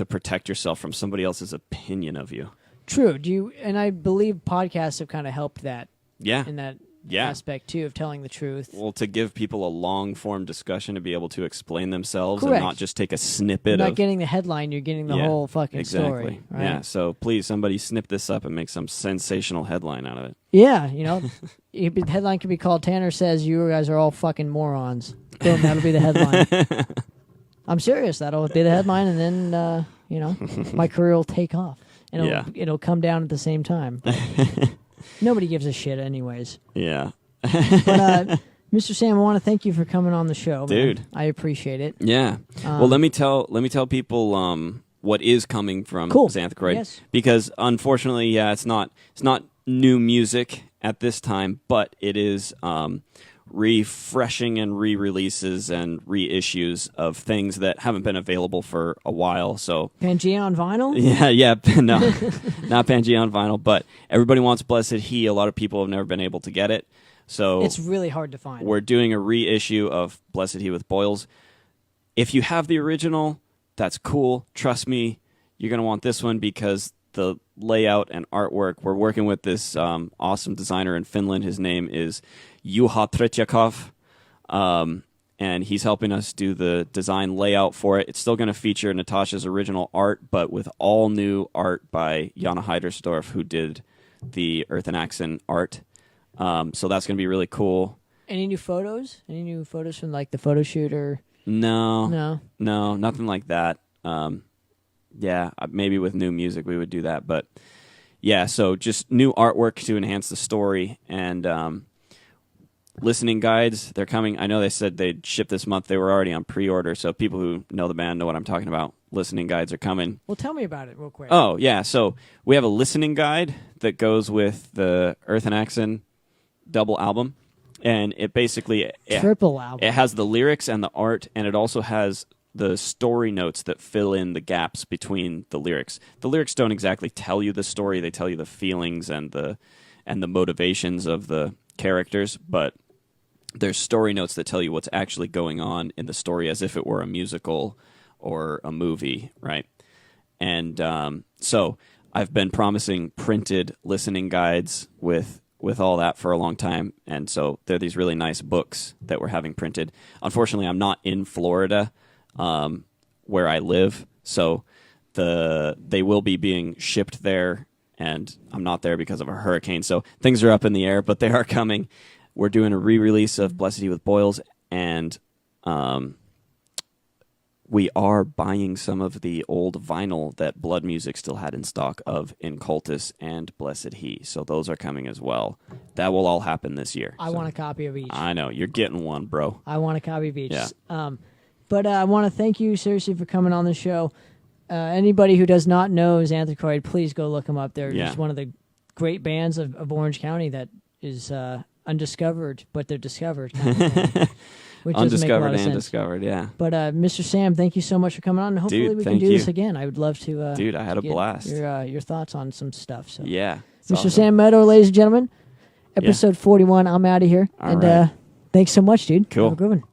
protect yourself from somebody else's opinion of you. True. And I believe podcasts have kind of helped that. Yeah. In that Yeah. aspect too of telling the truth. Well, to give people a long form discussion to be able to explain themselves Correct. and not just take a snippet You're not of getting the headline, you're getting the whole fucking story. Right? Yeah. So please, somebody snip this up and make some sensational headline out of it. Yeah, the headline could be called "Tanner says you guys are all fucking morons." Boom, that'll be the headline. I'm serious. That'll be the headline, and then my career will take off, and it'll come down at the same time. Nobody gives a shit, anyways. Yeah. But Mr. Sam, I want to thank you for coming on the show, man. Dude. I appreciate it. Yeah. Well, let me tell people what is coming from Cool. Xanthochroid, Yes. because unfortunately, it's not new music at this time, but it is refreshing and re-releases and reissues of things that haven't been available for a while. So Pangea on vinyl? yeah, no, not Pangea on vinyl, but everybody wants Blessed He. A lot of people have never been able to get it. So It's really hard to find. we're doing a reissue of Blessed He with Boils. If you have the original, that's cool. Trust me, you're going to want this one because the layout and artwork, we're working with this awesome designer in Finland. His name is Juha Tretyakov, and he's helping us do the design layout for it. It's still going to feature Natasha's original art, but with all new art by Jana Heidersdorf, who did the Earth and Axon art. So that's going to be really cool. Any new photos? Any new photos from like the photo shoot or? No, nothing like that. Yeah, maybe with new music we would do that, but yeah, so just new artwork to enhance the story and listening guides. They're coming. I know they said they'd ship this month. They were already on pre-order, so people who know the band know what I'm talking about. Listening guides are coming. Well, tell me about it real quick. Oh, yeah, so we have a listening guide that goes with the Earth and Axon double album, and it basically Triple album. It has the lyrics and the art, and it also has the story notes that fill in the gaps between the lyrics. The lyrics don't exactly tell you the story; they tell you the feelings and the motivations of the characters. But there's story notes that tell you what's actually going on in the story, as if it were a musical or a movie, right? And so I've been promising printed listening guides with all that for a long time, and so they're these really nice books that we're having printed. Unfortunately, I'm not in Florida, where I live, so they will be being shipped there, and I'm not there because of a hurricane, so things are up in the air, but they are coming. We're doing a re-release of Blessed He with Boils, and we are buying some of the old vinyl that Blood Music still had in stock of Occultist and Blessed He. So those are coming as well. That will all happen this year. I want a copy of each. I know. You're getting one, bro. I want a copy of each. Yeah. But I want to thank you seriously for coming on the show. Anybody who does not know Xanthochroid, please go look them up. They're just one of the great bands of Orange County that is undiscovered, but they're discovered. Kind of thing. Which Undiscovered and discovered, yeah. But Mr. Sam, thank you so much for coming on. And hopefully Dude, we can do thank this you. again. I would love to. Dude, I had a get blast. Your thoughts on some stuff. So Yeah. Mr. Awesome. Sam Meador, ladies and gentlemen, episode 41. I'm out of here. All right. Thanks so much, dude. Cool. Have a good one.